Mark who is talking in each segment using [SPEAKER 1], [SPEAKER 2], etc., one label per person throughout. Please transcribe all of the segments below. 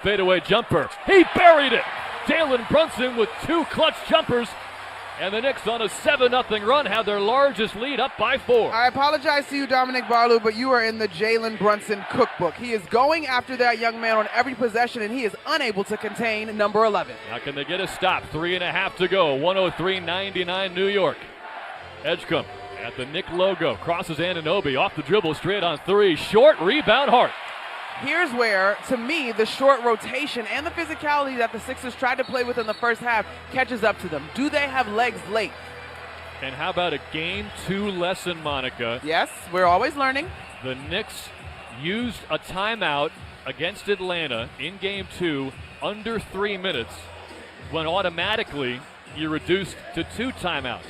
[SPEAKER 1] Fadeaway jumper. He buried it. Jalen Brunson with 2 clutch jumpers. And the Knicks on a 7-0 run have their largest lead up by 4.
[SPEAKER 2] I apologize to you, Dominic Barlow, but you are in the Jalen Brunson cookbook. He is going after that young man on every possession, and he is unable to contain number 11.
[SPEAKER 1] How can they get a stop? 3.5 to go. 103-99 New York. Edgecombe at the Knick logo. Crosses Anunoby off the dribble, straight on 3. Short rebound, Hart.
[SPEAKER 2] Here's where, to me, the short rotation and the physicality that the Sixers tried to play with in the first half catches up to them. Do they have legs late?
[SPEAKER 1] And how about a Game 2 lesson, Monica?
[SPEAKER 2] Yes, we're always learning.
[SPEAKER 1] The Knicks used a timeout against Atlanta in Game 2 under 3 minutes, when automatically you're reduced to 2 timeouts.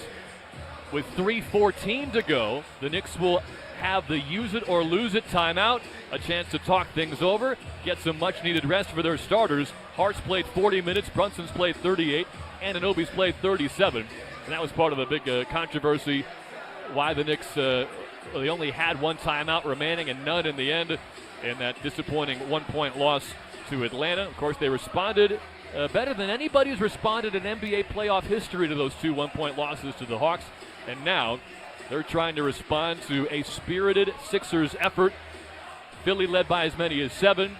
[SPEAKER 1] With 3:14 to go, the Knicks will have the use it or lose it timeout, a chance to talk things over, get some much needed rest for their starters. Hart's played 40 minutes, Brunson's played 38, Anunoby's played 37. And that was part of the big controversy, why the Knicks, they only had 1 timeout remaining and none in the end, in that disappointing 1-point loss to Atlanta. Of course, they responded better than anybody's responded in NBA playoff history to those 2 1-point losses to the Hawks. And now they're trying to respond to a spirited Sixers effort. Philly led by as many as 7.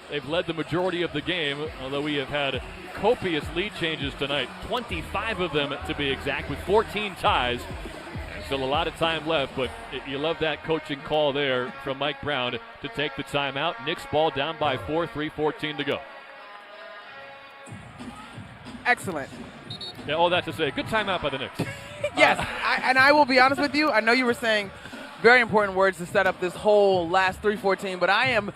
[SPEAKER 1] They've led the majority of the game, although we have had copious lead changes tonight. 25 of them to be exact, with 14 ties. And still a lot of time left, but you love that coaching call there from Mike Brown to take the timeout. Knicks ball down by 4, 3:14 to go.
[SPEAKER 2] Excellent.
[SPEAKER 1] Yeah, all that to say, good timeout by the Knicks.
[SPEAKER 2] Yes, I will be honest with you. I know you were saying very important words to set up this whole last 3:14, but I am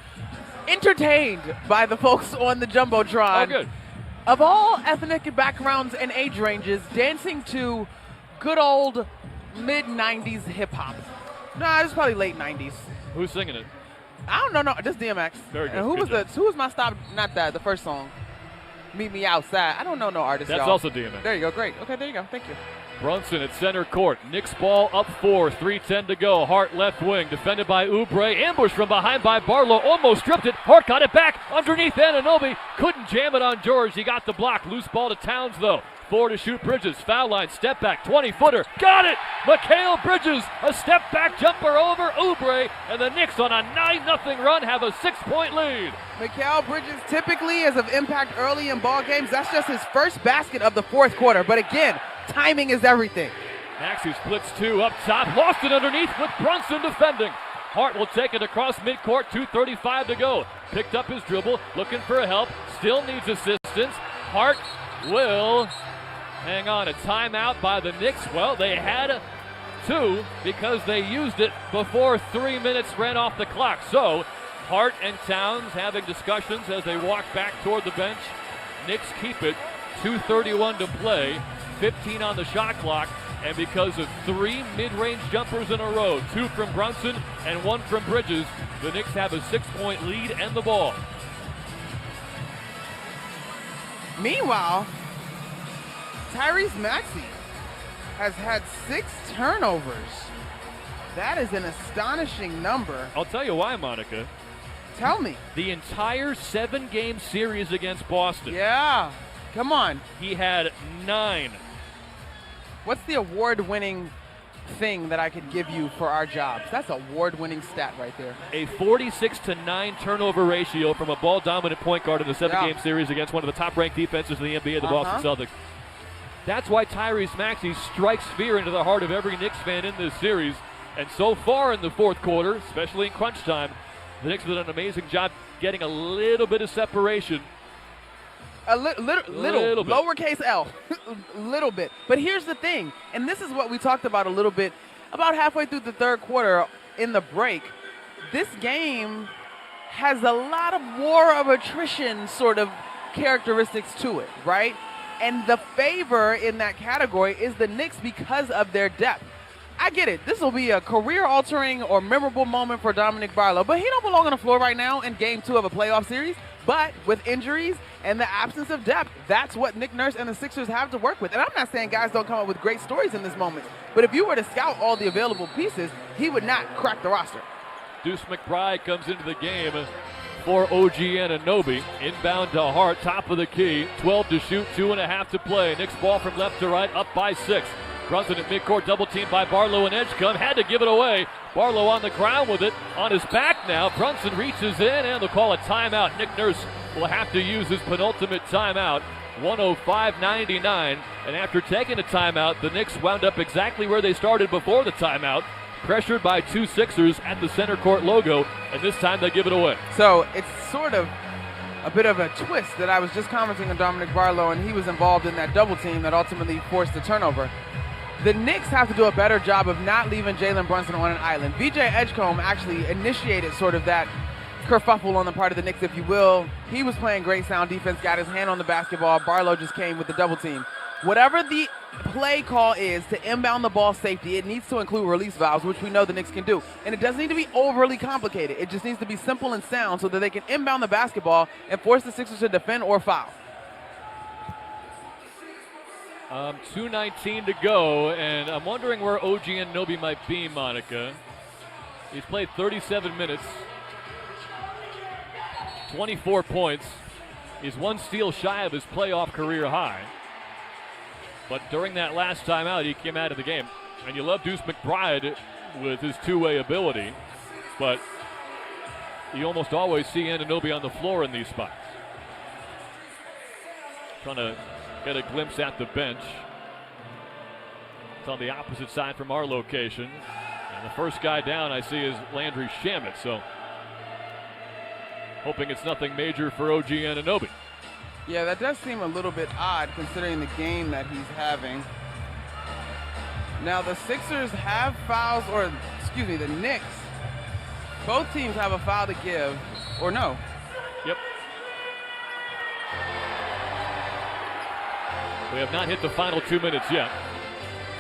[SPEAKER 2] entertained by the folks on the Jumbotron.
[SPEAKER 1] Oh, good.
[SPEAKER 2] Of all ethnic backgrounds and age ranges, dancing to good old mid-90s hip-hop. Nah, it's probably late 90s.
[SPEAKER 1] Who's singing it?
[SPEAKER 2] I don't know. No, just DMX.
[SPEAKER 1] Very good.
[SPEAKER 2] And who
[SPEAKER 1] Good
[SPEAKER 2] was my stop? Not that, the first song. Meet Me Outside. I don't know no artist,
[SPEAKER 1] That's
[SPEAKER 2] y'all.
[SPEAKER 1] also DMX.
[SPEAKER 2] There you go. Great. Okay, there you go. Thank you.
[SPEAKER 1] Brunson at center court. Knicks ball up 4, 3:10 to go. Hart left wing, defended by Oubre. Ambush from behind by Barlow. Almost stripped it. Hart got it back underneath Anunoby. Couldn't jam it on George. He got the block. Loose ball to Towns, though. 4 to shoot Bridges. Foul line. Step back. 20-footer. Got it! Mikal Bridges. A step back jumper over Oubre. And the Knicks on a 9-0 run have a 6-point lead.
[SPEAKER 2] Mikal Bridges typically is of impact early in ball games. That's just his first basket of the fourth quarter. But again, timing is everything.
[SPEAKER 1] Maxey splits 2 up top. Lost it underneath with Brunson defending. Hart will take it across midcourt. 2:35 to go. Picked up his dribble. Looking for help. Still needs assistance. Hart will hang on. A timeout by the Knicks. Well, they had 2 because they used it before 3 minutes ran off the clock. So Hart and Towns having discussions as they walk back toward the bench. Knicks keep it. 2:31 to play. 15 on the shot clock. And because of 3 mid-range jumpers in a row, 2 from Brunson and 1 from Bridges, the Knicks have a 6-point lead and the ball.
[SPEAKER 2] Meanwhile, Tyrese Maxey has had 6 turnovers. That is an astonishing number.
[SPEAKER 1] I'll tell you why, Monica.
[SPEAKER 2] Tell me.
[SPEAKER 1] The entire 7-game series against Boston.
[SPEAKER 2] Yeah. Come on.
[SPEAKER 1] He had 9.
[SPEAKER 2] What's the award-winning thing that I could give you for our jobs? That's an award-winning stat right there.
[SPEAKER 1] A 46-9 turnover ratio from a ball-dominant point guard in the 7-game series against one of the top-ranked defenses in the NBA, the Boston Celtics. That's why Tyrese Maxey strikes fear into the heart of every Knicks fan in this series. And so far in the fourth quarter, especially in crunch time, the Knicks have done an amazing job getting a little bit of separation.
[SPEAKER 2] A little bit. Lowercase L. Little bit. But here's the thing, and this is what we talked about a little bit about halfway through the third quarter in the break. This game has a lot of war of attrition sort of characteristics to it, right? And the favor in that category is the Knicks because of their depth. I get it. This will be a career-altering or memorable moment for Dominic Barlow, but he don't belong on the floor right now in Game 2 of a playoff series. But with injuries and the absence of depth, that's what Nick Nurse and the Sixers have to work with. And I'm not saying guys don't come up with great stories in this moment, but if you were to scout all the available pieces, he would not crack the roster.
[SPEAKER 1] Deuce McBride comes into the game for OG Anunoby. Inbound to Hart, top of the key. 12 to shoot, 2.5 to play. Knicks ball from left to right, up by 6. Brunson at midcourt, double teamed by Barlow and Edgecombe. Had to give it away. Barlow on the ground with it. On his back now. Brunson reaches in and they'll call a timeout. Nick Nurse will have to use his penultimate timeout. 105-99. And after taking a timeout, the Knicks wound up exactly where they started before the timeout. Pressured by 2 Sixers at the center court logo. And this time they give it away.
[SPEAKER 2] So it's sort of a bit of a twist that I was just commenting on Dominic Barlow, and he was involved in that double team that ultimately forced the turnover. The Knicks have to do a better job of not leaving Jalen Brunson on an island. VJ Edgecombe actually initiated sort of that kerfuffle on the part of the Knicks, if you will. He was playing great sound defense, got his hand on the basketball. Barlow just came with the double team. Whatever the play call is to inbound the ball safety, it needs to include release valves, which we know the Knicks can do. And it doesn't need to be overly complicated. It just needs to be simple and sound so that they can inbound the basketball and force the Sixers to defend or foul.
[SPEAKER 1] 2:19 to go, and I'm wondering where OG Anunoby might be, Monica. He's played 37 minutes, 24 points. He's 1 steal shy of his playoff career high. But during that last timeout, he came out of the game. And you love Deuce McBride with his two-way ability, but you almost always see Anunoby on the floor in these spots. Trying to get a glimpse at the bench. It's on the opposite side from our location. And the first guy down I see is Landry Shamet, so hoping it's nothing major for OG Anunoby.
[SPEAKER 2] Yeah, that does seem a little bit odd considering the game that he's having. Now the Sixers have fouls, or excuse me, the Knicks. Both teams have a foul to give, or no.
[SPEAKER 1] Yep. We have not hit the final 2 minutes yet.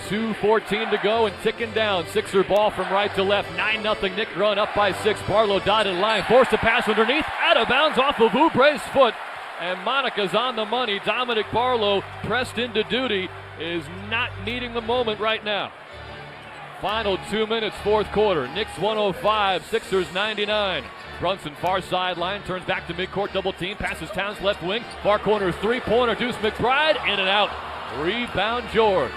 [SPEAKER 1] 2:14 to go and ticking down. Sixer ball from right to left. 9-0 Knick run up by 6. Barlow dotted line. Forced to pass underneath. Out of bounds off of Oubre's foot. And Monica's on the money. Dominic Barlow, pressed into duty, is not needing the moment right now. Final 2 minutes, fourth quarter. Knicks 105, Sixers 99. Brunson, far sideline, turns back to midcourt, double team, passes Towns left wing, far corner, three-pointer, Deuce McBride, in and out. Rebound George.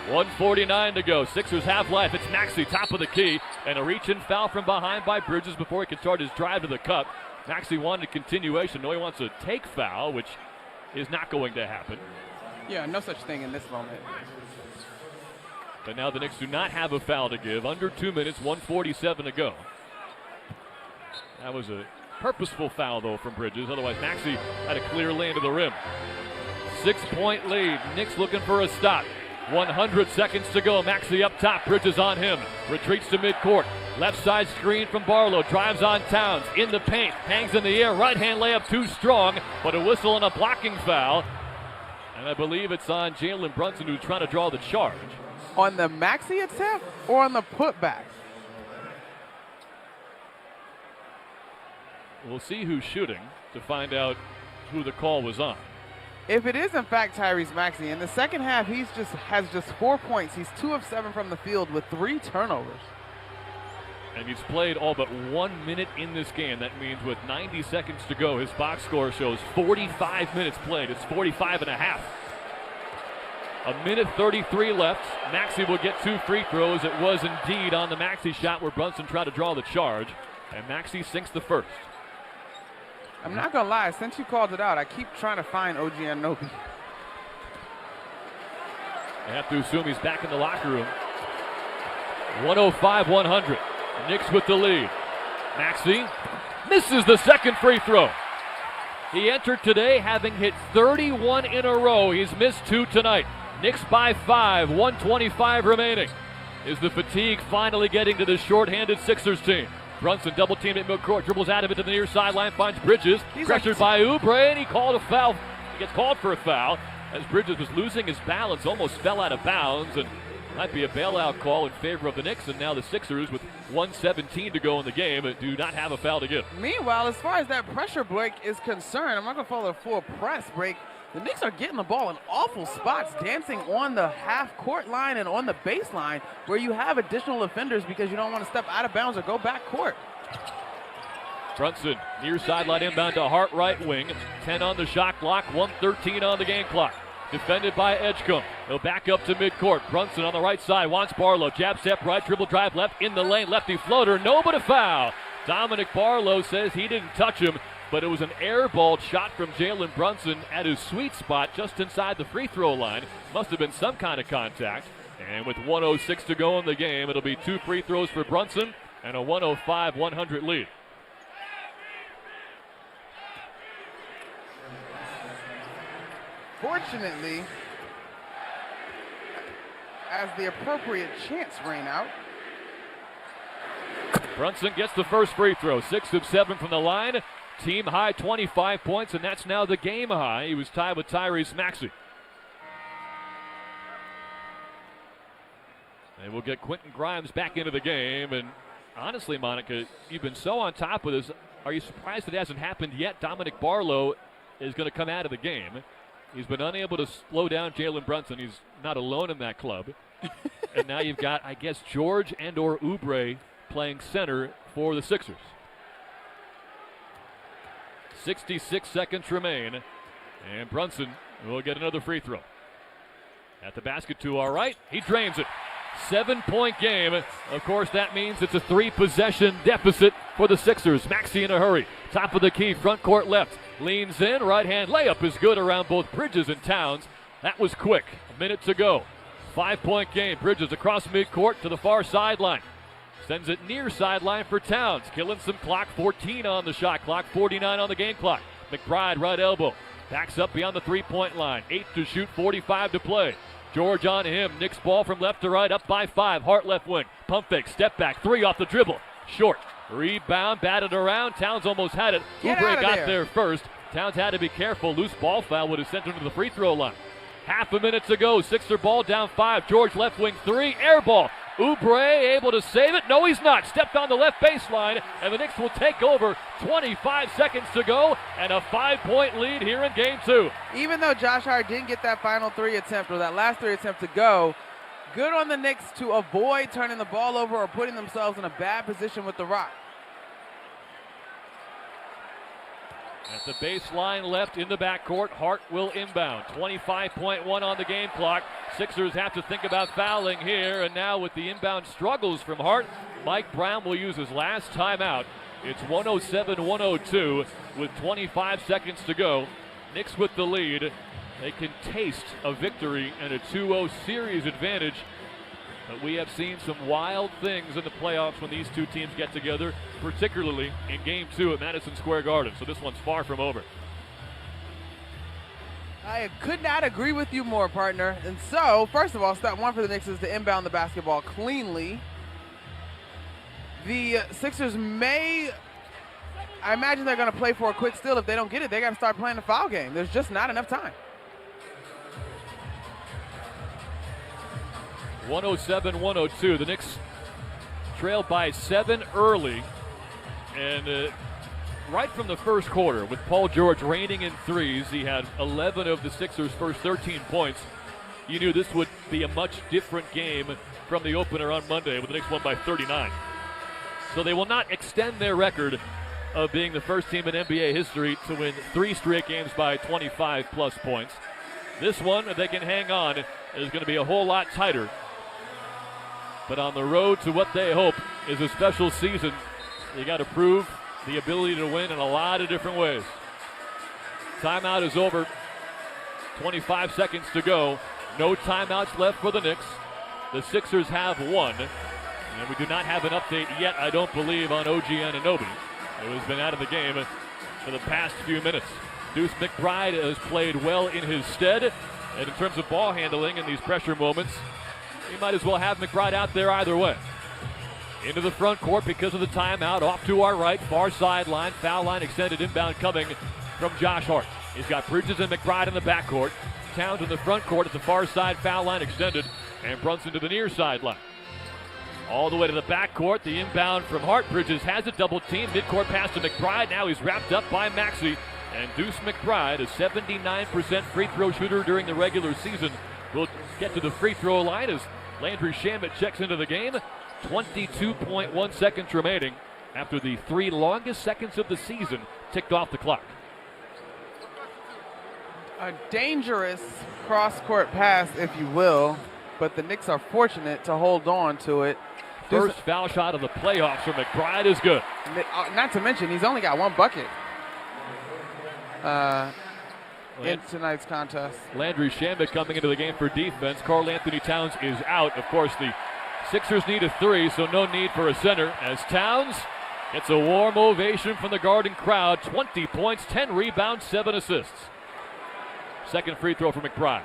[SPEAKER 1] 1:49 to go. Sixers have life. It's Maxey, top of the key, and a reach-in foul from behind by Bridges before he can start his drive to the cup. Maxey wanted a continuation. No, he wants a take foul, which is not going to happen.
[SPEAKER 2] Yeah, no such thing in this moment.
[SPEAKER 1] But now the Knicks do not have a foul to give. Under 2 minutes, 1:47 to go. That was a purposeful foul, though, from Bridges. Otherwise, Maxey had a clear lane to the rim. 6-point lead. Knicks looking for a stop. 100 seconds to go. Maxey up top. Bridges on him. Retreats to midcourt. Left side screen from Barlow. Drives on Towns. In the paint. Hangs in the air. Right hand layup too strong. But a whistle and a blocking foul. And I believe it's on Jalen Brunson, who's trying to draw the charge.
[SPEAKER 2] On the Maxey attempt or on the putback?
[SPEAKER 1] We'll see who's shooting to find out who the call was on.
[SPEAKER 2] If it is in fact Tyrese Maxey, in the second half he has just 4 points. He's 2 of 7 from the field with 3 turnovers.
[SPEAKER 1] And he's played all but 1 minute in this game. That means with 90 seconds to go, his box score shows 45 minutes played. It's 45 and a half. 1:33 left. Maxey will get 2 free throws. It was indeed on the Maxey shot where Brunson tried to draw the charge. And Maxey sinks the first.
[SPEAKER 2] I'm not going to lie, since you called it out, I keep trying to find OG Anunoby.
[SPEAKER 1] I have to assume he's back in the locker room. 105-100. Knicks with the lead. Maxey misses the second free throw. He entered today having hit 31 in a row. He's missed 2 tonight. Knicks by 5, 1:25 remaining. Is the fatigue finally getting to the short-handed Sixers team? Brunson double teamed at midcourt, dribbles out of it to the near sideline, finds Bridges, pressured by Oubre, and he called a foul. He gets called for a foul as Bridges was losing his balance, almost fell out of bounds, and might be a bailout call in favor of the Knicks. And now the Sixers, with 1:17 to go in the game, do not have a foul to give.
[SPEAKER 2] Meanwhile, as far as that pressure break is concerned, I'm not going to follow a full press break. The Knicks are getting the ball in awful spots, dancing on the half-court line and on the baseline where you have additional defenders because you don't want to step out of bounds or go back court.
[SPEAKER 1] Brunson, near sideline inbound to Hart, right wing. 10 on the shot clock, 1:13 on the game clock. Defended by Edgecombe. He'll back up to midcourt. Brunson on the right side wants Barlow. Jab step right, dribble drive left in the lane. Lefty floater, no but a foul. Dominic Barlow says he didn't touch him, but it was an air ball shot from Jalen Brunson at his sweet spot just inside the free throw line. Must have been some kind of contact. And with 1:06 to go in the game, it'll be 2 free throws for Brunson and a 105-100 lead.
[SPEAKER 2] Fortunately, as the appropriate chants rang out,
[SPEAKER 1] Brunson gets the first free throw, 6 of 7 from the line. Team high 25 points, and that's now the game high. He was tied with Tyrese Maxey. And we'll get Quentin Grimes back into the game. And honestly, Monica, you've been so on top of this. Are you surprised it hasn't happened yet? Dominic Barlow is going to come out of the game. He's been unable to slow down Jalen Brunson. He's not alone in that club. And now you've got, I guess, George and or Oubre playing center for the Sixers. 66 seconds remain. And Brunson will get another free throw. At the basket to our right, he drains it. 7-point game. Of course, that means it's a 3-possession deficit for the Sixers. Maxey in a hurry. Top of the key, front court left. Leans in, right-hand layup is good around both Bridges and Towns. That was quick. A minute to go. 5-point game. Bridges across midcourt to the far sideline. Sends it near sideline for Towns. Killing some clock. 14 on the shot clock. 49 on the game clock. McBride, right elbow. Backs up beyond the 3-point line. 8 to shoot, 45 to play. George on him. Knicks ball from left to right. Up by 5. Hart left wing. Pump fake. Step back. 3 off the dribble. Short. Rebound. Batted around. Towns almost had it. Oubre got there first. Towns had to be careful. Loose ball foul would have sent him to the free throw line. Half a minute to go. Sixer ball down 5. George left wing 3. Air ball. Oubre able to save it. No, he's not. Stepped on the left baseline, and the Knicks will take over. 25 seconds to go, and a 5-point lead here in game 2.
[SPEAKER 2] Even though Josh Hart didn't get that final 3 attempt, or that last 3 attempt to go, good on the Knicks to avoid turning the ball over or putting themselves in a bad position with the rock.
[SPEAKER 1] At the baseline left in the backcourt, Hart will inbound. 25.1 on the game clock. Sixers have to think about fouling here, and now with the inbound struggles from Hart, Mike Brown will use his last timeout. It's 107-102 with 25 seconds to go. Knicks with the lead. They can taste a victory and a 2-0 series advantage. But we have seen some wild things in the playoffs when these two teams get together, particularly in Game 2 at Madison Square Garden. So this one's far from over.
[SPEAKER 2] I could not agree with you more, partner. And so, first of all, step 1 for the Knicks is to inbound the basketball cleanly. The Sixers may, I imagine they're going to play for a quick steal. If they don't get it, they got to start playing the foul game. There's just not enough time.
[SPEAKER 1] 107-102. The Knicks trailed by 7 early. And right from the first quarter, with Paul George raining in threes, he had 11 of the Sixers' first 13 points. You knew this would be a much different game from the opener on Monday when the Knicks won by 39. So they will not extend their record of being the first team in NBA history to win 3 straight games by 25-plus points. This one, if they can hang on, is going to be a whole lot tighter. But on the road to what they hope is a special season, you got to prove the ability to win in a lot of different ways. Timeout is over. 25 seconds to go. No timeouts left for the Knicks. The Sixers have 1. And we do not have an update yet, I don't believe, on OG Anunoby, who has been out of the game for the past few minutes. Deuce McBride has played well in his stead. And in terms of ball handling in these pressure moments, you might as well have McBride out there either way. Into the front court because of the timeout. Off to our right, far sideline. Foul line extended inbound coming from Josh Hart. He's got Bridges and McBride in the backcourt. Towns in the front court at the far side. Foul line extended. And Brunson to the near sideline. All the way to the backcourt. The inbound from Hart. Bridges has a double team. Midcourt pass to McBride. Now he's wrapped up by Maxey. And Deuce McBride, a 79% free throw shooter during the regular season, will get to the free throw line as Landry Shamet checks into the game. 22.1 seconds remaining. after the 3 longest seconds of the season ticked off the clock.
[SPEAKER 2] A dangerous cross-court pass, if you will, but the Knicks are fortunate to hold on to it.
[SPEAKER 1] First foul shot of the playoffs for McBride is good.
[SPEAKER 2] Not to mention, he's only got 1 bucket in tonight's contest.
[SPEAKER 1] Landry Shamet coming into the game for defense. Karl Anthony Towns is out. Of course, the Sixers need a 3, so no need for a center, as Towns gets a warm ovation from the Garden crowd. 20 points, 10 rebounds, 7 assists. Second free throw for McBride.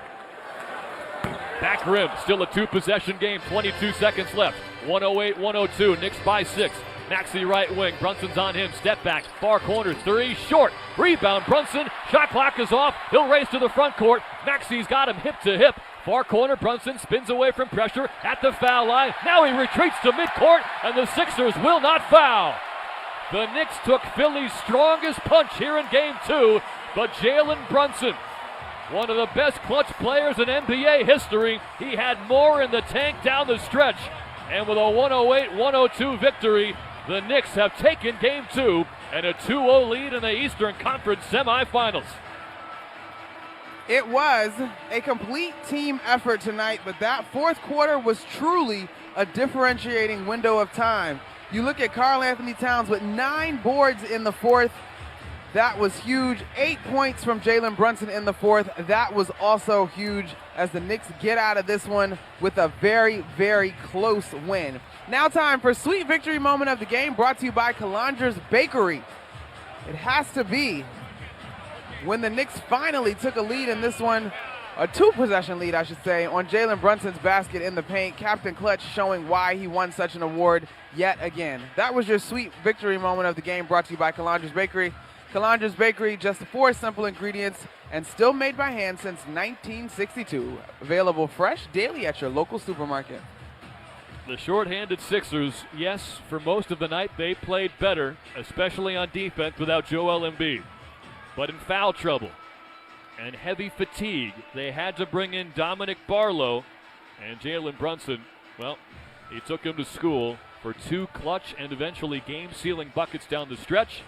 [SPEAKER 1] Back rim, still a 2-possession game, 22 seconds left. 108-102, Knicks by 6. Maxey right wing, Brunson's on him, step back, far corner 3, short. Rebound Brunson, shot clock is off, he'll race to the front court. Maxey's got him hip to hip. Far corner, Brunson spins away from pressure at the foul line. Now he retreats to midcourt, and the Sixers will not foul. The Knicks took Philly's strongest punch here in Game 2, but Jalen Brunson, one of the best clutch players in NBA history, he had more in the tank down the stretch. And with a 108-102 victory, the Knicks have taken Game 2 and a 2-0 lead in the Eastern Conference semifinals.
[SPEAKER 2] It was a complete team effort tonight, but that fourth quarter was truly a differentiating window of time. You look at Karl Anthony Towns with 9 boards in the fourth. That was huge. 8 points from Jalen Brunson in the fourth. That was also huge as the Knicks get out of this one with a very, very close win. Now time for sweet victory moment of the game, brought to you by Calandre's Bakery. It has to be when the Knicks finally took a lead in this one, a 2-possession lead, I should say, on Jalen Brunson's basket in the paint. Captain Clutch showing why he won such an award yet again. That was your sweet victory moment of the game, brought to you by Calandre's Bakery. Calandre's Bakery, just 4 simple ingredients and still made by hand since 1962. Available fresh daily at your local supermarket.
[SPEAKER 1] The shorthanded Sixers, yes, for most of the night they played better, especially on defense without Joel Embiid. But in foul trouble and heavy fatigue, they had to bring in Dominic Barlow, and Jalen Brunson, well, he took him to school for 2 clutch and eventually game-sealing buckets down the stretch.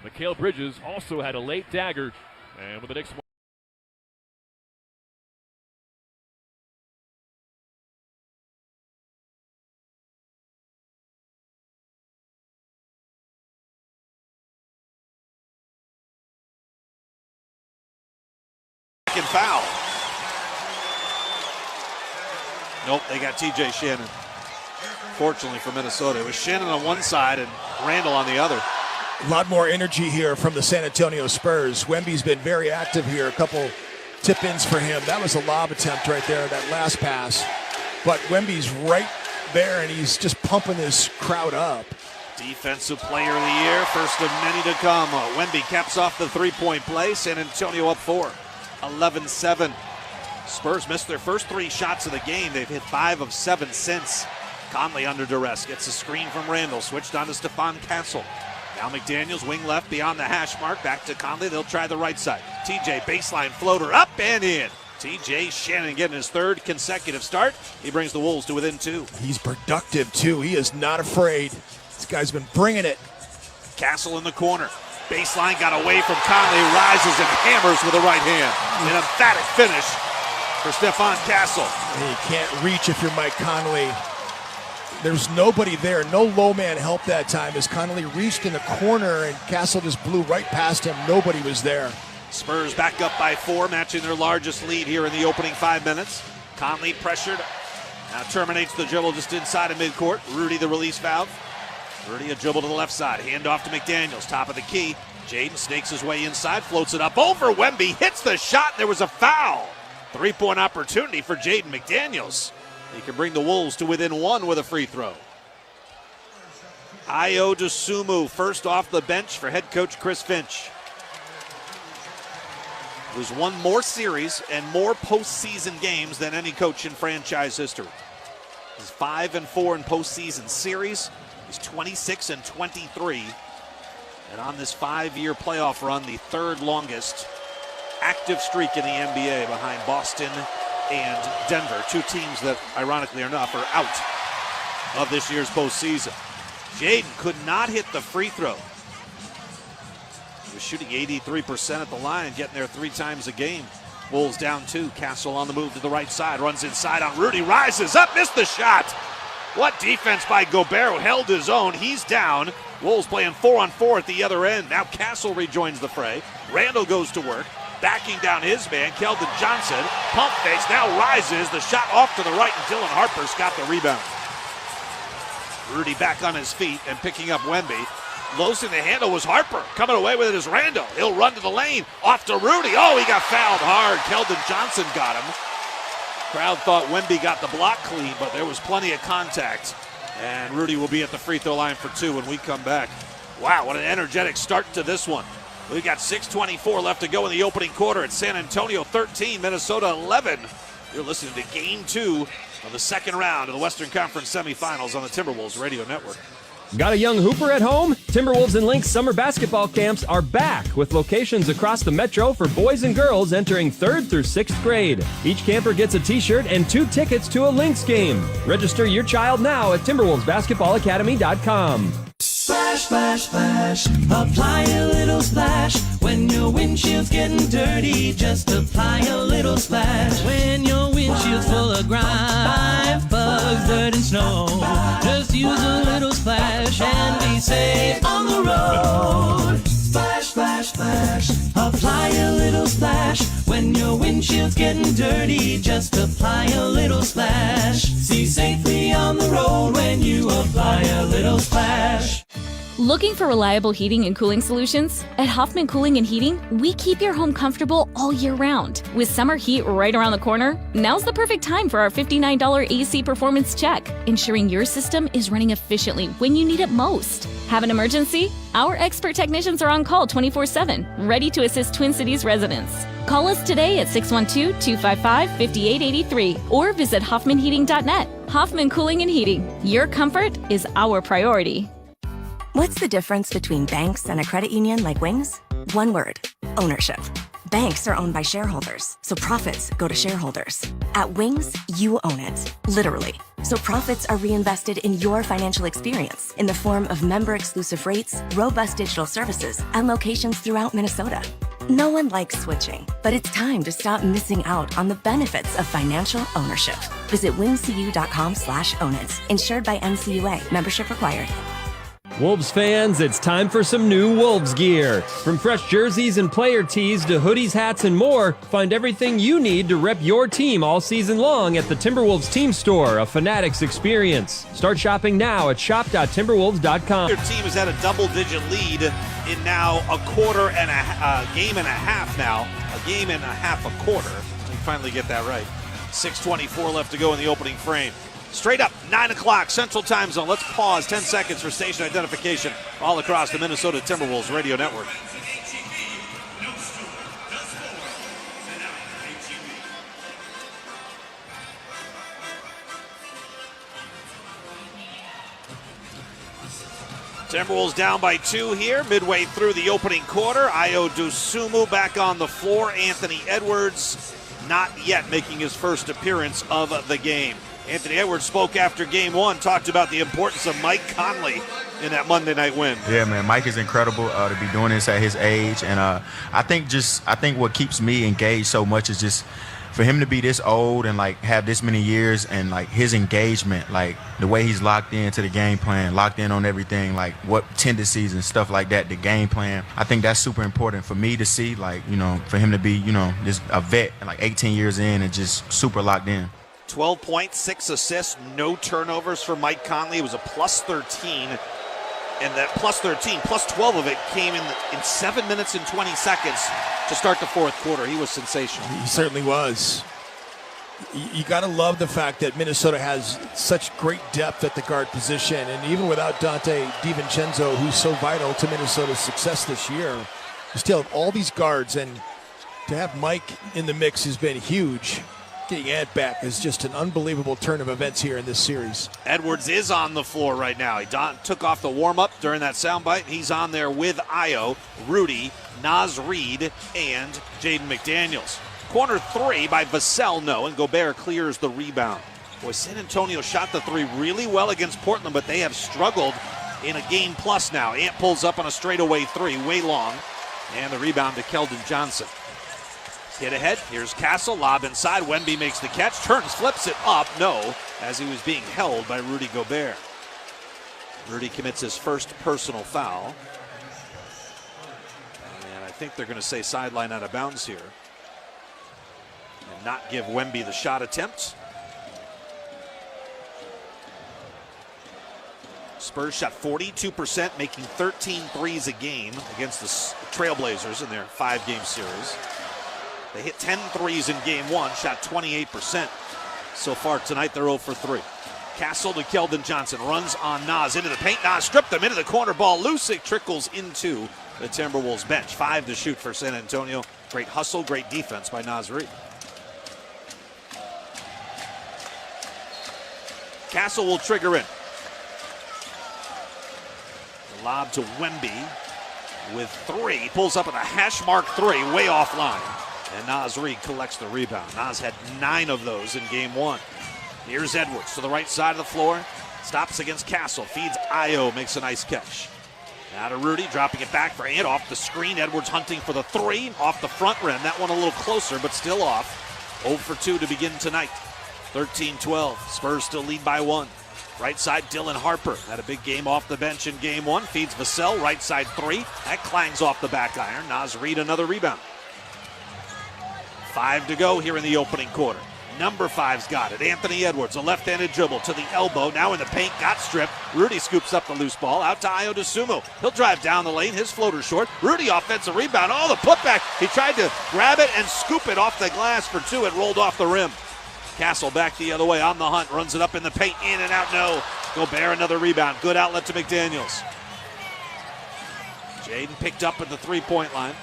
[SPEAKER 1] Mikal Bridges also had a late dagger, and with the Knicks
[SPEAKER 3] second foul. Nope, they got TJ Shannon. Fortunately for Minnesota, it was Shannon on one side and Randall on the other.
[SPEAKER 4] A lot more energy here from the San Antonio Spurs. Wemby's been very active here. A couple tip-ins for him. That was a lob attempt right there, that last pass. But Wemby's right there, and he's just pumping this crowd up.
[SPEAKER 3] Defensive player of the year, first of many to come. Wemby caps off the three-point play. San Antonio up 4, 11-7. Spurs missed their first 3 shots of the game. They've hit 5 of 7 since. Conley under duress, gets a screen from Randall, switched on to Stephon Castle. Now McDaniels, wing left beyond the hash mark, back to Conley, they'll try the right side. TJ, baseline floater, up and in. TJ Shannon getting his 3rd consecutive start. He brings the Wolves to within 2.
[SPEAKER 4] He's productive too, he is not afraid. This guy's been bringing it.
[SPEAKER 3] Castle in the corner. Baseline got away from Conley, rises and hammers with the right hand. An emphatic finish for Stephon Castle.
[SPEAKER 4] And you can't reach if you're Mike Conley. There's nobody there, no low man help that time as Conley reached in the corner and Castle just blew right past him. Nobody was there.
[SPEAKER 3] Spurs back up by 4, matching their largest lead here in the opening 5 minutes. Conley pressured, now terminates the dribble just inside of midcourt. Rudy the release valve. Rudy a dribble to the left side, hand off to McDaniels, top of the key. Jaden snakes his way inside, floats it up over Wemby, hits the shot, there was a foul. 3-point opportunity for Jaden McDaniels. He can bring the Wolves to within 1 with a free throw. Ayo Dosunmu first off the bench for head coach Chris Finch, who's won more series and more postseason games than any coach in franchise history. He's 5-4 in postseason series. He's 26-23. And on this 5-year playoff run, the 3rd longest active streak in the NBA behind Boston and Denver, 2 teams that, ironically enough, are out of this year's postseason. Jaden could not hit the free throw. He was shooting 83% at the line, getting there 3 times a game. Wolves down 2. Castle on the move to the right side. Runs inside on Rudy. Rises up. Missed the shot. What defense by Gobert. Held his own. He's down. Wolves playing 4-on-4 at the other end. Now Castle rejoins the fray. Randall goes to work. Backing down his man, Keldon Johnson. Pump fakes. Now rises. The shot off to the right, and Dylan Harper's got the rebound. Rudy back on his feet and picking up Wemby. Losing the handle was Harper. Coming away with it is Randall. He'll run to the lane. Off to Rudy. Oh, he got fouled hard. Keldon Johnson got him. Crowd thought Wemby got the block clean, but there was plenty of contact. And Rudy will be at the free throw line for 2 when we come back. Wow, what an energetic start to this one. We've got 6:24 left to go in the opening quarter. It's San Antonio 13, Minnesota 11. You're listening to Game 2 of the second round of the Western Conference semifinals on the Timberwolves Radio Network.
[SPEAKER 5] Got a young hooper at home? Timberwolves and Lynx summer basketball camps are back with locations across the metro for boys and girls entering 3rd through 6th grade. Each camper gets a t-shirt and 2 tickets to a Lynx game. Register your child now at TimberwolvesBasketballAcademy.com.
[SPEAKER 6] Splash, splash, splash, apply a little splash. When your windshield's getting dirty, just apply a little splash. When your windshield's full of grime, bugs, dirt, and snow, just use a little splash and be safe on the road. Splash, splash, splash, apply a little splash. When your windshield's getting dirty, just apply a little splash. See safely on the road when you apply a little splash.
[SPEAKER 7] Looking for reliable heating and cooling solutions? At Hoffman Cooling and Heating, we keep your home comfortable all year round. With summer heat right around the corner, now's the perfect time for our $59 AC performance check, ensuring your system is running efficiently when you need it most. Have an emergency? Our expert technicians are on call 24/7, ready to assist Twin Cities residents. Call us today at 612-255-5883 or visit hoffmanheating.net. Hoffman Cooling and Heating. Your comfort is our priority.
[SPEAKER 8] What's the difference between banks and a credit union like Wings? One word: ownership. Banks are owned by shareholders, so profits go to shareholders. At Wings, you own it, literally. So profits are reinvested in your financial experience in the form of member-exclusive rates, robust digital services, and locations throughout Minnesota. No one likes switching, but it's time to stop missing out on the benefits of financial ownership. Visit wingcu.com/own-it. Insured by NCUA. Membership required.
[SPEAKER 5] Wolves fans, it's time for some new Wolves gear. From fresh jerseys and player tees to hoodies, hats, and more, find everything you need to rep your team all season long at the Timberwolves Team Store, a Fanatics experience. Start shopping now at shop.timberwolves.com.
[SPEAKER 3] Your team has had a double-digit lead in now a game and a half now. A game and a half a quarter. We finally get that right. 6:24 left to go in the opening frame. Straight up, 9 o'clock Central Time Zone. Let's pause 10 seconds for station identification all across the Minnesota Timberwolves Radio Network. Timberwolves down by 2 here, midway through the opening quarter. Ayo Dosunmu back on the floor. Anthony Edwards not yet making his first appearance of the game. Anthony Edwards spoke after game 1, talked about the importance of Mike Conley in that Monday night win.
[SPEAKER 9] Yeah, man, Mike is incredible to be doing this at his age, and I think what keeps me engaged so much is just for him to be this old and like have this many years, and like his engagement, like the way he's locked into the game plan, locked in on everything, like what tendencies and stuff like that, the game plan. I think that's super important for me to see, like, you know, for him to be, you know, just a vet, like 18 years in and just super locked in.
[SPEAKER 3] 12 points, 6 assists, no turnovers for Mike Conley. It was a plus 13, and that plus 13, plus 12 of it came in 7 minutes and 20 seconds to start the fourth quarter. He was sensational.
[SPEAKER 4] He certainly was. You got to love the fact that Minnesota has such great depth at the guard position, and even without Dante DiVincenzo, who's so vital to Minnesota's success this year, you still have all these guards, and to have Mike in the mix has been huge. Getting Ed back is just an unbelievable turn of events here in this series.
[SPEAKER 3] Edwards is on the floor right now. He took off the warm-up during that soundbite. He's on there with Ayo, Rudy, Naz Reid, and Jaden McDaniels. Corner 3 by Vassell, no, and Gobert clears the rebound. Boy, San Antonio shot the 3 really well against Portland, but they have struggled in a game plus now. Ant pulls up on a straightaway three, way long. And the rebound to Keldon Johnson. Hit ahead, here's Castle, lob inside. Wemby makes the catch, turns, flips it up. No, as he was being held by Rudy Gobert. Rudy commits his first personal foul. And I think they're going to say sideline out of bounds here. And not give Wemby the shot attempt. Spurs shot 42%, making 13 threes a game against the Trailblazers in their 5-game series. They hit 10 threes in game one, shot 28%. So far tonight, they're 0 for 3. Castle to Keldon Johnson, runs on Nas into the paint. Nas stripped them into the corner, ball loose. It trickles into the Timberwolves bench. 5 to shoot for San Antonio. Great hustle, great defense by Nas Reed. Castle will trigger in. The lob to Wemby with 3. Pulls up with a hash mark 3, way offline. And Nas Reed collects the rebound. Nas had 9 of those in game one. Here's Edwards to the right side of the floor. Stops against Castle. Feeds Ayo. Makes a nice catch. Now to Rudy. Dropping it back for Ant. Off the screen. Edwards hunting for the 3. Off the front rim. That one a little closer, but still off. 0 for 2 to begin tonight. 13-12. Spurs still lead by 1. Right side, Dylan Harper. Had a big game off the bench in game one. Feeds Vassell. Right side 3. That clangs off the back iron. Nas Reed another rebound. 5 to go here in the opening quarter. Number 5's got it. Anthony Edwards, a left-handed dribble to the elbow. Now in the paint, got stripped. Rudy scoops up the loose ball. Out to Ayo Dosunmu. He'll drive down the lane. His floater short. Rudy offensive rebound. Oh, the putback. He tried to grab it and scoop it off the glass for 2. It rolled off the rim. Castle back the other way on the hunt. Runs it up in the paint. In and out, no. Gobert another rebound. Good outlet to McDaniels. Jaden picked up at the three-point line.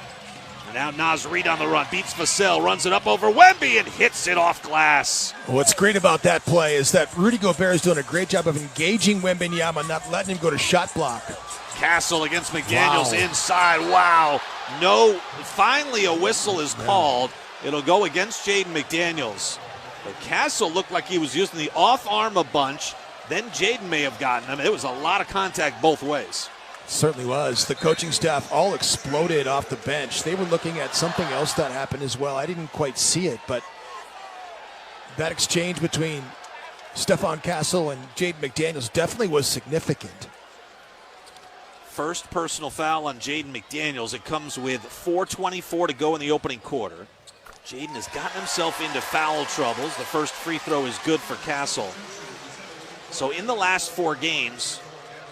[SPEAKER 3] And now Nas Reed on the run, beats Vassell, runs it up over Wemby and hits it off glass.
[SPEAKER 4] What's great about that play is that Rudy Gobert is doing a great job of engaging Wembanyama, not letting him go to shot block.
[SPEAKER 3] Castle against McDaniels inside. Wow. No, finally a whistle is called. It'll go against Jaden McDaniels. But Castle looked like he was using the off arm a bunch. Then Jaden may have gotten him. It was a lot of contact both ways.
[SPEAKER 4] Certainly was. The coaching staff all exploded off the bench. They were looking at something else that happened as well. I didn't quite see it, but that exchange between Stephon Castle and Jaden McDaniels definitely was significant.
[SPEAKER 3] First personal foul on Jaden McDaniels. It comes with 4:24 to go in the opening quarter. Jaden has gotten himself into foul troubles. The first free throw is good for Castle. So in the last 4 games,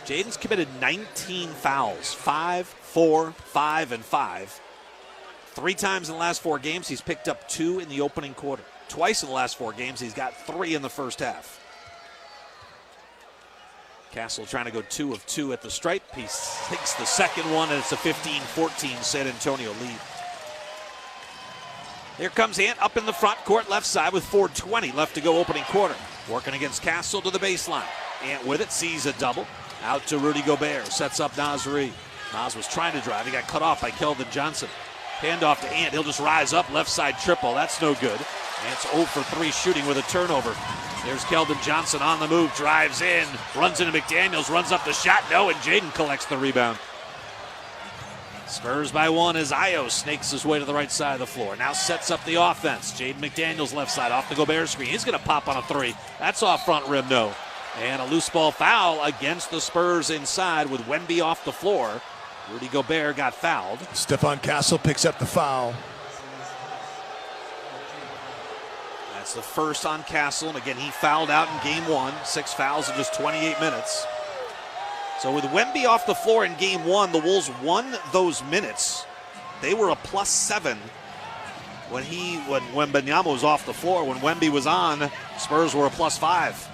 [SPEAKER 3] Jaden's committed 19 fouls, 5, 4, 5, and 5. 3 times in the last 4 games, he's picked up 2 in the opening quarter. Twice in the last 4 games, he's got 3 in the first half. Castle trying to go 2 of 2 at the stripe. He takes the second one, and it's a 15-14 San Antonio lead. Here comes Ant up in the front court left side with 4:20 left to go opening quarter. Working against Castle to the baseline. Ant with it, sees a double. Out to Rudy Gobert, sets up Nas Reed. Nas was trying to drive, he got cut off by Keldon Johnson. Handoff to Ant, he'll just rise up, left side triple, that's no good. Ant's 0 for 3 shooting with a turnover. There's Keldon Johnson on the move, drives in, runs into McDaniels, runs up the shot, no, and Jaden collects the rebound. Spurs by 1 as Ayo snakes his way to the right side of the floor. Now sets up the offense. Jaden McDaniels left side off the Gobert screen. He's going to pop on a 3. That's off front rim, no. And a loose ball foul against the Spurs inside with Wemby off the floor. Rudy Gobert got fouled.
[SPEAKER 4] Stephon Castle picks up the foul.
[SPEAKER 3] That's the first on Castle. And again, he fouled out in game 1. 6 fouls in just 28 minutes. So with Wemby off the floor in game 1, the Wolves won those minutes. They were a +7 when Wembanyama was off the floor. When Wemby was on, Spurs were a +5.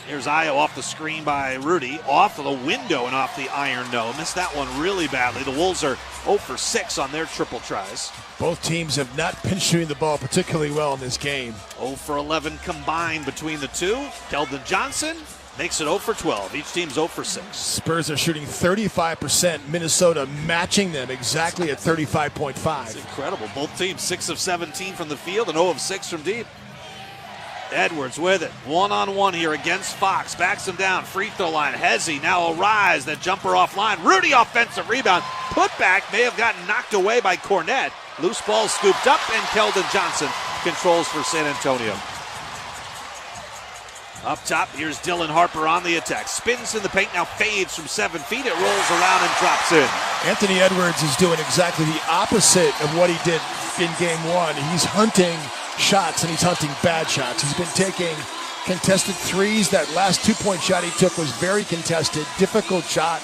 [SPEAKER 3] Here's Ayo off the screen by Rudy. Off of the window and off the iron, no. Missed that one really badly. The Wolves are 0 for 6 on their triple tries.
[SPEAKER 4] Both teams have not been shooting the ball particularly well in this game.
[SPEAKER 3] 0 for 11 combined between the two. Keldon Johnson makes it 0 for 12. Each team's 0 for 6.
[SPEAKER 4] Spurs are shooting 35%. Minnesota matching them exactly at 35.5.
[SPEAKER 3] It's incredible. Both teams 6 of 17 from the field and 0 of 6 from deep. Edwards with it. One-on-one here against Fox. Backs him down. Free throw line. Hezzy now will rise. That jumper offline. Rudy offensive rebound. Putback may have gotten knocked away by Cornette. Loose ball scooped up, and Keldon Johnson controls for San Antonio. Up top, here's Dylan Harper on the attack. Spins in the paint, now fades from 7 feet. It rolls around and drops in.
[SPEAKER 4] Anthony Edwards is doing exactly the opposite of what he did in game one. He's hunting shots, and he's hunting bad shots. He's been taking contested threes. That last 2-point shot he took was very contested, difficult shot.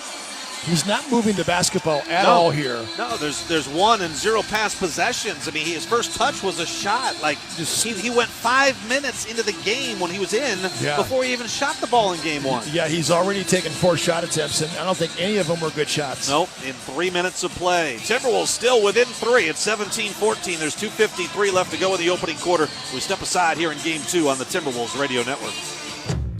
[SPEAKER 4] He's not moving the basketball at all here.
[SPEAKER 3] No, there's 1 and 0 pass possessions. I mean, his first touch was a shot. Like, he went 5 minutes into the game when he was in before he even shot the ball in game 1.
[SPEAKER 4] Yeah, he's already taken 4 shot attempts, and I don't think any of them were good shots.
[SPEAKER 3] Nope, in 3 minutes of play. Timberwolves still within 3. It's 17-14. There's 2:53 left to go in the opening quarter. We step aside here in game 2 on the Timberwolves Radio Network.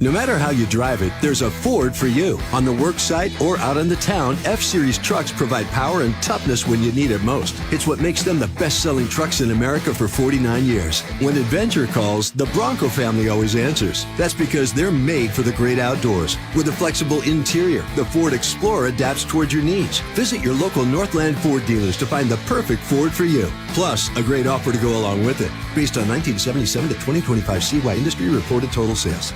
[SPEAKER 10] No matter how you drive it, there's a Ford for you. On the work site or out in the town, F-Series trucks provide power and toughness when you need it most. It's what makes them the best-selling trucks in America for 49 years. When adventure calls, the Bronco family always answers. That's because they're made for the great outdoors. With a flexible interior, the Ford Explorer adapts towards your needs. Visit your local Northland Ford dealers to find the perfect Ford for you. Plus, a great offer to go along with it. Based on 1977 to 2025 CY industry reported total sales.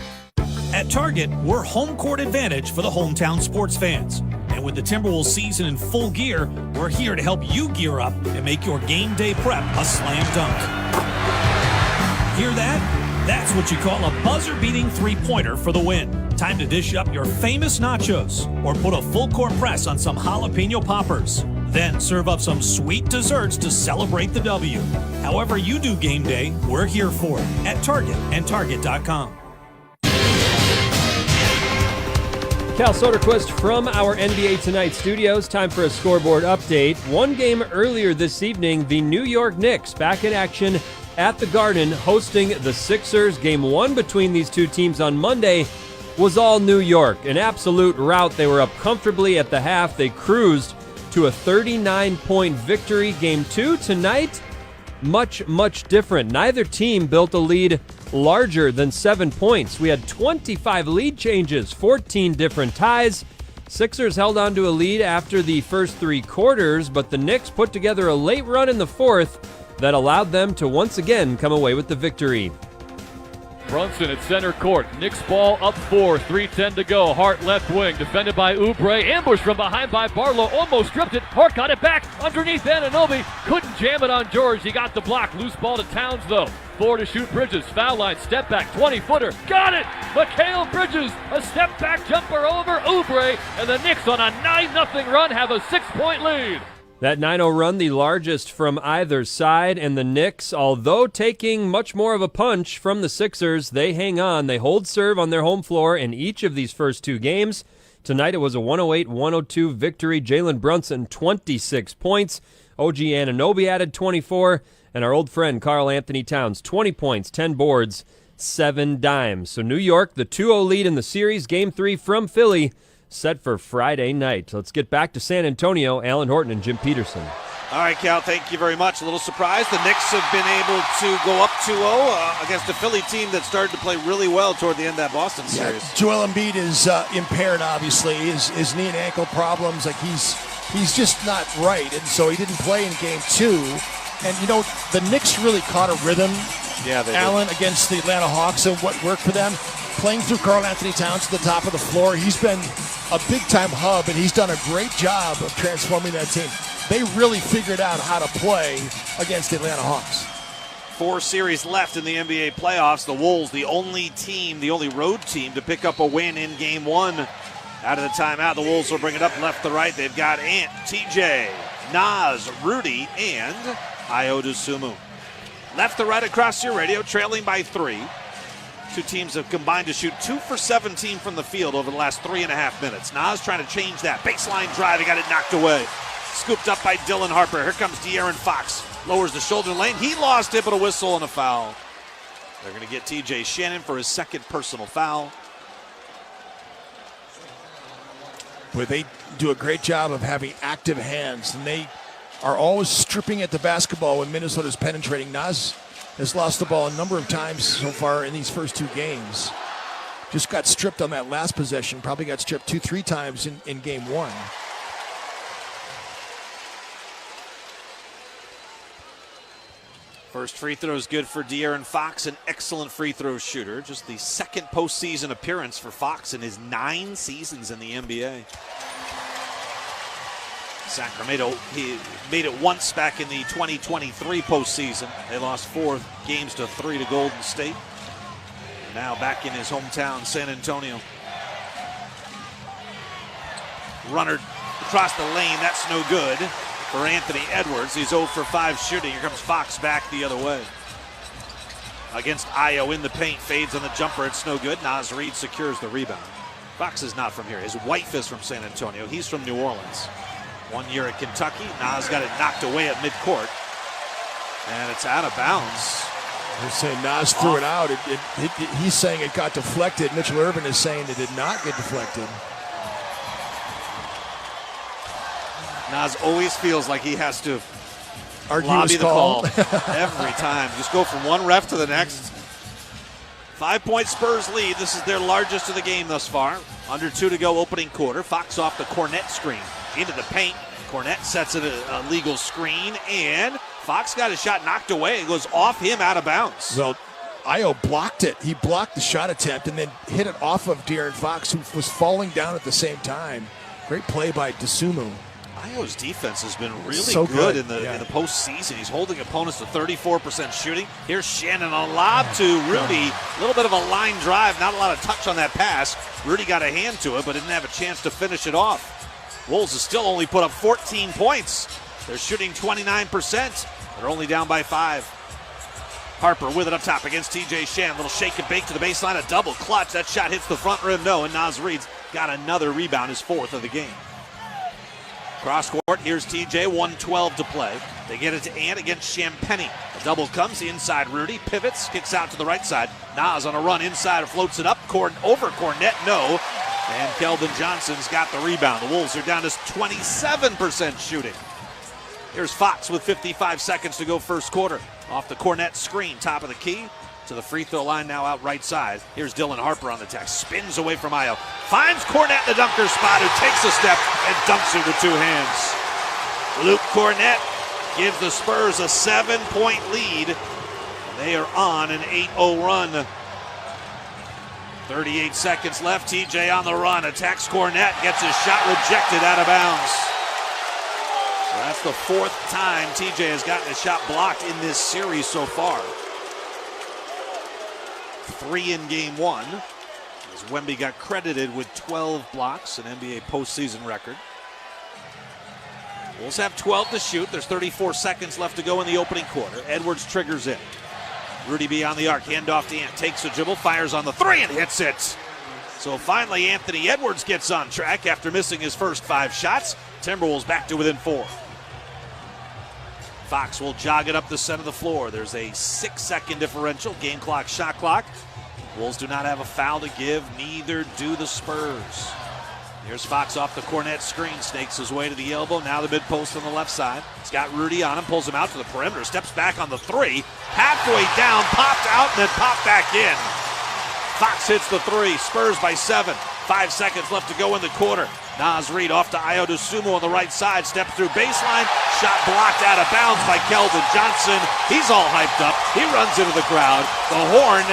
[SPEAKER 11] At Target, we're home court advantage for the hometown sports fans. And with the Timberwolves season in full gear, we're here to help you gear up and make your game day prep a slam dunk. Hear that? That's what you call a buzzer-beating three-pointer for the win. Time to dish up your famous nachos or put a full-court press on some jalapeno poppers. Then serve up some sweet desserts to celebrate the W. However you do game day, we're here for it at Target and Target.com.
[SPEAKER 5] Cal Soderquist from our NBA Tonight studios. Time for a scoreboard update. One game earlier this evening, the New York Knicks back in action at the Garden hosting the Sixers. Game 1 between these two teams on Monday was all New York. An absolute rout. They were up comfortably at the half. They cruised to a 39-point victory. Game 2 tonight, much, much different. Neither team built a lead larger than 7 points. We had 25 lead changes, 14 different ties. Sixers held on to a lead after the first 3 quarters, but the Knicks put together a late run in the fourth that allowed them to once again come away with the victory.
[SPEAKER 1] Brunson at center court. Knicks ball up 4, 3:10 to go. Hart left wing, defended by Oubre. Ambush from behind by Barlow. Almost stripped it. Hart got it back underneath Anunoby. Couldn't jam it on George. He got the block. Loose ball to Towns, though. 4 to shoot. Bridges. Foul line. Step back. 20-footer. Got it! Mikal Bridges. A step back jumper over Oubre. And the Knicks on a 9-0 run have a 6-point lead.
[SPEAKER 5] That 9-0 run, the largest from either side, and the Knicks, although taking much more of a punch from the Sixers, they hang on. They hold serve on their home floor in each of these first 2 games. Tonight it was a 108-102 victory. Jalen Brunson, 26 points. OG Anunoby added 24, and our old friend Karl Anthony Towns, 20 points, 10 boards, 7 dimes. So New York, the 2-0 lead in the series. Game 3 from Philly, set for Friday night. Let's get back to San Antonio. Alan Horton and Jim Peterson.
[SPEAKER 3] All right, Cal, thank you very much. A little surprised. The Knicks have been able to go up 2-0 against a Philly team that started to play really well toward the end of that Boston series.
[SPEAKER 4] Joel Embiid is impaired, obviously. His knee and ankle problems, like he's just not right, and so he didn't play in game 2. And, you know, the Knicks really caught a rhythm, Alan, against the Atlanta Hawks, and what worked for them. Playing through Karl Anthony Towns to the top of the floor. He's been a big-time hub, and he's done a great job of transforming that team. They really figured out how to play against the Atlanta Hawks.
[SPEAKER 3] 4 series left in the NBA playoffs. The Wolves, the only road team to pick up a win in game 1. Out of the timeout, the Wolves will bring it up left to right. They've got Ant, TJ, Nas, Rudy, and Ayo Dosunmu. Left to right across your radio, trailing by 3. Two teams have combined to shoot 2 for 17 from the field over the last 3.5 minutes. Nas trying to change that. Baseline drive, he got it knocked away. Scooped up by Dylan Harper. Here comes De'Aaron Fox. Lowers the shoulder lane. He lost it, but a whistle and a foul. They're going to get TJ Shannon for his 2nd personal foul.
[SPEAKER 4] But they do a great job of having active hands, and they are always stripping at the basketball when Minnesota's penetrating. Nas has lost the ball a number of times so far in these first 2 games. Just got stripped on that last possession. Probably got stripped 2-3 times in game 1.
[SPEAKER 3] First free throw is good for De'Aaron Fox, an excellent free throw shooter. Just the second postseason appearance for Fox in his 9 seasons in the NBA. Sacramento, he made it once back in the 2023 postseason. They lost 4 games to 3 to Golden State. Now back in his hometown, San Antonio. Runner across the lane, that's no good for Anthony Edwards. He's 0 for 5 shooting. Here comes Fox back the other way. Against Ayo in the paint, fades on the jumper. It's no good. Naz Reid secures the rebound. Fox is not from here. His wife is from San Antonio. He's from New Orleans. 1 year at Kentucky. Naz got it knocked away at midcourt. And it's out of bounds.
[SPEAKER 4] They're saying Naz threw it out. He's saying it got deflected. Mitchell Irvin is saying it did not get deflected.
[SPEAKER 3] Naz always feels like he has to
[SPEAKER 4] argue
[SPEAKER 3] lobby
[SPEAKER 4] his
[SPEAKER 3] the
[SPEAKER 4] call
[SPEAKER 3] every time. Just go from one ref to the next. 5-point Spurs lead. This is their largest of the game thus far. Under 2 to go, opening quarter. Fox off the Cornette screen into the paint. Cornette sets it a legal screen, and Fox got his shot knocked away. It goes off him, out of bounds.
[SPEAKER 4] Well, Ayo blocked it. He blocked the shot attempt and then hit it off of De'Aaron Fox, who was falling down at the same time. Great play by Dosunmu.
[SPEAKER 3] Ayo's defense has been really
[SPEAKER 4] so
[SPEAKER 3] good in the postseason. He's holding opponents to 34% shooting. Here's Shannon on lob to Rudy. A little bit of a line drive, not a lot of touch on that pass. Rudy got a hand to it, but didn't have a chance to finish it off. Wolves has still only put up 14 points. They're shooting 29%. They're only down by 5. Harper with it up top against TJ Shan. Little shake and bake to the baseline, a double clutch. That shot hits the front rim, no, and Naz Reid's got another rebound, his 4th of the game. Cross court, here's TJ, 1:12 to play. They get it to Ant against Champagny. A double comes, the inside Rudy, pivots, kicks out to the right side. Naz on a run inside, floats it up, over Cornette, no. And Keldon Johnson's got the rebound. The Wolves are down to 27% shooting. Here's Fox with 55 seconds to go first quarter. Off the Cornette screen, top of the key. To the free throw line now out right side. Here's Dylan Harper on the attack. Spins away from Ayo. Finds Cornette in the dunker spot, who takes a step and dunks it with 2 hands. Luke Cornette gives the Spurs a 7-point lead. They are on an 8-0 run. 38 seconds left. TJ on the run. Attacks Cornette. Gets his shot rejected out of bounds. So that's the 4th time TJ has gotten a shot blocked in this series so far. 3 in game 1, as Wemby got credited with 12 blocks, an NBA postseason record. Wolves have 12 to shoot. There's 34 seconds left to go in the opening quarter. Edwards triggers in. Rudy B on the arc, handoff to Ant, takes the dribble, fires on the 3 and hits it. So finally Anthony Edwards gets on track after missing his first 5 shots. Timberwolves back to within 4. Fox will jog it up the center of the floor. There's a 6-second differential, game clock, shot clock. Wolves do not have a foul to give, neither do the Spurs. Here's Fox off the Cornette screen, snakes his way to the elbow, now the mid post on the left side. He's got Rudy on him, pulls him out to the perimeter, steps back on the 3, halfway down, popped out, and then popped back in. Fox hits the 3, Spurs by 7. 5 seconds left to go in the quarter. Naz Reid off to Ayo Dosunmu on the right side, steps through baseline, shot blocked out of bounds by Keldon Johnson. He's all hyped up, he runs into the crowd. The horn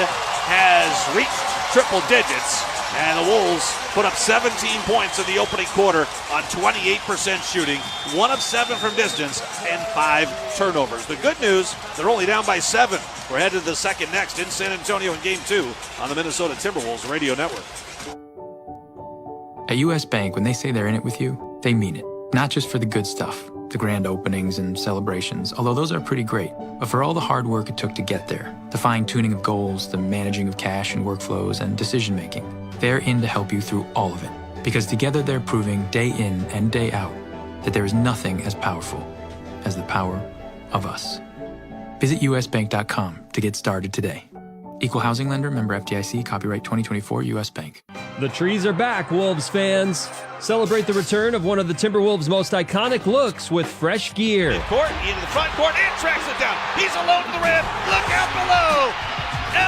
[SPEAKER 3] has reached triple digits, and the Wolves put up 17 points in the opening quarter on 28% shooting, 1 of 7 from distance, and 5 turnovers. The good news, they're only down by 7. We're headed to the second next in San Antonio in Game 2 on the Minnesota Timberwolves Radio Network.
[SPEAKER 12] At U.S. Bank, when they say they're in it with you, they mean it. Not just for the good stuff, the grand openings and celebrations, although those are pretty great, but for all the hard work it took to get there, the fine-tuning of goals, the managing of cash and workflows, and decision-making. They're in to help you through all of it, because together they're proving day in and day out that there is nothing as powerful as the power of us. Visit usbank.com to get started today. Equal housing lender, member FDIC, copyright 2024 U.S. Bank.
[SPEAKER 5] The trees are back, Wolves fans. Celebrate the return of one of the Timberwolves' most iconic looks with fresh gear.
[SPEAKER 3] Court into the front court and tracks it down. He's alone to the rim. Look out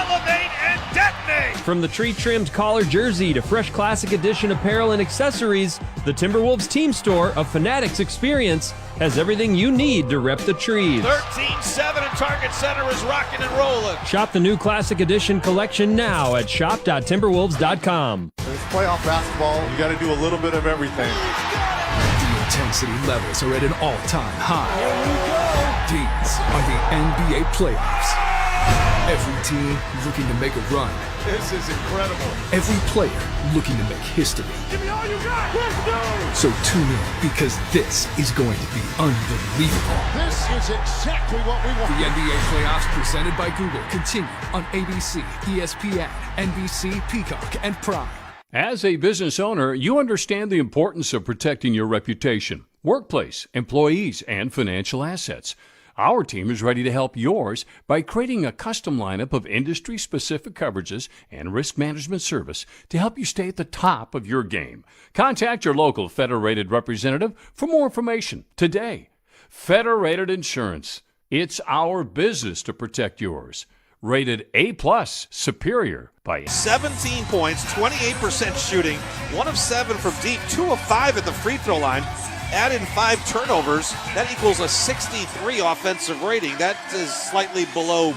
[SPEAKER 3] elevate and detonate.
[SPEAKER 5] From the tree-trimmed collar jersey to fresh classic edition apparel and accessories, the Timberwolves team store, a Fanatics experience, has everything you need to rep the trees.
[SPEAKER 3] 13-7 and Target Center is rocking and rolling.
[SPEAKER 5] Shop the new classic edition collection now at shop.timberwolves.com.
[SPEAKER 13] It's playoff basketball. You got to do a little bit of everything.
[SPEAKER 14] The intensity levels are at an all-time high. These are the NBA playoffs. Every team looking to make a run.
[SPEAKER 13] This is incredible.
[SPEAKER 14] Every player looking to make history.
[SPEAKER 13] Give me all you got. Let's go.
[SPEAKER 14] So tune in because this is going to be unbelievable.
[SPEAKER 13] This is exactly what we want.
[SPEAKER 14] The NBA playoffs presented by Google continue on ABC, ESPN, NBC, Peacock, and Prime.
[SPEAKER 15] As a business owner, you understand the importance of protecting your reputation, workplace, employees, and financial assets. Our team is ready to help yours by creating a custom lineup of industry-specific coverages and risk management service to help you stay at the top of your game. Contact your local Federated representative for more information today. Federated Insurance. It's our business to protect yours. Rated A+, superior by
[SPEAKER 3] 17 points, 28% shooting, 1 of 7 from deep, 2 of 5 at the free throw line. Add in 5 turnovers, that equals a 63 offensive rating. That is slightly below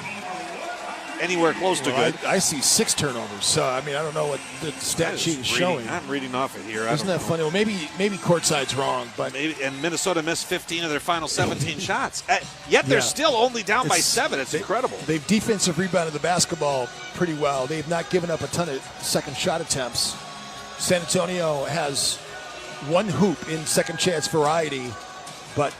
[SPEAKER 3] anywhere close to good.
[SPEAKER 4] I see 6 turnovers, so I mean I don't know what the stat sheet is showing.
[SPEAKER 3] I'm reading off it here.
[SPEAKER 4] Isn't that funny? Well, maybe courtside's wrong, but
[SPEAKER 3] and Minnesota missed 15 of their final 17 shots. Yet they're still only down by 7. It's incredible.
[SPEAKER 4] They've defensive rebounded the basketball pretty well. They've not given up a ton of second shot attempts. San Antonio has 1 hoop in second chance variety, but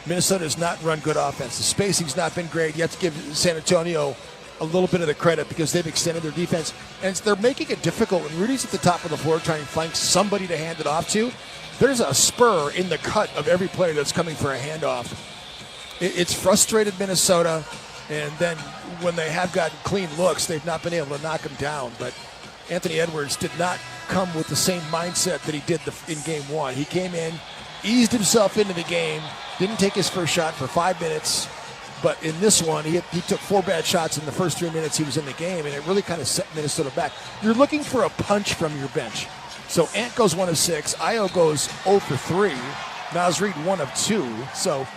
[SPEAKER 4] Minnesota has not run good offense. The spacing's not been great. You have to give San Antonio a little bit of the credit because they've extended their defense, and they're making it difficult. When Rudy's at the top of the floor trying to find somebody to hand it off to, there's a spur in the cut of every player that's coming for a handoff. It's frustrated Minnesota, and then when they have gotten clean looks, they've not been able to knock them down. But Anthony Edwards did not come with the same mindset that he did in Game 1. He came in, eased himself into the game, didn't take his first shot for 5 minutes, but in this one, he took 4 bad shots in the first 3 minutes he was in the game, and it really kind of set Minnesota back. You're looking for a punch from your bench. So Ant goes 1 of 6, Ayo goes 0 for 3, Naz Reid 1 of 2. So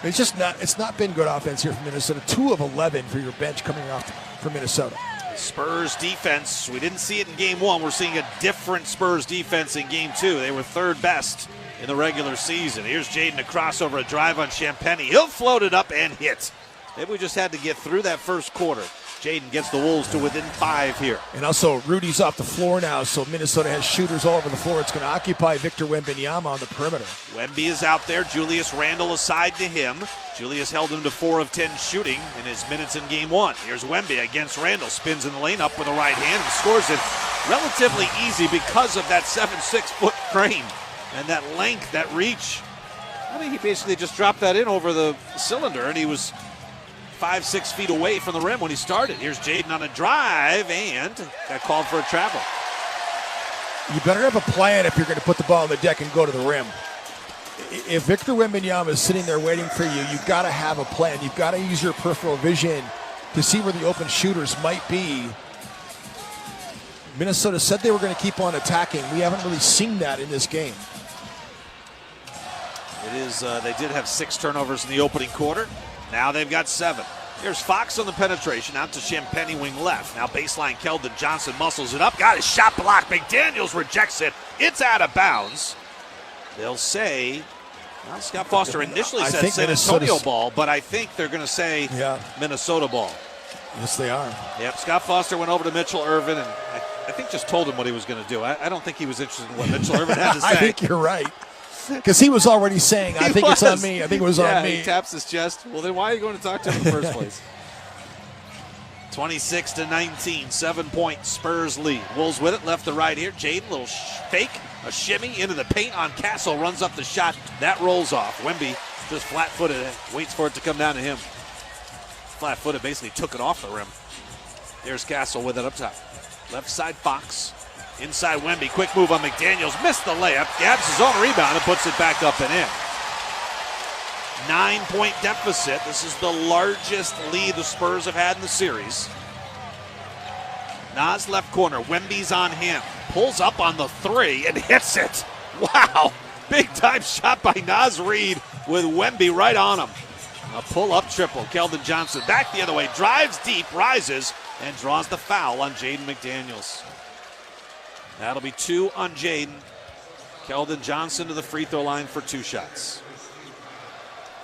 [SPEAKER 4] it's not been good offense here for Minnesota. 2 of 11 for your bench coming off for Minnesota.
[SPEAKER 3] Spurs defense, we didn't see it in Game 1. We're seeing a different Spurs defense in Game 2. They were 3rd best in the regular season. Here's Jaden, a crossover, a drive on Champagny. He'll float it up and hit. Maybe we just had to get through that first quarter. Jaden gets the Wolves to within 5 here.
[SPEAKER 4] And also, Rudy's off the floor now, so Minnesota has shooters all over the floor. It's going to occupy Victor Wembanyama on the perimeter.
[SPEAKER 3] Wemby is out there. Julius Randle aside to him. Julius held him to 4 of 10 shooting in his minutes in Game 1. Here's Wemby against Randle. Spins in the lane up with a right hand and scores it relatively easy because of that 7'6" frame and that length, that reach. I mean, he basically just dropped that in over the cylinder, and he was 5-6 feet away from the rim when he started. Here's Jaden on a drive and got called for a travel.
[SPEAKER 4] You better have a plan if you're going to put the ball on the deck and go to the rim. If Victor Wembanyama is sitting there waiting for you, you've got to have a plan. You've got to use your peripheral vision to see where the open shooters might be. Minnesota said they were going to keep on attacking. We haven't really seen that in this game.
[SPEAKER 3] It is. They did have 6 turnovers in the opening quarter. Now they've got 7. Here's Fox on the penetration out to Champagny wing left. Now baseline Keldon Johnson muscles it up. Got his shot blocked. McDaniels rejects it. It's out of bounds. They'll say, well, Scott Foster initially said San Antonio ball, but I think they're going to say Minnesota ball.
[SPEAKER 4] Yes, they are.
[SPEAKER 3] Yep, Scott Foster went over to Mitchell Irvin and I think just told him what he was going to do. I don't think he was interested in what Mitchell Irvin had to say.
[SPEAKER 4] I think you're right. Because he was already saying, I think it's on me. I think it was on me.
[SPEAKER 3] He taps his chest. Well, then why are you going to talk to him in the first place? 26-19, 7-point Spurs lead. Wolves with it, left to right here. Jaden, little fake, a shimmy into the paint on Castle, runs up the shot. That rolls off. Wemby just flat-footed, waits for it to come down to him. Flat-footed, basically took it off the rim. There's Castle with it up top. Left side Fox. Inside Wemby, quick move on McDaniels, missed the layup, grabs his own rebound and puts it back up and in. 9-point deficit. This is the largest lead the Spurs have had in the series. Nas left corner. Wemby's on him. Pulls up on the three and hits it. Wow. Big time shot by Nas Reed with Wemby right on him. A pull-up triple. Keldon Johnson back the other way. Drives deep, rises, and draws the foul on Jaden McDaniels. That'll be 2 on Jaden. Keldon Johnson to the free throw line for 2 shots.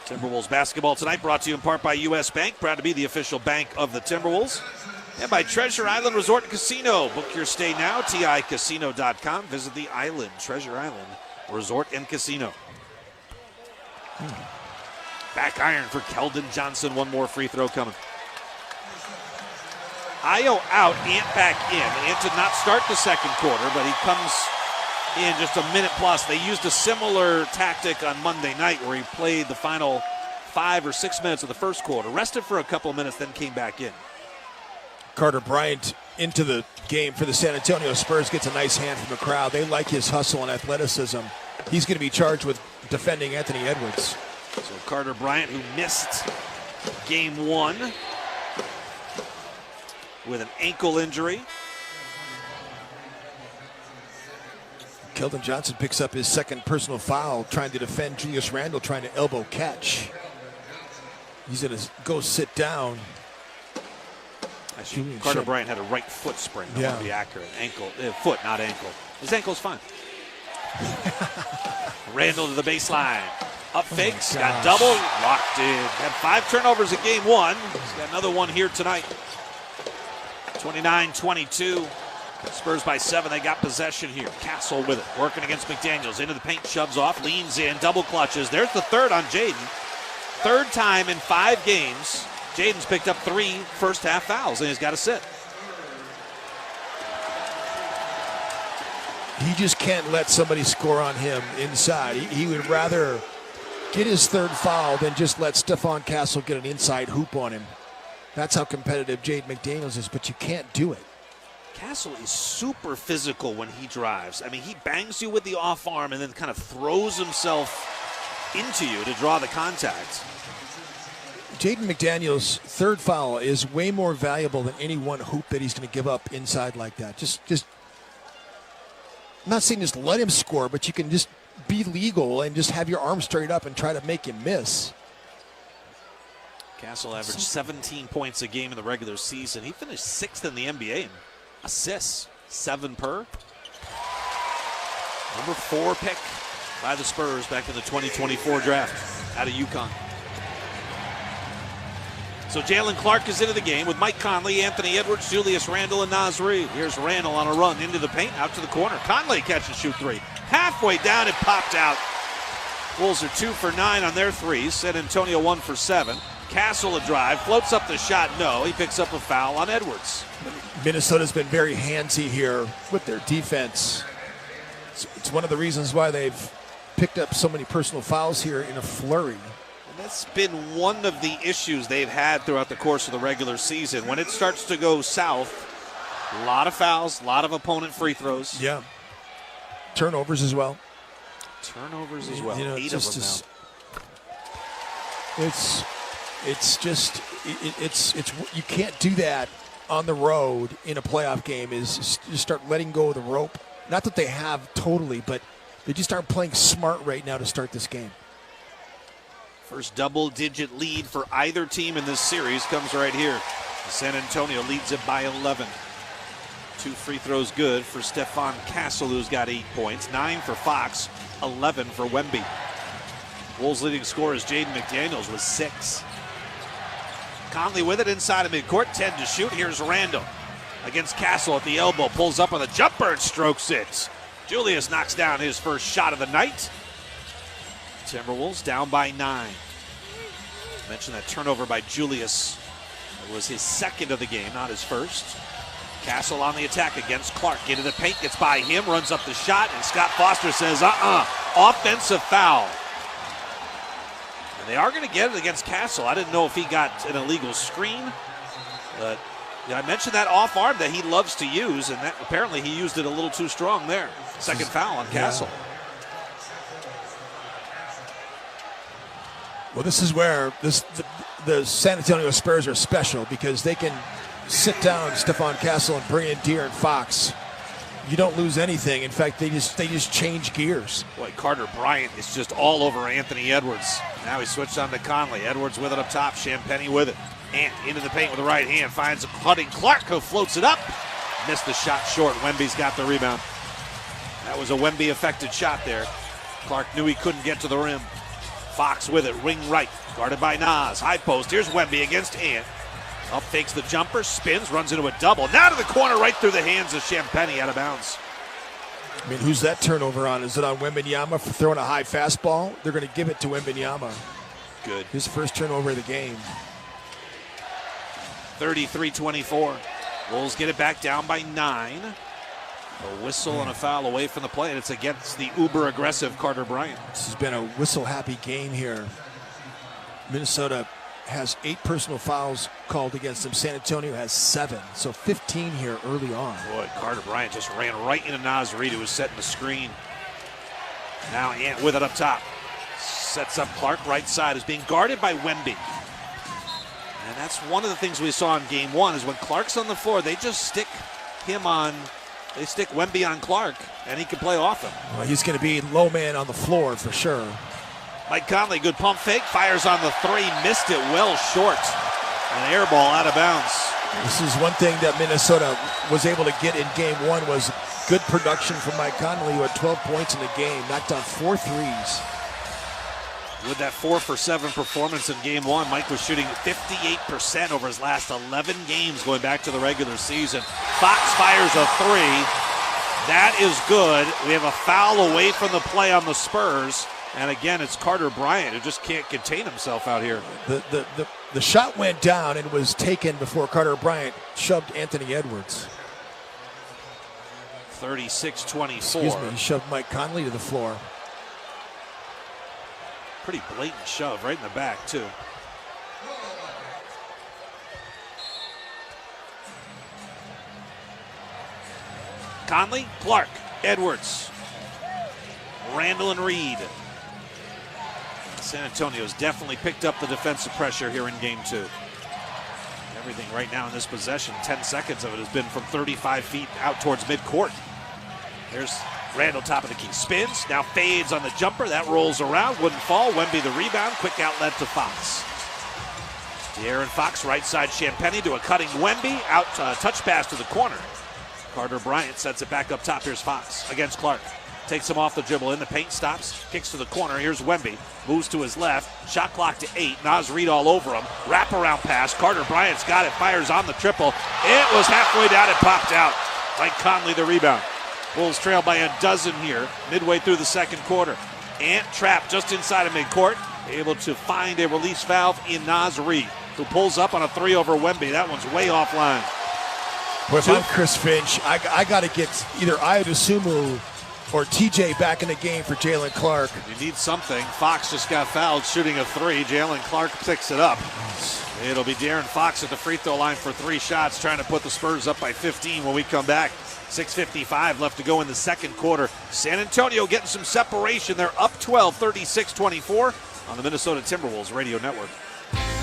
[SPEAKER 3] Timberwolves basketball tonight brought to you in part by U.S. Bank. Proud to be the official bank of the Timberwolves. And by Treasure Island Resort and Casino. Book your stay now, TICasino.com. Visit the island, Treasure Island Resort and Casino. Back iron for Keldon Johnson. One more free throw coming. Io out, Ant back in. Ant did not start the second quarter, but he comes in just a minute plus. They used a similar tactic on Monday night where he played the final 5 or 6 minutes of the first quarter, rested for a couple of minutes, then came back in.
[SPEAKER 4] Carter Bryant into the game for the San Antonio Spurs, gets a nice hand from the crowd. They like his hustle and athleticism. He's going to be charged with defending Anthony Edwards.
[SPEAKER 3] So Carter Bryant, who missed game 1 with an ankle injury.
[SPEAKER 4] Keldon Johnson picks up his second personal foul, trying to defend Julius Randle, trying to elbow catch. He's going to go sit down.
[SPEAKER 3] Actually, Carter Bryant had a right foot sprain. I want to be accurate. Ankle, foot, not ankle. His ankle's fine. Randle to the baseline. Up fakes, got double, locked in. Had 5 turnovers in game 1. He's got another one here tonight. 29-22. Spurs by 7. They got possession here. Castle with it. Working against McDaniels. Into the paint, shoves off, leans in, double clutches. There's the third on Jaden. Third time in 5 games. Jaden's picked up 3 first half fouls, and he's got to sit.
[SPEAKER 4] He just can't let somebody score on him inside. He would rather get his third foul than just let Stephon Castle get an inside hoop on him. That's how competitive Jaden McDaniels is, but you can't do it.
[SPEAKER 3] Castle is super physical when he drives. I mean, he bangs you with the off arm and then kind of throws himself into you to draw the contact.
[SPEAKER 4] Jaden McDaniels' third foul is way more valuable than any one hoop that he's going to give up inside like that. Just I'm not saying just let him score, but you can just be legal and just have your arm straight up and try to make him miss.
[SPEAKER 3] Castle averaged 17 points a game in the regular season. He finished 6th in the NBA in assists, 7 per. Number 4 pick by the Spurs back in the 2024 draft out of UConn. So Jalen Clark is into the game with Mike Conley, Anthony Edwards, Julius Randle, and Nas Reed. Here's Randle on a run into the paint, out to the corner. Conley catch and shoot 3. Halfway down, it popped out. Wolves are 2 for 9 on their threes. San Antonio 1 for 7. Castle a drive, floats up the shot. No, he picks up a foul on Edwards.
[SPEAKER 4] Minnesota's been very handsy here with their defense. It's one of the reasons why they've picked up so many personal fouls here in a flurry.
[SPEAKER 3] And that's been one of the issues they've had throughout the course of the regular season. When it starts to go south, a lot of fouls, a lot of opponent free throws.
[SPEAKER 4] Yeah. Turnovers as well.
[SPEAKER 3] Turnovers as well.
[SPEAKER 4] You know,
[SPEAKER 3] 8 of them now.
[SPEAKER 4] It's just you can't do that on the road in a playoff game. Is just start letting go of the rope. Not that they have totally, but they just aren't playing smart right now to start this game.
[SPEAKER 3] First double-digit lead for either team in this series comes right here. San Antonio leads it by 11. 2 free throws good for Stephon Castle, who's got 8 points. 9 for Fox, 11 for Wemby. Wolves' leading scorer is Jaden McDaniels with 6. Conley with it inside of midcourt, 10 to shoot. Here's Randle against Castle at the elbow. Pulls up on the jumper and strokes it. Julius knocks down his first shot of the night. Timberwolves down by 9. Mentioned that turnover by Julius. It was his second of the game, not his first. Castle on the attack against Clark. Into the paint, gets by him, runs up the shot, and Scott Foster says, offensive foul. And they are going to get it against Castle. I didn't know if he got an illegal screen, but I mentioned that off arm that he loves to use, and that apparently he used it a little too strong there. Second foul on Castle.
[SPEAKER 4] Well, this is where the San Antonio Spurs are special because they can sit down Stephon Castle and bring in De'Aaron Fox, you don't lose anything. In fact, they just change gears.
[SPEAKER 3] Boy, Carter Bryant is just all over Anthony Edwards. Now he switched on to Conley. Edwards with it up top. Champagnie with it. Ant into the paint with the right hand. Finds Hunting Clark, who floats it up. Missed the shot short. Wemby's got the rebound. That was a Wemby-affected shot there. Clark knew he couldn't get to the rim. Fox with it. Wing right. Guarded by Nas. High post. Here's Wemby against Ant. Up fakes the jumper. Spins. Runs into a double. Now to the corner right through the hands of Champagnie out of bounds.
[SPEAKER 4] I mean, who's that turnover on? Is it on Wembanyama for throwing a high fastball? They're going to give it to Wembanyama.
[SPEAKER 3] Good.
[SPEAKER 4] His first turnover of the game.
[SPEAKER 3] 33-24. Wolves get it back down by 9. A whistle and a foul away from the play, and it's against the uber-aggressive Carter Bryant.
[SPEAKER 4] This has been a whistle-happy game here. Minnesota has 8 personal fouls called against them. San Antonio has 7, so 15 here early on.
[SPEAKER 3] Boy, Carter Bryant just ran right into Naz Reid, who was setting the screen. Now Ant with it up top. Sets up Clark, right side, is being guarded by Wemby. And that's one of the things we saw in game 1, is when Clark's on the floor, they just stick him on. They stick Wemby on Clark, and he can play off him.
[SPEAKER 4] Well, he's going to be low man on the floor for sure.
[SPEAKER 3] Mike Conley, good pump fake, fires on the 3, missed it well short. An air ball out of bounds.
[SPEAKER 4] This is one thing that Minnesota was able to get in game 1 was good production from Mike Conley, who had 12 points in the game, knocked down 4 threes.
[SPEAKER 3] With that 4 for 7 performance in game 1, Mike was shooting 58% over his last 11 games going back to the regular season. Fox fires a 3. That is good. We have a foul away from the play on the Spurs. And again, it's Carter Bryant who just can't contain himself out here.
[SPEAKER 4] The shot went down and was taken before Carter Bryant shoved Anthony Edwards.
[SPEAKER 3] 36-24.
[SPEAKER 4] Excuse me, he shoved Mike Conley to the floor.
[SPEAKER 3] Pretty blatant shove right in the back, too. Conley, Clark, Edwards, Randall and Reed. San Antonio's definitely picked up the defensive pressure here in game 2. Everything right now in this possession, 10 seconds of it has been from 35 feet out towards midcourt. There's Randall, top of the key, spins, now fades on the jumper. That rolls around, wouldn't fall. Wemby the rebound, quick outlet to Fox. De'Aaron Fox, right side Champagnie to a cutting Wemby, out touch pass to the corner. Carter Bryant sets it back up top. Here's Fox against Clark. Takes him off the dribble, in the paint, stops, kicks to the corner. Here's Wemby, moves to his left, shot clock to 8. Naz Reid all over him. Wraparound pass, Carter Bryant's got it, fires on the triple. It was halfway down, it popped out. Mike Conley the rebound. Bulls trail by a dozen here, midway through the second quarter. Ant trapped just inside of midcourt, able to find a release valve in Naz Reid, who pulls up on a 3 over Wemby. That one's way offline.
[SPEAKER 4] Well, if I'm Chris Finch, I got to get either Ayodosumu or TJ back in the game for Jalen Clark.
[SPEAKER 3] You need something. Fox just got fouled shooting a 3. Jalen Clark picks it up. It'll be De'Aaron Fox at the free throw line for 3 shots, trying to put the Spurs up by 15 when we come back. 6:55 left to go in the second quarter. San Antonio getting some separation. They're up 12, 36-24 on the Minnesota Timberwolves radio network.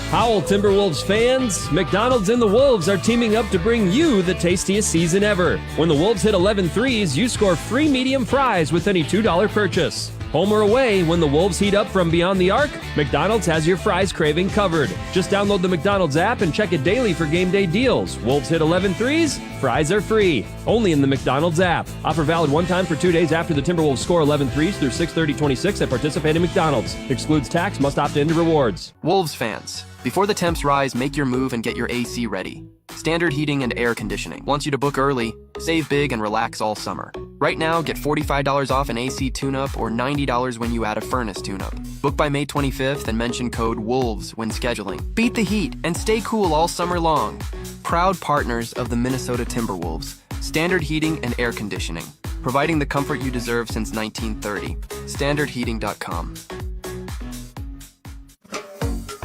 [SPEAKER 5] Howl Timberwolves fans, McDonald's and the Wolves are teaming up to bring you the tastiest season ever. When the Wolves hit 11 threes, you score free medium fries with any $2 purchase. Home or away, when the Wolves heat up from beyond the arc, McDonald's has your fries craving covered. Just download the McDonald's app and check it daily for game day deals. Wolves hit 11 threes, fries are free. Only in the McDonald's app. Offer valid one time for 2 days after the Timberwolves score 11 threes through 6/30/26 at participating McDonald's. Excludes tax, must opt into rewards.
[SPEAKER 16] Wolves fans, before the temps rise, make your move and get your AC ready. Standard Heating and Air Conditioning wants you to book early, save big, and relax all summer. Right now, get $45 off an AC tune-up or $90 when you add a furnace tune-up. Book by May 25th and mention code WOLVES when scheduling. Beat the heat and stay cool all summer long. Proud partners of the Minnesota Timberwolves. Standard Heating and Air Conditioning, providing the comfort you deserve since 1930. StandardHeating.com.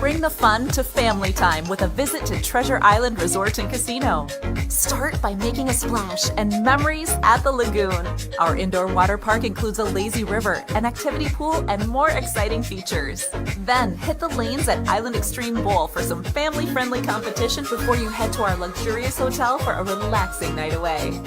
[SPEAKER 17] Bring the fun to family time with a visit to Treasure Island Resort and Casino. Start by making a splash and memories at the lagoon. Our indoor water park includes a lazy river, an activity pool, and more exciting features. Then hit the lanes at Island Extreme Bowl for some family-friendly competition before you head to our luxurious hotel for a relaxing night away.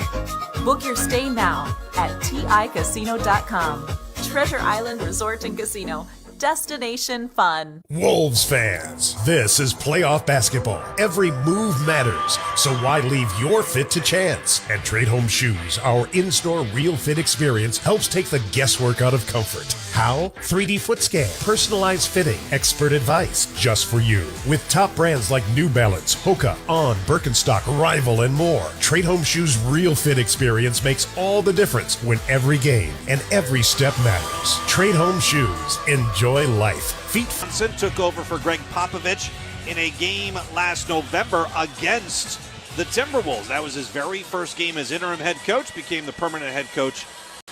[SPEAKER 17] Book your stay now at ticasino.com. Treasure Island Resort and Casino. Destination fun.
[SPEAKER 18] Wolves fans, this is playoff basketball. Every move matters, so why leave your fit to chance? At Trade Home Shoes, our in-store real fit experience helps take the guesswork out of comfort. How? 3D foot scan, personalized fitting, expert advice just for you. With top brands like New Balance, Hoka, On, Birkenstock, Rival, and more, Trade Home Shoes' real fit experience makes all the difference when every game and every step matters. Trade Home Shoes. Enjoy life.
[SPEAKER 3] Johnson took over for Greg Popovich in a game last November against the Timberwolves. That was his very first game as interim head coach, became the permanent head coach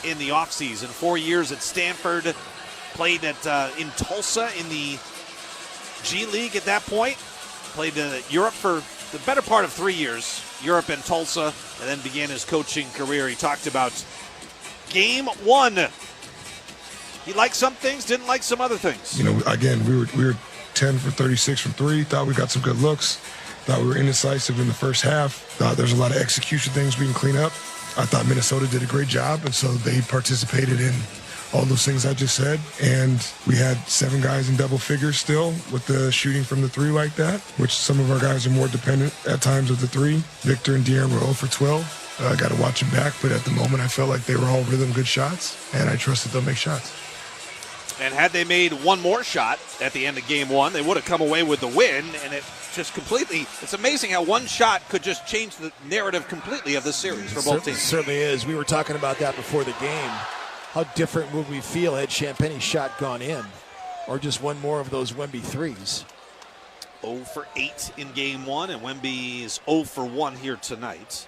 [SPEAKER 3] in the offseason. 4 years at Stanford, played at in Tulsa in the G League at that point, played in Europe for the better part of 3 years, Europe and Tulsa, and then began his coaching career. He talked about game one. He liked some things, didn't like some other things.
[SPEAKER 19] You know, again, we were 10 for 36 from three. Thought we got some good looks. Thought we were indecisive in the first half. Thought there's a lot of execution things we can clean up. I thought Minnesota did a great job, and so they participated in all those things I just said. And we had 7 guys in double figures still with the shooting from the three like that, which some of our guys are more dependent at times of the three. Victor and De'Aaron were 0 for 12. I got to watch them back, but at the moment I felt like they were all rhythm good shots, and I trusted they'll make shots.
[SPEAKER 3] And had they made one more shot at the end of game one, they would have come away with the win. And it just completely, it's amazing how one shot could just change the narrative completely of this series for both teams.
[SPEAKER 4] Certainly is. We were talking about that before the game. How different would we feel had Champagne's shot gone in, or just one more of those Wemby threes?
[SPEAKER 3] 0 for 8 in game one, and Wemby is 0 for 1 here tonight.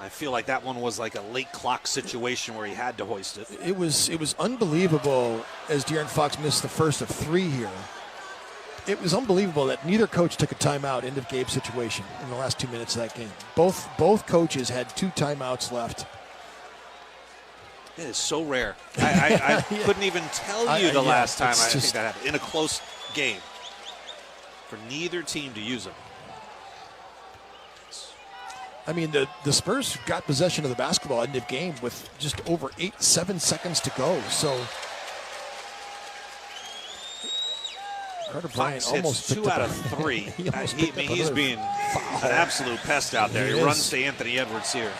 [SPEAKER 3] I feel like that one was like a late clock situation where he had to hoist it.
[SPEAKER 4] It was unbelievable as De'Aaron Fox missed the first of 3 here. It was unbelievable that neither coach took a timeout end of game situation in the last 2 minutes of that game. Both coaches had 2 timeouts left.
[SPEAKER 3] It is so rare. I couldn't even tell you the last time I think that happened in a close game for neither team to use them.
[SPEAKER 4] I mean, the Spurs got possession of the basketball end of game with just over 7 seconds to go. So Carter Bryant almost
[SPEAKER 3] hits 2 out of 3. He's being an absolute pest out there. He runs to Anthony Edwards here.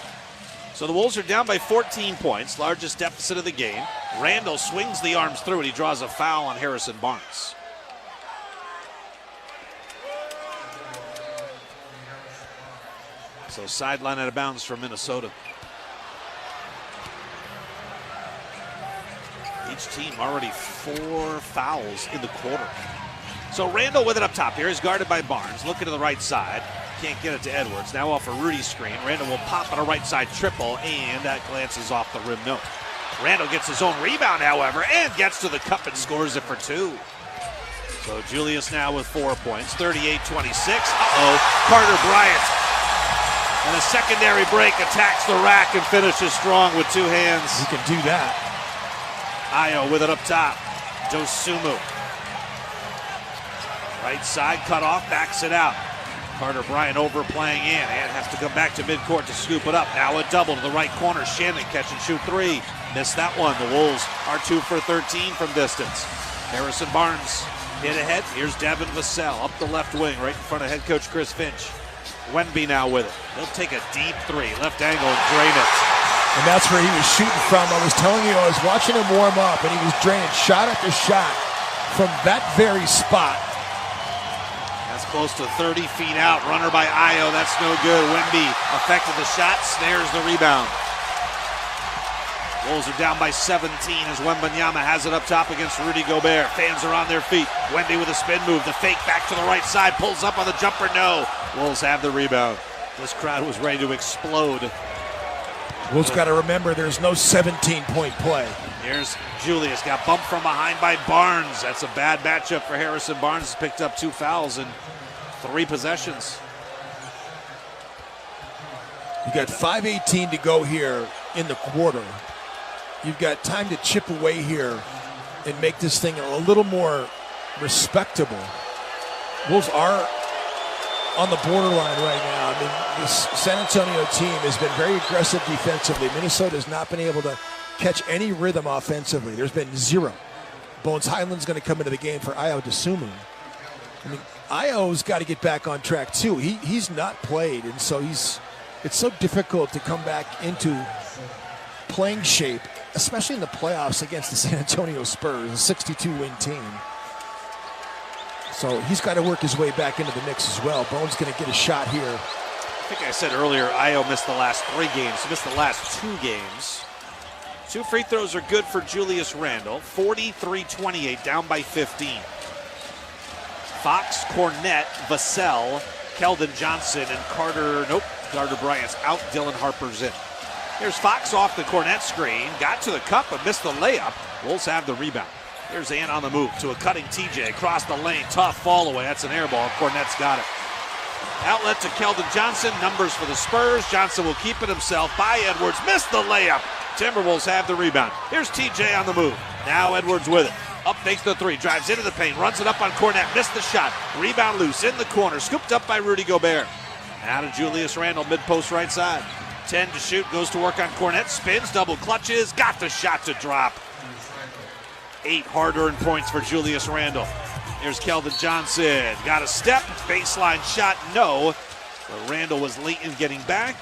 [SPEAKER 3] So the Wolves are down by 14 points, largest deficit of the game. Randall swings the arms through and he draws a foul on Harrison Barnes. So sideline out of bounds from Minnesota. Each team already 4 fouls in the quarter. So Randall with it up top here is guarded by Barnes. Looking to the right side. Can't get it to Edwards. Now off a Rudy screen. Randall will pop on a right side triple, and that glances off the rim. No. Randall gets his own rebound, however, and gets to the cup and scores it for 2. So Julius now with 4 points. 38-26. Carter Bryant. And a secondary break attacks the rack and finishes strong with 2 hands.
[SPEAKER 4] He can do that.
[SPEAKER 3] Ayo with it up top. Dosunmu. Right side cut off, backs it out. Carter Bryant overplaying in and has to come back to midcourt to scoop it up. Now a double to the right corner. Shannon catch and shoot 3. Missed that one. The Wolves are 2 for 13 from distance. Harrison Barnes hit ahead. Here's Devin Vassell up the left wing right in front of head coach Chris Finch. Wemby now with it. He'll take a deep 3. Left angle and drain it.
[SPEAKER 4] And that's where he was shooting from. I was telling you, I was watching him warm up, and he was draining shot after shot from that very spot.
[SPEAKER 3] That's close to 30 feet out. Runner by Ayo. That's no good. Wemby affected the shot, snares the rebound. Wolves are down by 17 as Wembanyama has it up top against Rudy Gobert. Fans are on their feet. Wemby with a spin move. The fake back to the right side. Pulls up on the jumper. No. Wolves have the rebound. This crowd was ready to explode
[SPEAKER 4] Wolves got to remember there's no 17-point play.
[SPEAKER 3] Here's Julius, got bumped from behind by Barnes. That's a bad matchup for Harrison Barnes. Has picked up 2 fouls in 3 possessions.
[SPEAKER 4] You got 5:18 to go here in the quarter. You've got time to chip away here and make this thing a little more respectable. Wolves are on the borderline right now. I mean, this San Antonio team has been very aggressive defensively. Minnesota has not been able to catch any rhythm offensively. There's been 0. Bones Highland's going to come into the game for Ayo Dosunmu. I mean, Ayo's got to get back on track too. He's not played, and so it's so difficult to come back into playing shape, especially in the playoffs against the San Antonio Spurs, a 62-win team. So he's got to work his way back into the mix as well. Bones going to get a shot here.
[SPEAKER 3] I think I said earlier, Ayo missed the last 3 games. He missed the last 2 games. 2 free throws are good for Julius Randle. 43-28, down by 15. Fox, Cornette, Vassell, Keldon Johnson, and Carter Bryant's out. Dylan Harper's in. Here's Fox off the Cornette screen. Got to the cup but missed the layup. Wolves have the rebound. Here's Ant on the move to a cutting TJ. Across the lane. Tough fall away. That's an air ball. Cornette's got it. Outlet to Keldon Johnson. Numbers for the Spurs. Johnson will keep it himself. By Edwards. Missed the layup. Timberwolves have the rebound. Here's TJ on the move. Now Edwards with it. Up makes the 3. Drives into the paint. Runs it up on Cornette. Missed the shot. Rebound loose in the corner. Scooped up by Rudy Gobert. Now to Julius Randle. Mid-post right side. 10 to shoot. Goes to work on Cornette. Spins. Double clutches. Got the shot to drop. 8 hard-earned points for Julius Randle. Here's Keldon Johnson. Got a step. Baseline shot. No. But Randle was late in getting back.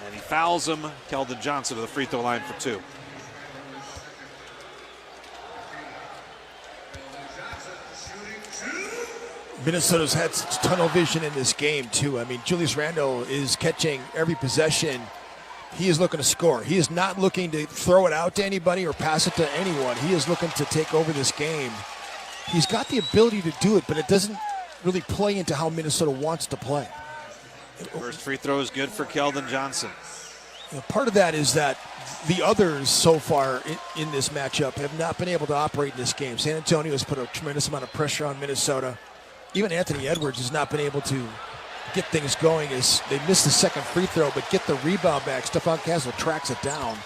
[SPEAKER 3] And he fouls him. Keldon Johnson to the free throw line for 2.
[SPEAKER 4] Minnesota's had tunnel vision in this game, too. I mean, Julius Randle is catching every possession. He is looking to score. He is not looking to throw it out to anybody or pass it to anyone. He is looking to take over this game. He's got the ability to do it, but it doesn't really play into how Minnesota wants to play.
[SPEAKER 3] First free throw is good for Keldon Johnson.
[SPEAKER 4] You know, part of that is that the others so far in this matchup have not been able to operate in this game. San Antonio has put a tremendous amount of pressure on Minnesota. Even Anthony Edwards has not been able to get things going as they miss the second free throw, but get the rebound back. Stephon Castle tracks it down.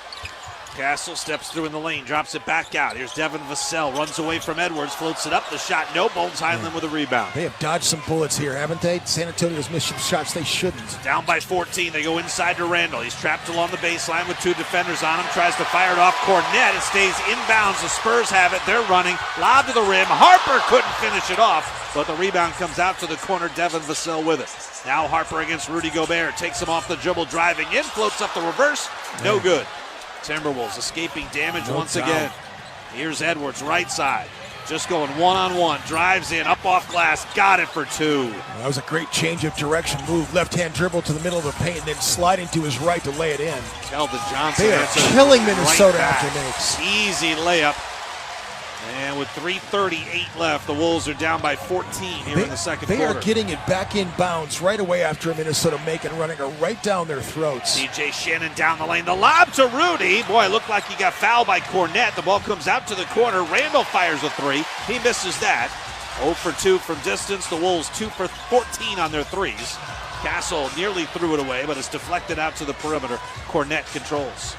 [SPEAKER 3] Castle steps through in the lane, drops it back out. Here's Devin Vassell, runs away from Edwards, floats it up, the shot, no. Bones Highland with a rebound.
[SPEAKER 4] They have dodged some bullets here, haven't they? San Antonio's missed some shots they shouldn't.
[SPEAKER 3] Down by 14, they go inside to Randle. He's trapped along the baseline with 2 defenders on him, tries to fire it off Cornette. It stays inbounds, the Spurs have it, they're running, lob to the rim. Harper couldn't finish it off, but the rebound comes out to the corner, Devin Vassell with it. Now Harper against Rudy Gobert, takes him off the dribble, driving in, floats up the reverse, no good. Timberwolves escaping damage once again. Here's Edwards, right side. Just going one-on-one. Drives in, up off glass. Got it for 2.
[SPEAKER 4] That was a great change of direction move. Left-hand dribble to the middle of the paint and then sliding to his right to lay it in.
[SPEAKER 3] Keldon Johnson.
[SPEAKER 4] They are killing Minnesota after makes.
[SPEAKER 3] Easy layup. And with 3:38 left, the Wolves are down by 14 here in the second quarter.
[SPEAKER 4] They are getting it back in bounds right away after a Minnesota make and running it right down their throats.
[SPEAKER 3] TJ Shannon down the lane. The lob to Rudy. Boy, it looked like he got fouled by Cornette. The ball comes out to the corner. Randle fires a 3. He misses that. 0 for 2 from distance. The Wolves 2 for 14 on their 3s. Castle nearly threw it away, but it's deflected out to the perimeter. Cornette controls.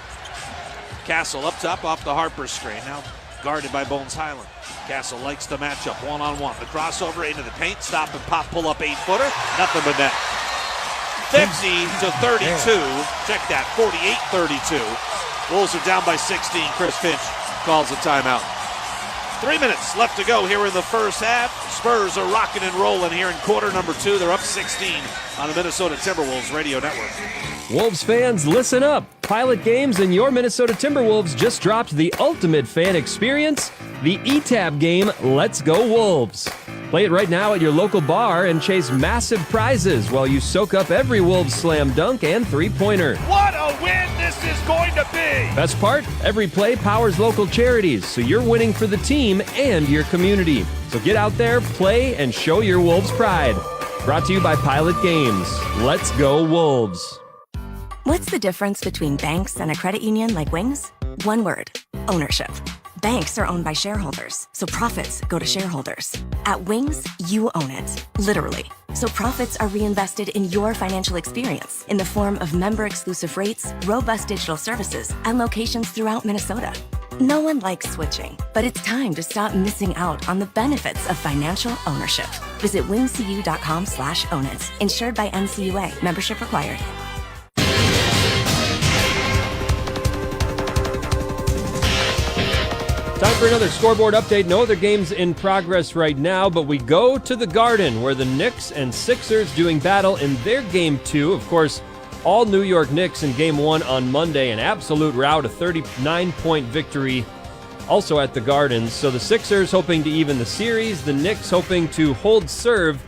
[SPEAKER 3] Castle up top off the Harper screen. Now guarded by Bones Highland. Castle likes the matchup, one-on-one. The crossover into the paint, stop and pop, pull up 8-footer, nothing but net. 50-32, check that, 48-32. Wolves are down by 16, Chris Finch calls a timeout. 3 minutes left to go here in the first half. Spurs are rocking and rolling here in quarter number 2. They're up 16 on the Minnesota Timberwolves radio network.
[SPEAKER 5] Wolves fans, listen up. Pilot Games and your Minnesota Timberwolves just dropped the ultimate fan experience, the ETAB game, Let's Go Wolves. Play it right now at your local bar and chase massive prizes while you soak up every Wolves slam dunk and three-pointer.
[SPEAKER 13] What a win this is going to be!
[SPEAKER 5] Best part? Every play powers local charities, so you're winning for the team and your community. So get out there, play, and show your Wolves pride. Brought to you by Pilot Games. Let's go Wolves.
[SPEAKER 8] What's the difference between banks and a credit union like Wings? One word: ownership. Banks are owned by shareholders, so profits go to shareholders. At Wings, you own it, literally. So profits are reinvested in your financial experience in the form of member-exclusive rates, robust digital services, and locations throughout Minnesota. No one likes switching, but it's time to stop missing out on the benefits of financial ownership. Visit wingcu.com/own it. Insured by NCUA. Membership required.
[SPEAKER 5] Time for another scoreboard update. No other games in progress right now, but we go to the Garden where the Knicks and Sixers doing battle in their Game 2. Of course, all New York Knicks in Game 1 on Monday. An absolute rout, a 39-point victory also at the Garden. So the Sixers hoping to even the series, the Knicks hoping to hold serve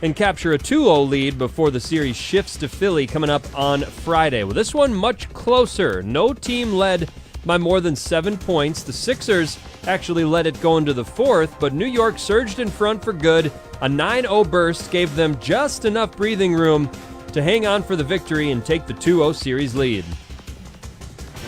[SPEAKER 5] and capture a 2-0 lead before the series shifts to Philly coming up on Friday. Well, this one much closer. No team led by more than 7 points. The Sixers actually let it go into the fourth, but New York surged in front for good. A 9-0 burst gave them just enough breathing room to hang on for the victory and take the 2-0 series lead.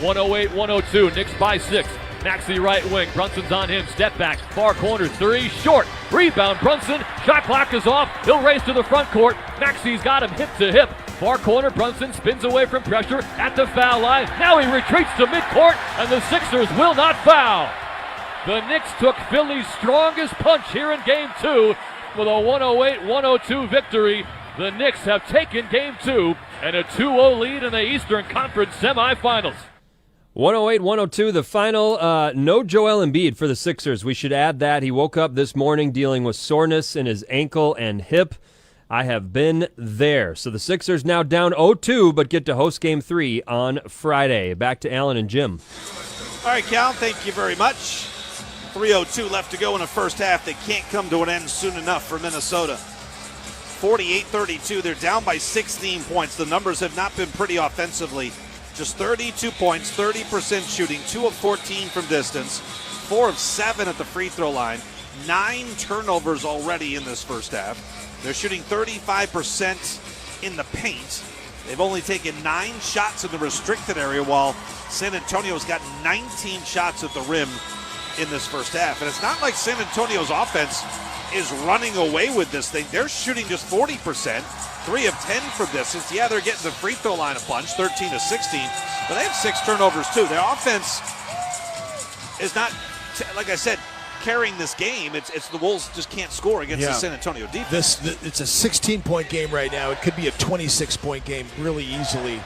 [SPEAKER 1] 108-102, Knicks by 6. Maxey right wing, Brunson's on him, step back, far corner, 3, short. Rebound, Brunson, shot clock is off, he'll race to the front court. Maxey's got him hip to hip. Far corner, Brunson spins away from pressure at the foul line. Now he retreats to midcourt, and the Sixers will not foul. The Knicks took Philly's strongest punch here in Game 2 with a 108-102 victory. The Knicks have taken Game 2 and a 2-0 lead in the Eastern Conference semifinals.
[SPEAKER 5] 108-102, the final. No Joel Embiid for the Sixers. We should add that. He woke up this morning dealing with soreness in his ankle and hip. I have been there. So the Sixers now down 0-2, but get to host Game 3 on Friday. Back to Alan and Jim.
[SPEAKER 3] All right, Cal, thank you very much. 3:02 left to go in the first half. They can't come to an end soon enough for Minnesota. 48-32, they're down by 16 points. The numbers have not been pretty offensively. Just 32 points, 30% shooting, 2 of 14 from distance, 4 of 7 at the free throw line, 9 turnovers already in this first half. They're shooting 35% in the paint. They've only taken 9 shots in the restricted area, while San Antonio's got 19 shots at the rim in this first half. And it's not like San Antonio's offense is running away with this thing. They're shooting just 40%, 3 of 10 from distance. Yeah, they're getting the free throw line a bunch, 13 of 16, but they have 6 turnovers too. Their offense is not, like I said, carrying this game. It's the Wolves just can't score against the San Antonio defense.
[SPEAKER 4] It's a 16-point game right now. It could be a 26-point game really easily.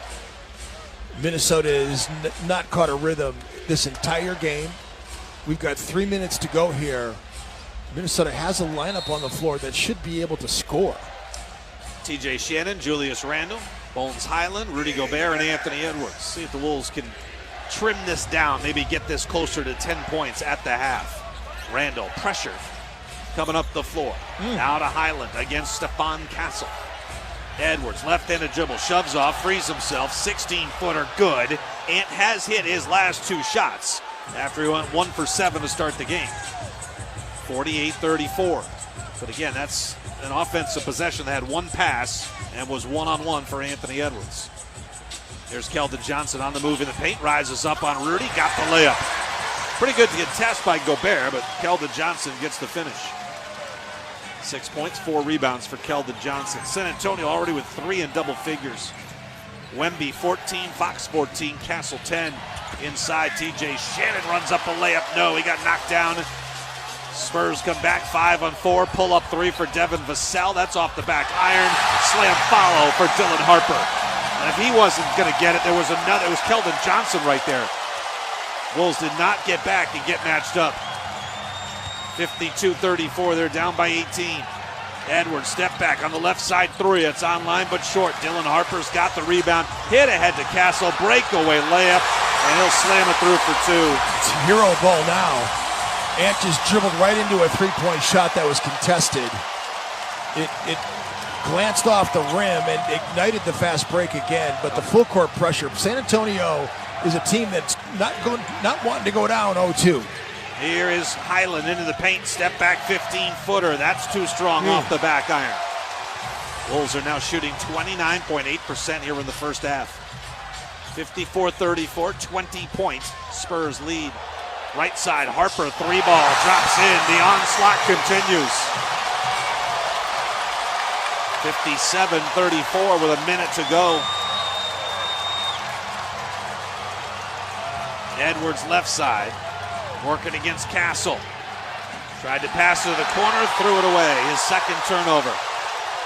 [SPEAKER 4] Minnesota has not caught a rhythm this entire game. We've got 3 minutes to go here. Minnesota has a lineup on the floor that should be able to score.
[SPEAKER 3] TJ Shannon, Julius Randle, Bones Highland, Rudy Gobert, and Anthony Edwards. See if the Wolves can trim this down, maybe get this closer to 10 points at the half. Randle, pressure, coming up the floor. Now to Highland against Stephon Castle. Edwards, left-handed dribble, shoves off, frees himself, 16-footer, good. Ant has hit his last 2 shots after he went 1 for 7 to start the game. 48-34. But again, that's an offensive possession that had 1 pass and was one-on-one for Anthony Edwards. There's Keldon Johnson on the move in the paint, rises up on Rudy, got the layup. Pretty good to get tasked by Gobert, but Keldon Johnson gets the finish. 6 points, 4 rebounds for Keldon Johnson. San Antonio already with 3 in double figures. Wemby 14, Fox 14, Castle 10. Inside, TJ Shannon runs up a layup. No, he got knocked down. Spurs come back 5-on-4, pull up 3 for Devin Vassell. That's off the back iron. Slam follow for Dylan Harper. And if he wasn't going to get it, there was another. It was Keldon Johnson right there. Wolves did not get back and get matched up. 52-34, they're down by 18. Edwards, step back on the left side 3. It's online but short. Dylan Harper's got the rebound. Hit ahead to Castle. Breakaway layup. And he'll slam it through for 2.
[SPEAKER 4] It's hero ball now. Ant just dribbled right into a 3-point shot that was contested. It glanced off the rim and ignited the fast break again, but the full court pressure. San Antonio is a team that's not wanting to go down 0-2.
[SPEAKER 3] Here is Highland into the paint, step back 15-footer. That's too strong off the back iron. Wolves are now shooting 29.8% here in the first half. 54-34, 20 points. Spurs lead. Right side, Harper, 3-ball, drops in. The onslaught continues. 57-34 with a minute to go. Edwards left side, working against Castle. Tried to pass to the corner, threw it away. His second turnover.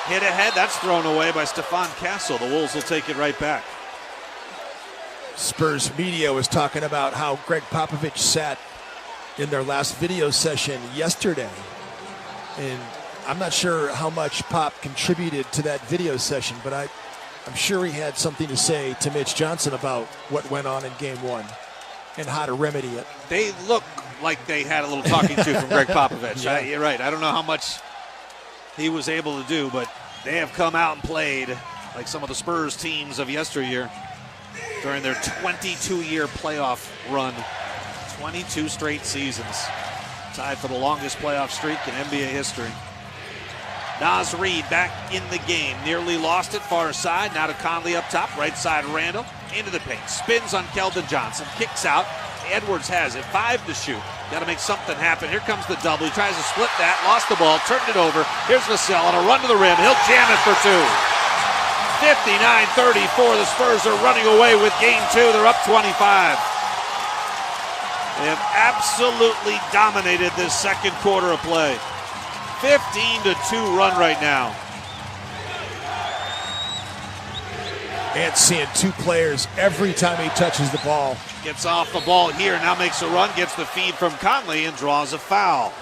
[SPEAKER 3] Hit ahead, that's thrown away by Stefan Castle. The Wolves will take it right back.
[SPEAKER 4] Spurs media was talking about how Greg Popovich sat in their last video session yesterday. And I'm not sure how much Pop contributed to that video session, but I'm sure he had something to say to Mitch Johnson about what went on in game one and how to remedy it.
[SPEAKER 3] They look like they had a little talking to from Greg Popovich.
[SPEAKER 4] Yeah.
[SPEAKER 3] You're right. I don't know how much he was able to do, but they have come out and played like some of the Spurs teams of yesteryear during their 22-year playoff run. 22 straight seasons. Tied for the longest playoff streak in NBA history. Naz Reid back in the game. Nearly lost it far side. Now to Conley up top. Right side Randall. Into the paint. Spins on Keldon Johnson. Kicks out. Edwards has it. 5 to shoot. Got to make something happen. Here comes the double. He tries to split that. Lost the ball. Turned it over. Here's Vassell on a run to the rim. He'll jam it for 2. 59-34. The Spurs are running away with game 2. They're up 25. They have absolutely dominated this second quarter of play. 15-2 run right now.
[SPEAKER 4] And seeing 2 players every time he touches the ball.
[SPEAKER 3] Gets off the ball here, now makes a run, gets the feed from Conley and draws a foul.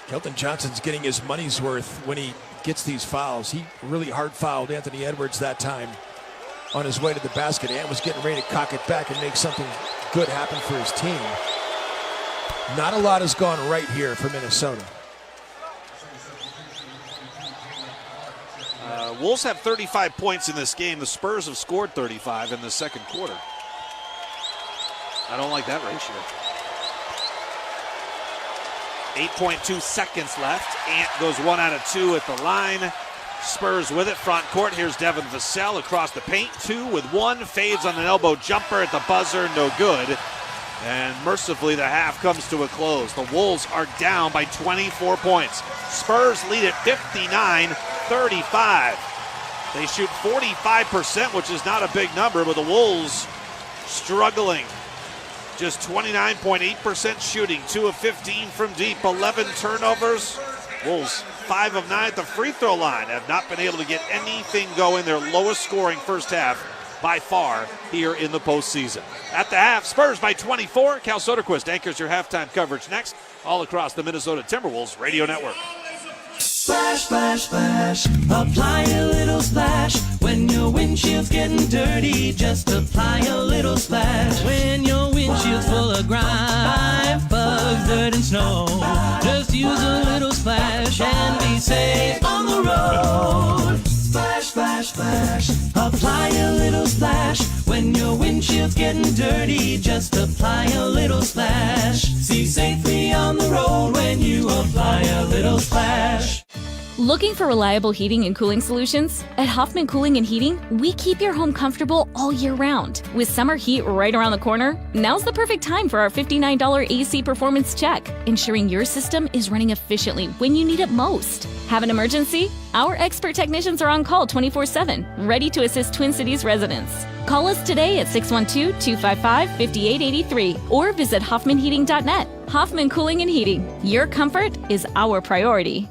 [SPEAKER 4] Keldon Johnson's getting his money's worth when he gets these fouls. He really hard fouled Anthony Edwards that time on his way to the basket and was getting ready to cock it back and make something good happen for his team. Not a lot has gone right here for Minnesota.
[SPEAKER 3] Wolves have 35 points in this game. The Spurs have scored 35 in the second quarter. I don't like that ratio. 8.2 seconds left. Ant goes 1 out of 2 at the line. Spurs with it, front court. Here's Devin Vassell across the paint. 2 with 1, fades on an elbow jumper at the buzzer, no good. And mercifully, the half comes to a close. The Wolves are down by 24 points. Spurs lead at 59-35. They shoot 45%, which is not a big number, but the Wolves struggling. Just 29.8% shooting, 2 of 15 from deep, 11 turnovers. Wolves 5 of 9 at the free throw line, have not been able to get anything going. Their lowest scoring first half by far here in the postseason. At the half, Spurs by 24. Cal Soderquist anchors your halftime coverage next, all across the Minnesota Timberwolves radio network.
[SPEAKER 6] Splash, splash, splash. Apply a little splash. When your windshield's getting dirty, just apply a little splash. When your windshield's full of grime, bugs, dirt, and snow, just use a little splash and be safe on the road. Splash, splash, splash. Apply a little splash. When your windshield's getting dirty, just apply a little splash. See safely on the road when you apply a little splash.
[SPEAKER 7] Looking for reliable heating and cooling solutions? At Hoffman Cooling and Heating, we keep your home comfortable all year round. With summer heat right around the corner, now's the perfect time for our $59 AC performance check, ensuring your system is running efficiently when you need it most. Have an emergency? Our expert technicians are on call 24/7, ready to assist Twin Cities residents. Call us today at 612-255-5883 or visit hoffmanheating.net. Hoffman Cooling and Heating. Your comfort is our priority.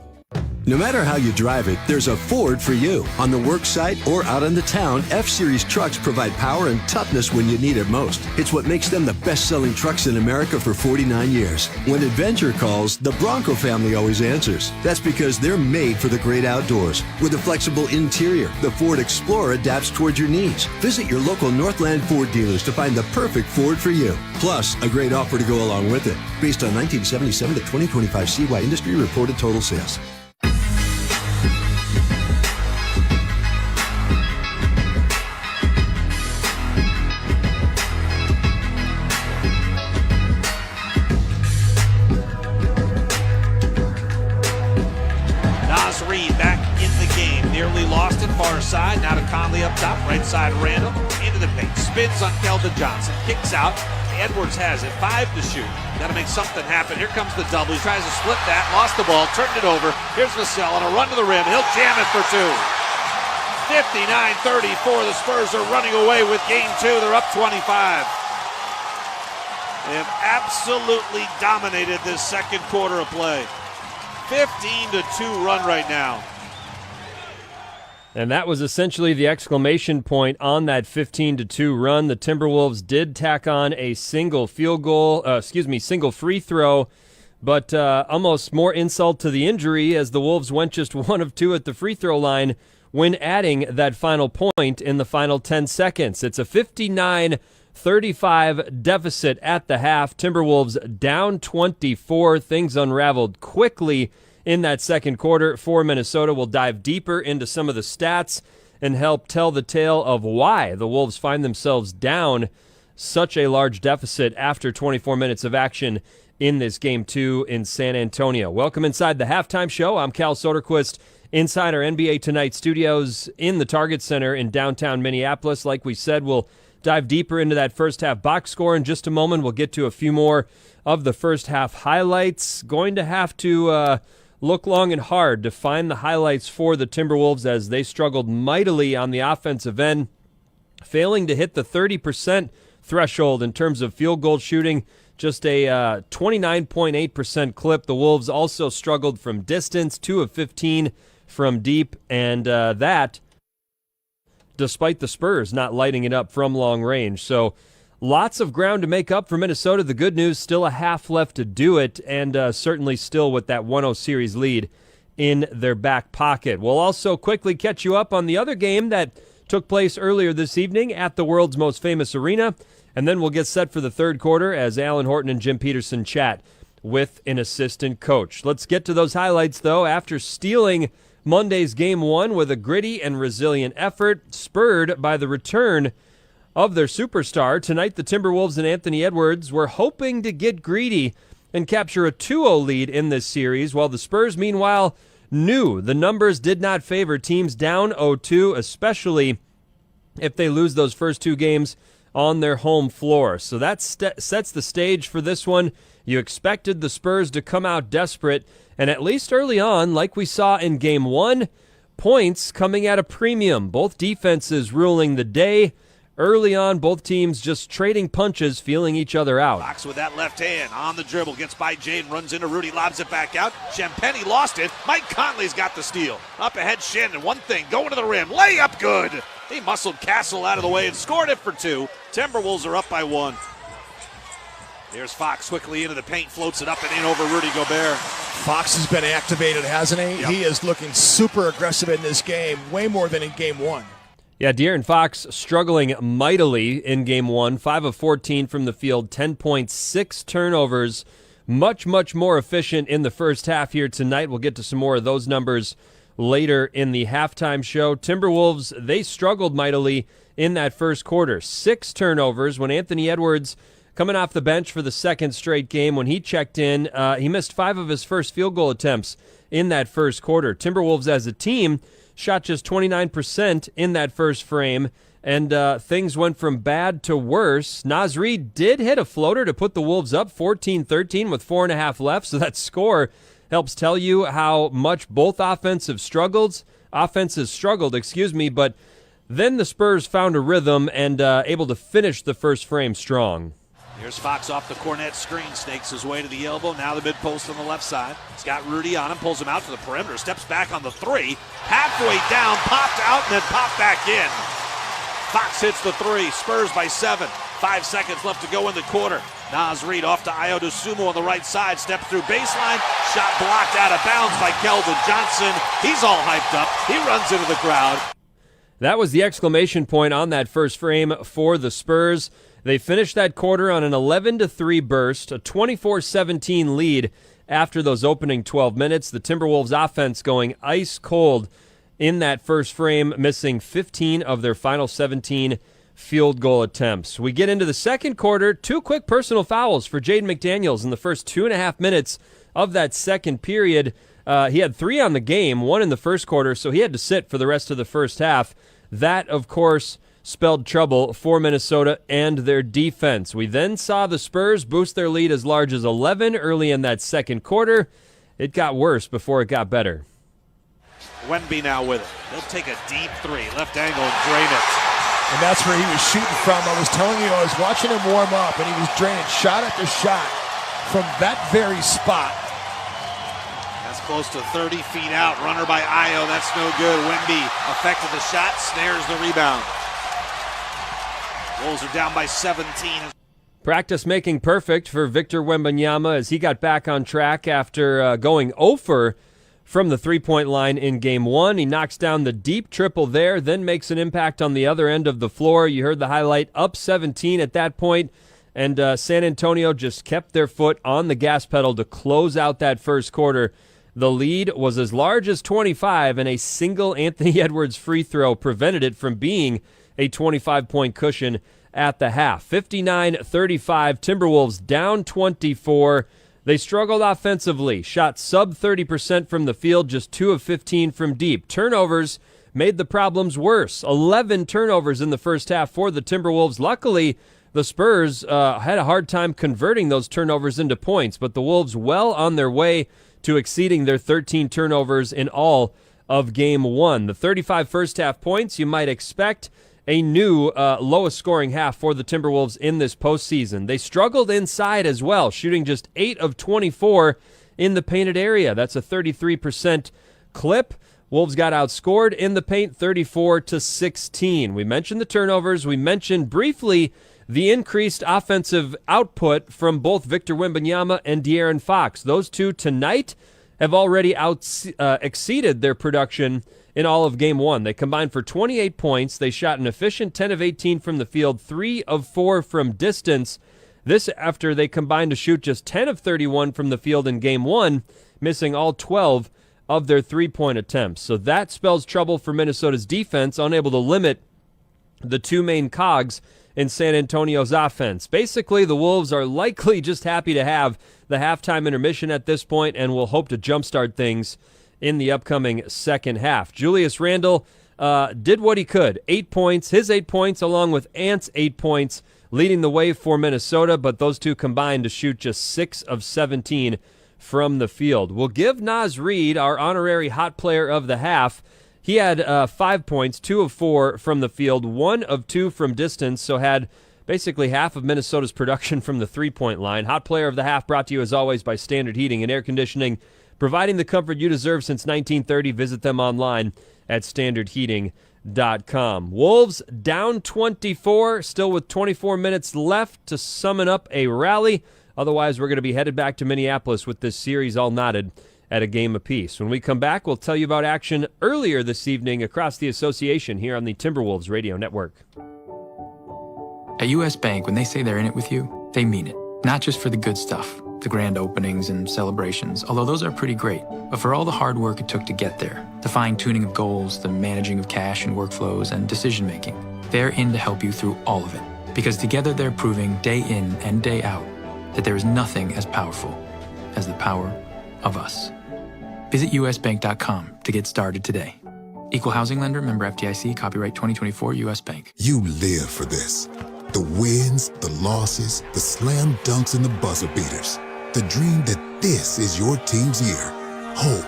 [SPEAKER 10] No matter how you drive it, there's a Ford for you. On the work site or out on the town, F-Series trucks provide power and toughness when you need it most. It's what makes them the best-selling trucks in America for 49 years. When adventure calls, the Bronco family always answers. That's because they're made for the great outdoors. With a flexible interior, the Ford Explorer adapts towards your needs. Visit your local Northland Ford dealers to find the perfect Ford for you. Plus, a great offer to go along with it. Based on 1977 to 2025 CY industry reported total sales.
[SPEAKER 3] Johnston, far side, now to Conley up top, right side Randall, into the paint, spins on Keldon Johnson, kicks out, Edwards has it, 5 to shoot, got to make something happen, here comes the double, he tries to split that, lost the ball, turned it over, here's Vassell on a run to the rim, he'll jam it for 2. 59-34, the Spurs are running away with game 2, they're up 25. They have absolutely dominated this second quarter of play. 15-2 run right now.
[SPEAKER 5] And that was essentially the exclamation point on that 15-2 run. The Timberwolves did tack on a single single free throw, but almost more insult to the injury as the Wolves went just 1 of 2 at the free throw line when adding that final point in the final 10 seconds. It's a 59-35 deficit at the half. Timberwolves down 24. Things unraveled quickly in that second quarter for Minnesota. We'll dive deeper into some of the stats and help tell the tale of why the Wolves find themselves down such a large deficit after 24 minutes of action in this Game 2 in San Antonio. Welcome inside the Halftime Show. I'm Cal Soderquist inside our NBA Tonight studios in the Target Center in downtown Minneapolis. Like we said, we'll dive deeper into that first half box score in just a moment. We'll get to a few more of the first half highlights. Going to have to look long and hard to find the highlights for the Timberwolves as they struggled mightily on the offensive end, failing to hit the 30% threshold in terms of field goal shooting, just a 29.8% clip. The Wolves also struggled from distance, 2 of 15 from deep, and that despite the Spurs not lighting it up from long range. So lots of ground to make up for Minnesota. The good news, still a half left to do it, and certainly still with that 1-0 series lead in their back pocket. We'll also quickly catch you up on the other game that took place earlier this evening at the world's most famous arena, and then we'll get set for the third quarter as Alan Horton and Jim Peterson chat with an assistant coach. Let's get to those highlights, though. After stealing Monday's Game 1 with a gritty and resilient effort, spurred by the return of their superstar, tonight the Timberwolves and Anthony Edwards were hoping to get greedy and capture a 2-0 lead in this series, while the Spurs, meanwhile, knew the numbers did not favor teams down 0-2, especially if they lose those first 2 games on their home floor. So that sets the stage for this one. You expected the Spurs to come out desperate, and at least early on, like we saw in Game 1, points coming at a premium. Both defenses ruling the day. Early on, both teams just trading punches, feeling each other out.
[SPEAKER 3] Fox with that left hand on the dribble, gets by Jaden, runs into Rudy, lobs it back out. Champagny lost it. Mike Conley's got the steal. Up ahead, Shannon, one thing, going to the rim, layup good. He muscled Castle out of the way and scored it for 2. Timberwolves are up by 1. There's Fox quickly into the paint, floats it up and in over Rudy Gobert.
[SPEAKER 4] Fox has been activated, hasn't he?
[SPEAKER 3] Yep.
[SPEAKER 4] He is looking super aggressive in this game, way more than in Game 1.
[SPEAKER 5] Yeah, De'Aaron Fox struggling mightily in Game 1, 5 of 14 from the field, 10.6 turnovers, much more efficient in the first half here tonight. We'll get to some more of those numbers later in the halftime show. Timberwolves, they struggled mightily in that first quarter. 6 turnovers when Anthony Edwards, coming off the bench for the second straight game, when he checked in, he missed 5 of his first field goal attempts in that first quarter. Timberwolves as a team shot just 29% in that first frame, and things went from bad to worse. Naz Reid did hit a floater to put the Wolves up 14-13 with 4.5 left, so that score helps tell you how much both offenses struggled, but then the Spurs found a rhythm and able to finish the first frame strong.
[SPEAKER 3] Here's Fox off the Cornet screen, snakes his way to the elbow, now the mid-post on the left side. He's got Rudy on him, pulls him out to the perimeter, steps back on the 3, halfway down, popped out, and then popped back in. Fox hits the 3, Spurs by 7, 5 seconds left to go in the quarter. Naz Reid off to Ayo Dosunmu on the right side, steps through baseline, shot blocked out of bounds by Keldon Johnson. He's all hyped up, he runs into the crowd.
[SPEAKER 5] That was the exclamation point on that first frame for the Spurs. They finished that quarter on an 11-3 burst, a 24-17 lead after those opening 12 minutes. The Timberwolves offense going ice cold in that first frame, missing 15 of their final 17 field goal attempts. We get into the second quarter, 2 quick personal fouls for Jaden McDaniels in the first 2.5 minutes of that second period. He had 3 on the game, 1 in the first quarter, so he had to sit for the rest of the first half. That, of course, spelled trouble for Minnesota and their defense. We then saw the Spurs boost their lead as large as 11 early in that second quarter. It got worse before it got better.
[SPEAKER 3] Wemby now with it. He'll take a deep 3, left angle, and drain it.
[SPEAKER 4] And that's where he was shooting from. I was telling you, I was watching him warm up, and he was draining shot after shot from that very spot.
[SPEAKER 3] That's close to 30 feet out. Runner by Ayo. That's no good. Wemby affected the shot, snares the rebound. Wolves are down by 17.
[SPEAKER 5] Practice making perfect for Victor Wembanyama as he got back on track after going 0 from the three-point line in Game 1. He knocks down the deep triple there, then makes an impact on the other end of the floor. You heard the highlight, up 17 at that point, and San Antonio just kept their foot on the gas pedal to close out that first quarter. The lead was as large as 25, and a single Anthony Edwards free throw prevented it from being a 25-point cushion at the half. 59-35, Timberwolves down 24. They struggled offensively, shot sub 30% from the field, just 2 of 15 from deep. Turnovers made the problems worse. 11 turnovers in the first half for the Timberwolves. Luckily, the Spurs had a hard time converting those turnovers into points, but the Wolves well on their way to exceeding their 13 turnovers in all of Game 1. The 35 first-half points you might expect a new lowest scoring half for the Timberwolves in this postseason. They struggled inside as well, shooting just 8 of 24 in the painted area. That's a 33% clip. Wolves got outscored in the paint 34-16. We mentioned the turnovers. We mentioned briefly the increased offensive output from both Victor Wembanyama and De'Aaron Fox. Those two tonight have already exceeded their production in all of Game 1. They combined for 28 points. They shot an efficient 10 of 18 from the field, 3 of 4 from distance. This after they combined to shoot just 10 of 31 from the field in Game 1, missing all 12 of their three-point attempts. So that spells trouble for Minnesota's defense, unable to limit the two main cogs in San Antonio's offense. Basically, the Wolves are likely just happy to have the halftime intermission at this point and will hope to jumpstart things in the upcoming second half. Julius Randle did what he could. 8 points, his 8 points, along with Ant's 8 points, leading the way for Minnesota, but those two combined to shoot just 6 of 17 from the field. We'll give Naz Reid, our honorary hot player of the half. He had 5 points, 2 of 4 from the field, 1 of 2 from distance, so had basically half of Minnesota's production from the three-point line. Hot player of the half brought to you, as always, by Standard Heating and Air Conditioning, providing the comfort you deserve since 1930. Visit them online at standardheating.com. Wolves down 24, still with 24 minutes left to summon up a rally. Otherwise, we're going to be headed back to Minneapolis with this series all knotted at a game apiece. When we come back, we'll tell you about action earlier this evening across the association here on the Timberwolves Radio Network.
[SPEAKER 12] At U.S. Bank, when they say they're in it with you, they mean it. Not just for the good stuff, the grand openings and celebrations, although those are pretty great, but for all the hard work it took to get there, the fine-tuning of goals, the managing of cash and workflows, and decision-making. They're in to help you through all of it, because together they're proving day in and day out that there is nothing as powerful as the power of us. Visit usbank.com to get started today. Equal housing lender, member FDIC, copyright 2024 U.S. Bank.
[SPEAKER 20] You live for this. The wins, the losses, the slam dunks, and the buzzer beaters. The dream that this is your team's year. Hope,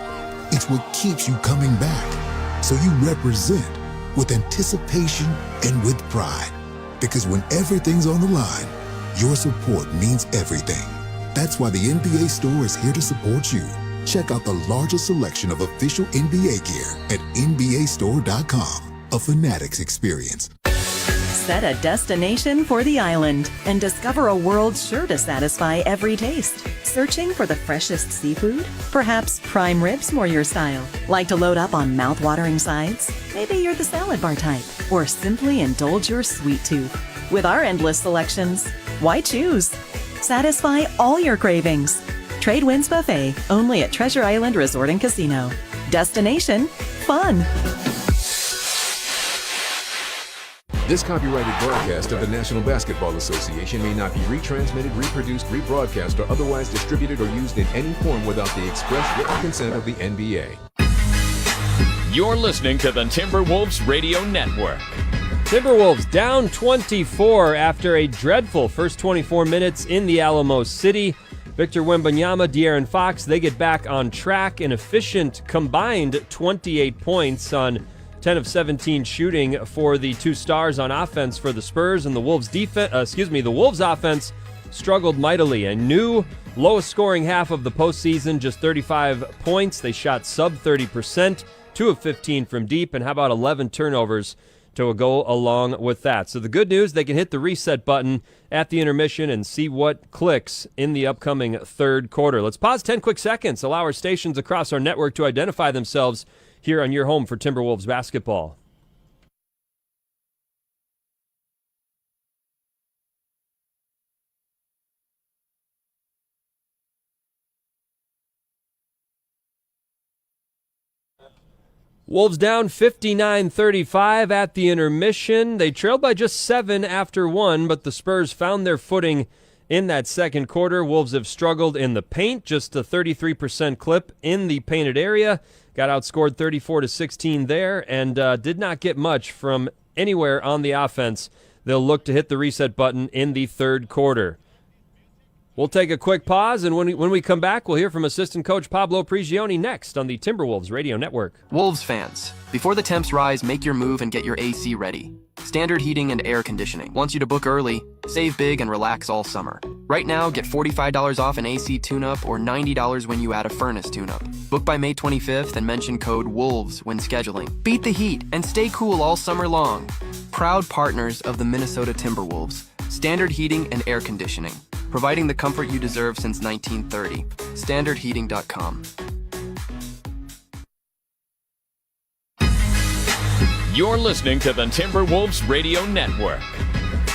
[SPEAKER 20] it's what keeps you coming back. So you represent with anticipation and with pride. Because when everything's on the line, your support means everything. That's why the NBA Store is here to support you. Check out the largest selection of official NBA gear at NBAstore.com. A Fanatics experience.
[SPEAKER 21] Set a destination for the island and discover a world sure to satisfy every taste. Searching for the freshest seafood? Perhaps prime ribs more your style. Like to load up on mouth-watering sides? Maybe you're the salad bar type. Or simply indulge your sweet tooth. With our endless selections, why choose? Satisfy all your cravings. Trade Winds Buffet, only at Treasure Island Resort and Casino. Destination, fun.
[SPEAKER 2] This copyrighted broadcast of the National Basketball Association may not be retransmitted, reproduced, rebroadcast, or otherwise distributed or used in any form without the express written consent of the NBA.
[SPEAKER 22] You're listening to the Timberwolves Radio Network.
[SPEAKER 5] Timberwolves down 24 after a dreadful first 24 minutes in the Alamo City. Victor Wembanyama, De'Aaron Fox, they get back on track. An efficient combined 28 points on 10 of 17 shooting for the two stars on offense for the Spurs, and the Wolves the Wolves offense struggled mightily. A new lowest scoring half of the postseason, just 35 points. They shot sub 30%, 2 of 15 from deep, and how about 11 turnovers to go along with that. So the good news, they can hit the reset button at the intermission and see what clicks in the upcoming third quarter. Let's pause 10 quick seconds, allow our stations across our network to identify themselves here on your home for Timberwolves basketball. Wolves down 59-35 at the intermission. They trailed by just 7 after 1, but the Spurs found their footing in that second quarter. Wolves have struggled in the paint, just a 33% clip in the painted area. Got outscored 34-16 there, and did not get much from anywhere on the offense. They'll look to hit the reset button in the third quarter. We'll take a quick pause, and when we come back, we'll hear from assistant coach Pablo Prigioni next on the Timberwolves Radio Network.
[SPEAKER 16] Wolves fans, before the temps rise, make your move and get your AC ready. Standard heating and air conditioning wants you to book early, save big, and relax all summer. Right now, get $45 off an AC tune-up or $90 when you add a furnace tune-up. Book by May 25th and mention code WOLVES when scheduling. Beat the heat and stay cool all summer long. Proud partners of the Minnesota Timberwolves. Standard heating and air conditioning, providing the comfort you deserve since 1930. StandardHeating.com.
[SPEAKER 22] You're listening to the Timberwolves Radio Network.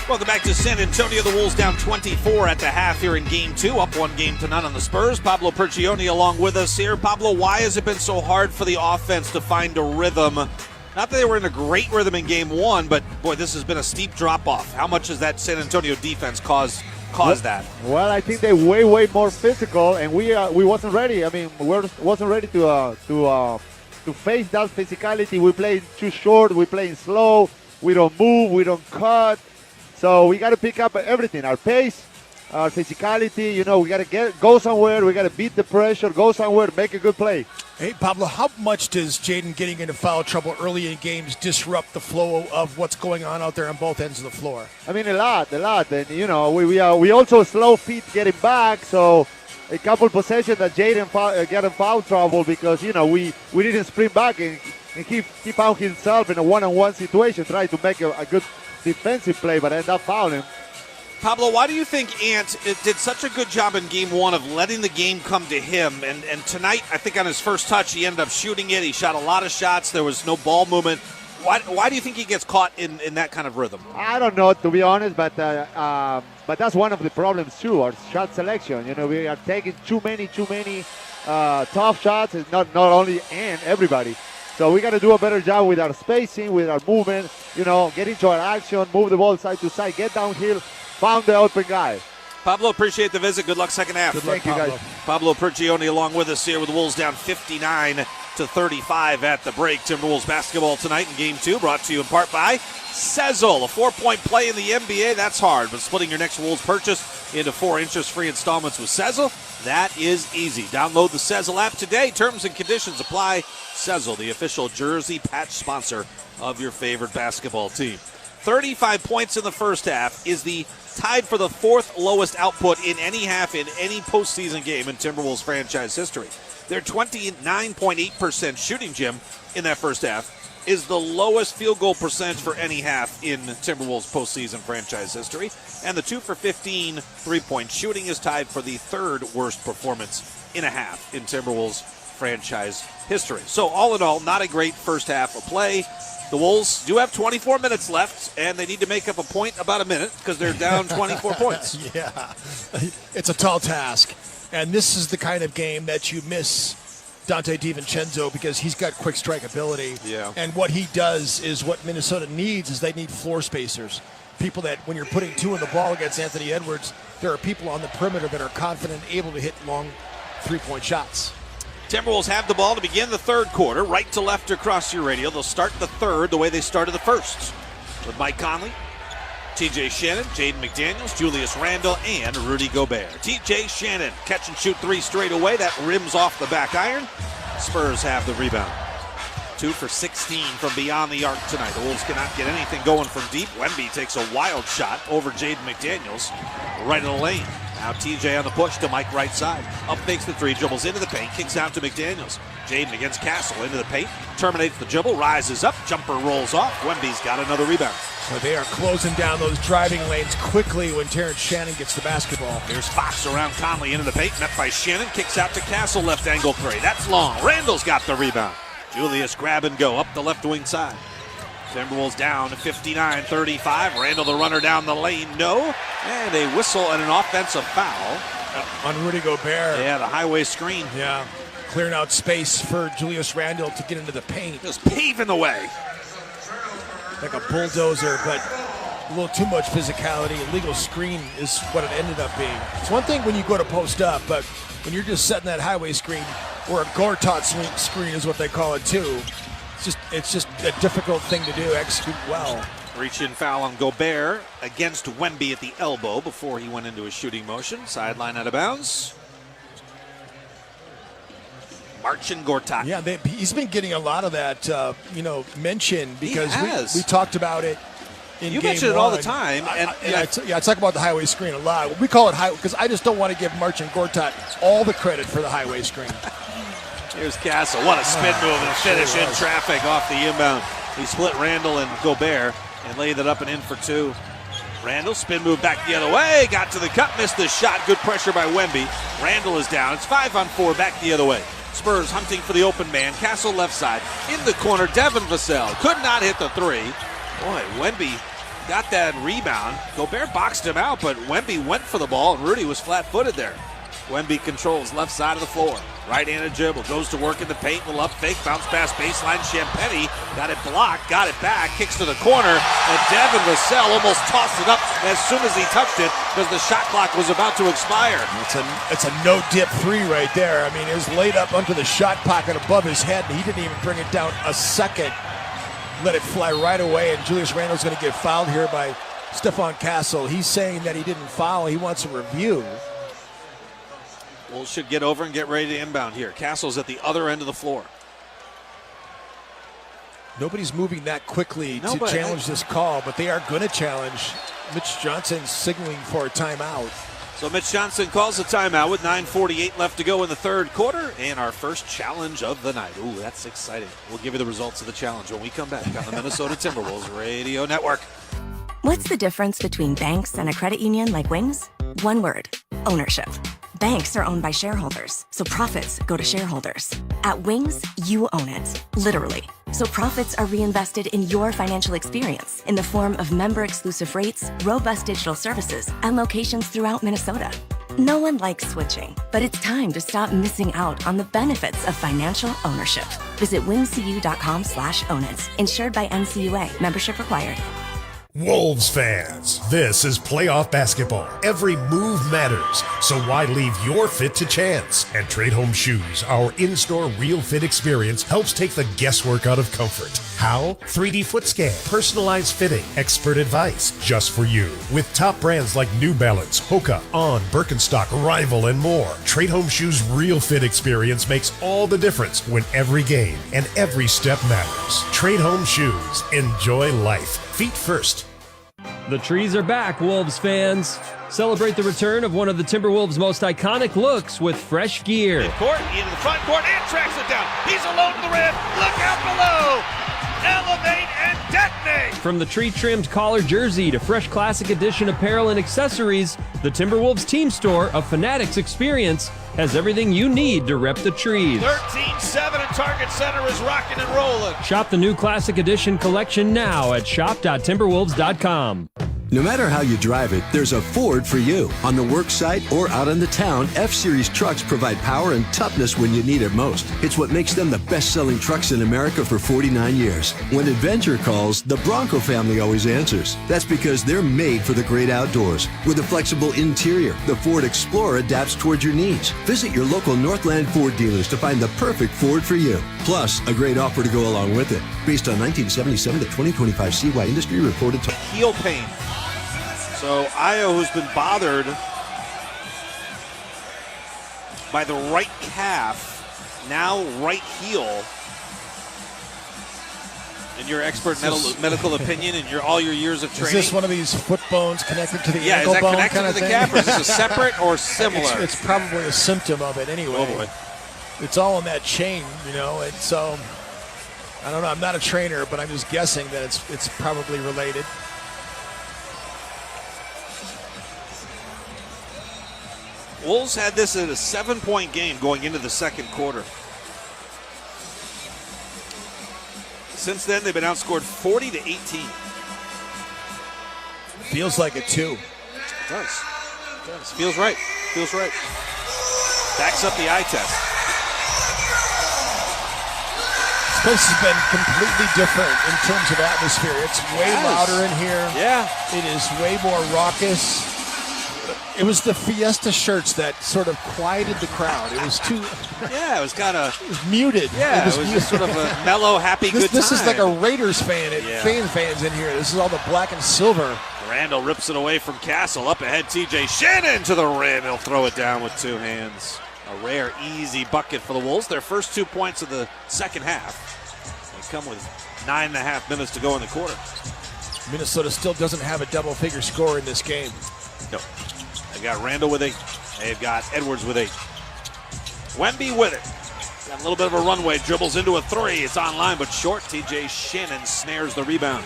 [SPEAKER 3] Welcome back to San Antonio. The Wolves down 24 at the half here in Game 2, up 1-0 on the Spurs. Pablo Prigioni along with us here. Pablo, why has it been so hard for the offense to find a rhythm? Not that they were in a great rhythm in Game 1, but boy, this has been a steep drop-off. How much has that San Antonio defense caused that?
[SPEAKER 23] Well, I think they're way more physical, and we wasn't ready. I mean, we wasn't ready to face that physicality. We play too short. We playing slow. We don't move. We don't cut. So we got to pick up everything: our pace, our physicality. You know, we got to go somewhere. We got to beat the pressure. Go somewhere. Make a good play.
[SPEAKER 4] Hey, Pablo, how much does Jaden getting into foul trouble early in games disrupt the flow of what's going on out there on both ends of the floor?
[SPEAKER 23] I mean, a lot. And, you know, we also slow feet getting back, so a couple possessions that Jaden get in foul trouble because, you know, we didn't sprint back, and he found himself in a one-on-one situation, trying to make a good defensive play, but ended up fouling.
[SPEAKER 3] Pablo, why do you think Ant did such a good job in Game 1 of letting the game come to him? And tonight, I think on his first touch, he ended up shooting it. He shot a lot of shots. There was no ball movement. Why do you think he gets caught in that kind of rhythm?
[SPEAKER 23] I don't know, to be honest, but that's one of the problems, too, our shot selection. You know, we are taking too many tough shots. It's not only Ant, everybody. So we got to do a better job with our spacing, with our movement, you know, get into our action, move the ball side to side, get downhill. Found the open guy.
[SPEAKER 3] Pablo, appreciate the visit. Good luck second half.
[SPEAKER 23] Good luck, Thank you, guys.
[SPEAKER 3] Pablo Prigioni along with us here with the Wolves down 59-35 at the break. Timberwolves basketball tonight in Game 2 brought to you in part by Sezzle. A 4-point play in the NBA, that's hard, but splitting your next Wolves purchase into 4 interest-free installments with Sezzle, that is easy. Download the Sezzle app today. Terms and conditions apply. Sezzle, the official jersey patch sponsor of your favorite basketball team. 35 points in the first half is tied for the 4th lowest output in any half in any postseason game in Timberwolves franchise history. Their 29.8% shooting, Jim, in that first half is the lowest field goal percentage for any half in Timberwolves postseason franchise history. And the 2 for 15 3-point shooting is tied for the 3rd worst performance in a half in Timberwolves franchise history. So all in all, not a great first half of play. The Wolves do have 24 minutes left, and they need to make up a point about a minute because they're down 24 points.
[SPEAKER 4] Yeah, it's a tall task. And this is the kind of game that you miss Dante DiVincenzo because he's got quick strike ability.
[SPEAKER 3] Yeah.
[SPEAKER 4] And what he does is what Minnesota needs is they need floor spacers. People that when you're putting two in the ball against Anthony Edwards, there are people on the perimeter that are confident, able to hit long three-point shots.
[SPEAKER 3] Timberwolves have the ball to begin the third quarter. Right to left across your radio. They'll start the third the way they started the first. With Mike Conley, TJ Shannon, Jaden McDaniels, Julius Randle, and Rudy Gobert. TJ Shannon, catch and shoot three straight away. That rims off the back iron. Spurs have the rebound. 2 for 16 from beyond the arc tonight. The Wolves cannot get anything going from deep. Wemby takes a wild shot over Jaden McDaniels right in the lane. Now TJ on the push to Mike right side. Up fakes the three, dribbles into the paint, kicks out to McDaniels. Jaden against Castle into the paint, terminates the dribble, rises up, jumper rolls off. Wemby's got another rebound.
[SPEAKER 4] So they are closing down those driving lanes quickly when Terrence Shannon gets the basketball.
[SPEAKER 3] There's Fox around Conley into the paint, met by Shannon, kicks out to Castle, left angle three. That's long. Randall's got the rebound. Julius grab and go up the left wing side. Timberwolves down to 59-35. Randall the runner down the lane, no. And a whistle and an offensive foul.
[SPEAKER 4] On Rudy Gobert.
[SPEAKER 3] Yeah, the highway screen.
[SPEAKER 4] Yeah, clearing out space for Julius Randle to get into the paint.
[SPEAKER 3] Just paving the way.
[SPEAKER 4] Like a bulldozer, but a little too much physicality. Illegal screen is what it ended up being. It's one thing when you go to post up, but when you're just setting that highway screen, or a Gortat screen is what they call it too, it's just a difficult thing to do, execute well.
[SPEAKER 3] Reach in foul on Gobert against Wemby at the elbow before he went into a shooting motion. Sideline out of bounds. Marcin Gortat.
[SPEAKER 4] Yeah, he's been getting a lot of that, mention because we talked about it in
[SPEAKER 3] You
[SPEAKER 4] game
[SPEAKER 3] mention it
[SPEAKER 4] one.
[SPEAKER 3] all the time.
[SPEAKER 4] I talk about the highway screen a lot. We call it highway because I just don't want to give Marcin Gortat all the credit for the highway screen.
[SPEAKER 3] Here's Castle. What a spin move and finish in traffic off the inbound. He split Randall and Gobert and laid it up and in for two. Randall, spin move back the other way. Got to the cup, missed the shot. Good pressure by Wemby. Randall is down. It's 5-on-4 back the other way. Spurs hunting for the open man. Castle left side. In the corner, Devin Vassell. Could not hit the three. Boy, Wemby got that rebound. Gobert boxed him out, but Wemby went for the ball, and Rudy was flat-footed there. Wemby controls left side of the floor. Right-handed dribble, goes to work in the paint, little up fake, bounce pass baseline. Champagny got it blocked, got it back, kicks to the corner, and Devin Vassell almost tossed it up as soon as he touched it because the shot clock was about to expire.
[SPEAKER 4] It's a no-dip three right there. I mean, it was laid up under the shot pocket above his head, and he didn't even bring it down a second. Let it fly right away, and Julius Randle's going to get fouled here by Stephon Castle. He's saying that he didn't foul. He wants a review.
[SPEAKER 3] Wolves should get over and get ready to inbound here. Castle's at the other end of the floor.
[SPEAKER 4] Nobody's moving that quickly to challenge this call, but they are going to challenge. Mitch Johnson signaling for a timeout.
[SPEAKER 3] So Mitch Johnson calls a timeout with 9:48 left to go in the third quarter, and our first challenge of the night. Ooh, that's exciting. We'll give you the results of the challenge when we come back on the Minnesota Timberwolves Radio Network.
[SPEAKER 8] What's the difference between banks and a credit union like Wings? One word: ownership. Banks are owned by shareholders, so profits go to shareholders. At Wings, you own it, literally. So profits are reinvested in your financial experience in the form of member-exclusive rates, robust digital services, and locations throughout Minnesota. No one likes switching, but it's time to stop missing out on the benefits of financial ownership. Visit wingcu.com/own it. Insured by NCUA. Membership required.
[SPEAKER 18] Wolves fans, this is playoff basketball. Every move matters, so why leave your fit to chance? At Trade Home Shoes, our in-store real fit experience helps take the guesswork out of comfort. How? 3D foot scan, personalized fitting, expert advice just for you. With top brands like New Balance, Hoka, On, Birkenstock, Rival, and more, Trade Home Shoes' real fit experience makes all the difference when every game and every step matters. Trade Home Shoes. Enjoy life. Feet first.
[SPEAKER 5] The trees are back, Wolves fans. Celebrate the return of one of the Timberwolves' most iconic looks with fresh gear.
[SPEAKER 13] Court, into the front court, and tracks it down. He's alone to the rim. Look out below. Elevate and detonate.
[SPEAKER 5] From the tree-trimmed collar jersey to fresh classic edition apparel and accessories, the Timberwolves team store, a Fanatics experience, has everything you need to rep the trees.
[SPEAKER 13] 13-7 and Target Center is rocking and rolling.
[SPEAKER 5] Shop the new classic edition collection now at shop.timberwolves.com.
[SPEAKER 10] No matter how you drive it, there's a Ford for you. On the work site or out on the town, F-Series trucks provide power and toughness when you need it most. It's what makes them the best-selling trucks in America for 49 years. When adventure calls, the Bronco family always answers. That's because they're made for the great outdoors. With a flexible interior, the Ford Explorer adapts towards your needs. Visit your local Northland Ford dealers to find the perfect Ford for you. Plus, a great offer to go along with it. Based on 1977 to 2025 CY industry reported to
[SPEAKER 3] heel pain. So Io, who's been bothered by the right calf, now right heel. In your expert medical opinion and all your years of training,
[SPEAKER 4] is this one of these foot bones connected to the
[SPEAKER 3] is
[SPEAKER 4] ankle
[SPEAKER 3] that
[SPEAKER 4] bone
[SPEAKER 3] connected
[SPEAKER 4] kind
[SPEAKER 3] to
[SPEAKER 4] of
[SPEAKER 3] the
[SPEAKER 4] thing?
[SPEAKER 3] calf, or is this a separate or similar?
[SPEAKER 4] It's probably a symptom of it anyway.
[SPEAKER 3] Oh boy.
[SPEAKER 4] It's all in that chain, and so I don't know. I'm not a trainer, but I'm just guessing that it's probably related.
[SPEAKER 3] Wolves had this at a 7-point game going into the second quarter. Since then, they've been outscored 40-18.
[SPEAKER 4] Feels like it too.
[SPEAKER 3] It does. It does. Feels right. Feels right. Backs up the eye test.
[SPEAKER 4] This place has been completely different in terms of atmosphere. It's way louder in here.
[SPEAKER 3] Yeah.
[SPEAKER 4] It is way more raucous. It was the Fiesta shirts that sort of quieted the crowd. It was too...
[SPEAKER 3] Yeah, it was kind of...
[SPEAKER 4] It was muted.
[SPEAKER 3] Yeah, it was just sort of a mellow, happy, good time.
[SPEAKER 4] This is like a Raiders fan. Fans in here. This is all the black and silver.
[SPEAKER 3] Randall rips it away from Castle. Up ahead, TJ Shannon to the rim. He'll throw it down with two hands. A rare, easy bucket for the Wolves. Their first 2 points of the second half. They come with 9.5 minutes to go in the quarter.
[SPEAKER 4] Minnesota still doesn't have a double-figure score in this game.
[SPEAKER 3] No. They've got Randall with 8. They've got Edwards with 8. Wemby with it. Got a little bit of a runway. Dribbles into a 3. It's online, but short. TJ Shannon snares the rebound.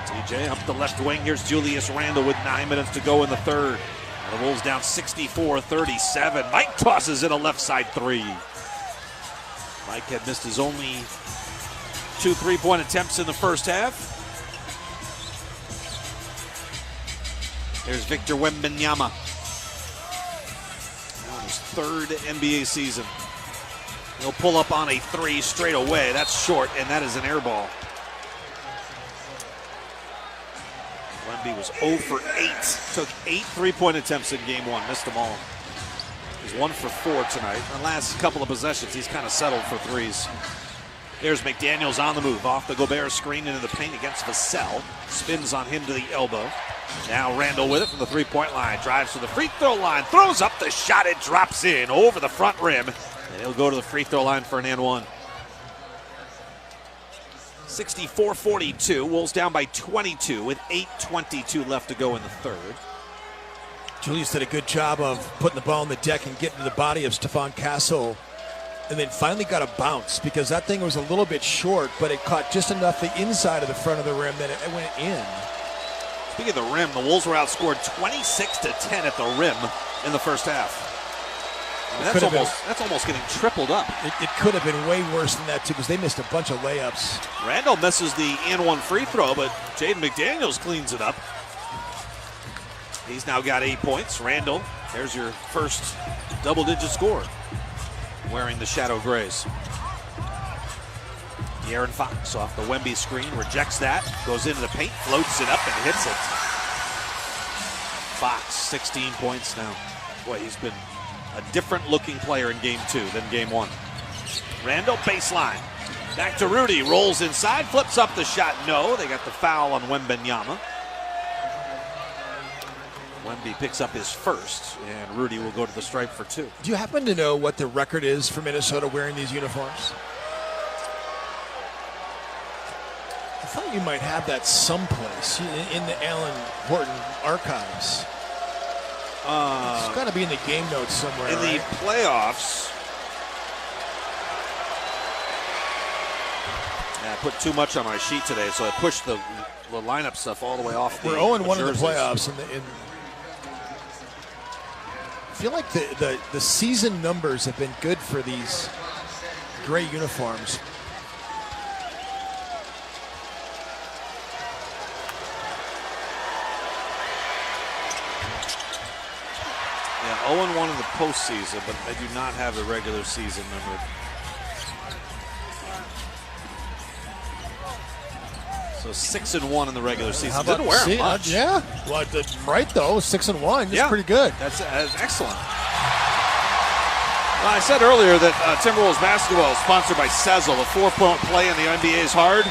[SPEAKER 3] TJ up the left wing. Here's Julius Randle with 9 minutes to go in the third. And the Wolves down 64-37. Mike tosses in a left side 3. Mike had missed his only 2 3-point attempts in the first half. There's Victor Wembanyama. On his third NBA season. He'll pull up on a 3 straight away. That's short, and that is an air ball. Wemby was 0 for 8. Took 8 3-point attempts in game 1. Missed them all. He's 1 for 4 tonight. The last couple of possessions, he's kind of settled for 3s. There's McDaniels on the move. Off the Gobert screen into the paint against Vassell. Spins on him to the elbow. Now Randall with it from the 3-point line. Drives to the free throw line. Throws up the shot. It drops in over the front rim. And he'll go to the free throw line for an and 1. 64-42. Wolves down by 22 with 8:22 left to go in the third.
[SPEAKER 4] Julius did a good job of putting the ball on the deck and getting to the body of Stephon Castle. And then finally got a bounce because that thing was a little bit short, but it caught just enough the inside of the front of the rim that it went in.
[SPEAKER 3] Speaking of the rim, the Wolves were outscored 26-10 at the rim in the first half. I mean, that's almost getting tripled up.
[SPEAKER 4] It could have been way worse than that, too, because they missed a bunch of layups.
[SPEAKER 3] Randall misses the and 1 free throw, but Jaden McDaniels cleans it up. He's now got 8 points. Randall, there's your first double-digit score, wearing the Shadow Grays. De'Aaron Fox off the Wemby screen, rejects that, goes into the paint, floats it up and hits it. Fox, 16 points now. Boy, he's been a different looking player in game 2 than game 1. Randall, baseline. Back to Rudy, rolls inside, flips up the shot. No, they got the foul on Wembanyama. Wemby picks up his first, and Rudy will go to the stripe for 2.
[SPEAKER 4] Do you happen to know what the record is for Minnesota wearing these uniforms? I thought you might have that someplace in the Allen Horton archives. It's got to be in the game notes somewhere.
[SPEAKER 3] In the playoffs. Yeah, I put too much on my sheet today, so I pushed the lineup stuff all the way off.
[SPEAKER 4] We're 0-1 in the playoffs. I feel like the season numbers have been good for these gray uniforms.
[SPEAKER 3] 0-1 in the postseason, but they do not have the regular season number. So 6-1 in the regular season. Didn't wear them much.
[SPEAKER 4] Yeah. Well, right though, 6-1. That's pretty good.
[SPEAKER 3] That's excellent. Well, I said earlier that Timberwolves basketball is sponsored by Sezzle. A 4-point play in the NBA is hard.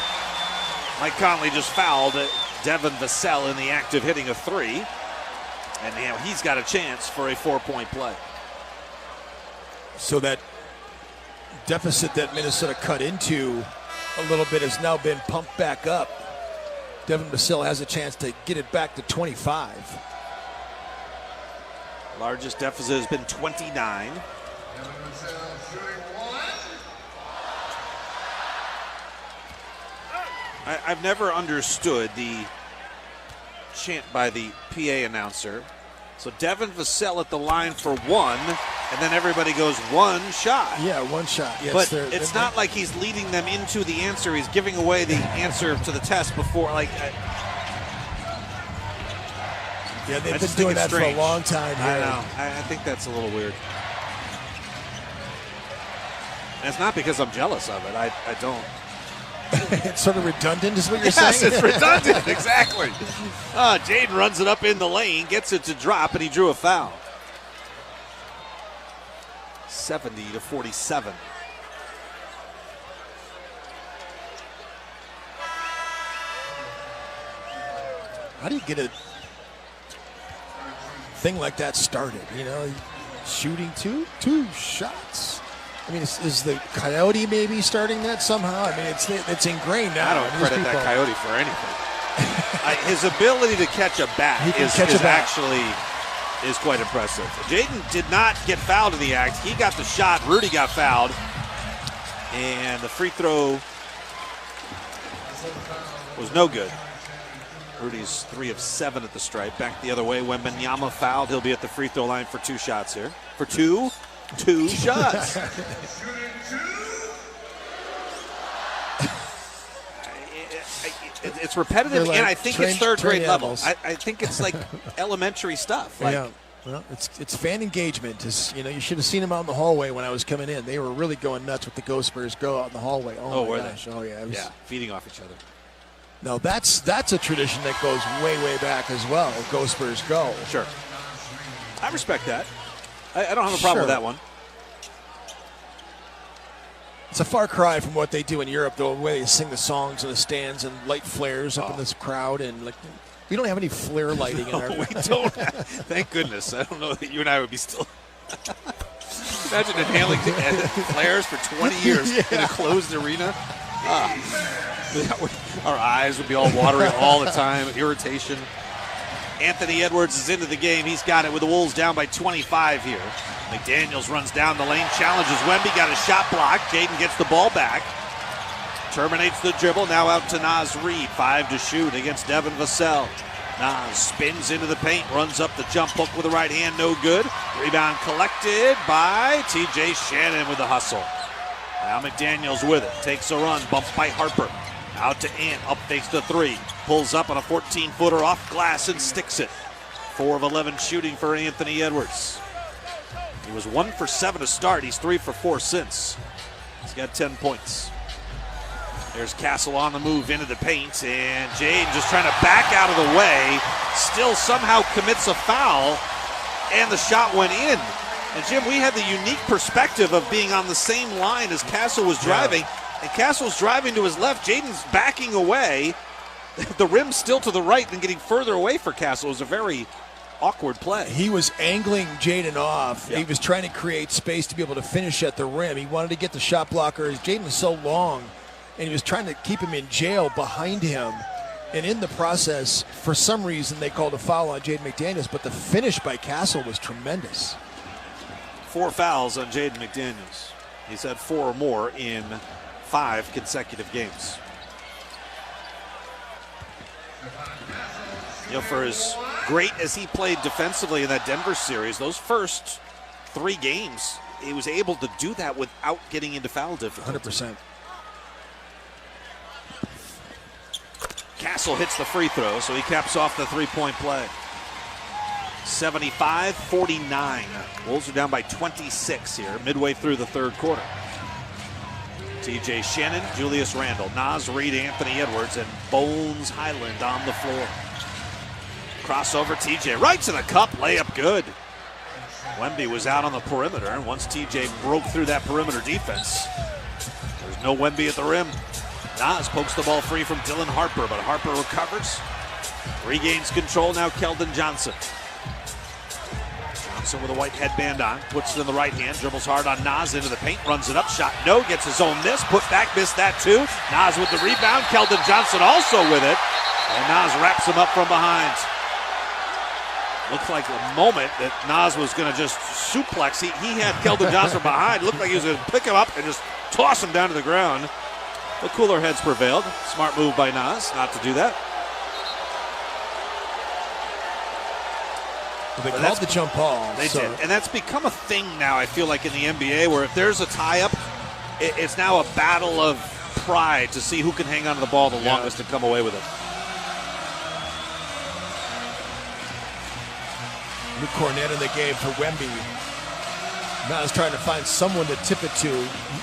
[SPEAKER 3] Mike Conley just fouled Devin Vassell in the act of hitting a 3. And now he's got a chance for a 4-point play.
[SPEAKER 4] So that deficit that Minnesota cut into a little bit has now been pumped back up. Devin Vassell has a chance to get it back to 25.
[SPEAKER 3] Largest deficit has been 29. I've never understood the chant by the PA announcer. So Devin Vassell at the line for 1, and then everybody goes 1 shot.
[SPEAKER 4] Yeah, 1 shot. Yeah,
[SPEAKER 3] but it's not like he's leading them into the answer. He's giving away the answer to the test before.
[SPEAKER 4] Yeah, they've been doing that for a long time here.
[SPEAKER 3] I know. I think that's a little weird. And it's not because I'm jealous of it. I don't.
[SPEAKER 4] It's sort of redundant is what you're
[SPEAKER 3] saying? Yes, it's redundant. Exactly. Jaden runs it up in the lane, gets it to drop, and he drew a foul. 70-47.
[SPEAKER 4] How do you get a thing like that started? You know, shooting two shots. I mean, is the Coyote maybe starting that somehow? I mean, it's ingrained now.
[SPEAKER 3] I don't credit that Coyote for anything. His ability to catch a bat is quite impressive. Jaden did not get fouled in the act. He got the shot. Rudy got fouled. And the free throw was no good. Rudy's 3 of 7 at the stripe. Back the other way. Wembanyama fouled. He'll be at the free throw line for 2 shots here. For two shots. It's repetitive, and I think it's third grade level. I think it's like elementary stuff.
[SPEAKER 4] Yeah. Well, it's fan engagement. You should have seen them out in the hallway when I was coming in. They were really going nuts with the Go Spurs Go out in the hallway. Oh my gosh.
[SPEAKER 3] They?
[SPEAKER 4] Oh yeah.
[SPEAKER 3] Yeah, feeding off each other.
[SPEAKER 4] No, that's a tradition that goes way back as well. Go Spurs Go.
[SPEAKER 3] Sure. I respect that. I don't have a problem with that one.
[SPEAKER 4] It's a far cry from what they do in Europe, the way they sing the songs in the stands and light flares up in this crowd. And we don't have any flare lighting in our.
[SPEAKER 3] We don't. Thank goodness. I don't know that you and I would be still. Imagine inhaling flares for 20 years in a closed arena. Our eyes would be all watery all the time. Irritation. Anthony Edwards is into the game. He's got it with the Wolves down by 25 here. McDaniels runs down the lane, challenges Wemby, got a shot block. Jaden gets the ball back. Terminates the dribble, now out to Naz Reid. 5 to shoot against Devin Vassell. Naz spins into the paint, runs up the jump hook with the right hand, no good. Rebound collected by TJ Shannon with the hustle. Now McDaniels with it, takes a run, bumped by Harper. Out to Ant, up fakes the 3. Pulls up on a 14-footer off glass and sticks it. 4 of 11 shooting for Anthony Edwards. He was 1 for 7 to start. He's 3 for 4 since. He's got 10 points. There's Castle on the move into the paint, and Jaden just trying to back out of the way. Still somehow commits a foul, and the shot went in. And Jim, we had the unique perspective of being on the same line as Castle was driving. And Castle's driving to his left. Jaden's backing away. The rim's still to the right and getting further away for Castle. It was a very awkward play.
[SPEAKER 4] He was angling Jaden off. Yeah. He was trying to create space to be able to finish at the rim. He wanted to get the shot blocker. Jaden was so long, and he was trying to keep him in jail behind him. And in the process, for some reason, they called a foul on Jaden McDaniels, but the finish by Castle was tremendous.
[SPEAKER 3] 4 fouls on Jaden McDaniels. He's had 4 or more in 5 consecutive games. For as great as he played defensively in that Denver series, those first 3 games, he was able to do that without getting into foul difficulty.
[SPEAKER 4] 100%.
[SPEAKER 3] Castle hits the free throw, so he caps off the 3-point play. 75-49. Wolves are down by 26 here, midway through the third quarter. TJ Shannon, Julius Randle, Naz Reid, Anthony Edwards, and Bones Highland on the floor. Crossover, TJ right to the cup, layup good. Wemby was out on the perimeter, and once TJ broke through that perimeter defense, there's no Wemby at the rim. Naz pokes the ball free from Dylan Harper, but Harper recovers, regains control. Now Keldon Johnson. Johnson with a white headband on, puts it in the right hand, dribbles hard on Naz into the paint, runs it up, shot no, gets his own miss, put back, missed that too. Naz with the rebound, Keldon Johnson also with it, and Naz wraps him up from behind. Looked like a moment that Naz was going to just suplex. He had Keldon Johnson behind. Looked like he was going to pick him up and just toss him down to the ground. The cooler heads prevailed. Smart move by Naz not to do that.
[SPEAKER 4] Well, they called the jump ball.
[SPEAKER 3] They did. And that's become a thing now, I feel like, in the NBA, where if there's a tie-up, it's now a battle of pride to see who can hang on to the ball the longest and come away with it.
[SPEAKER 4] Luke Cornett in the game for Wemby. Naz trying to find someone to tip it to.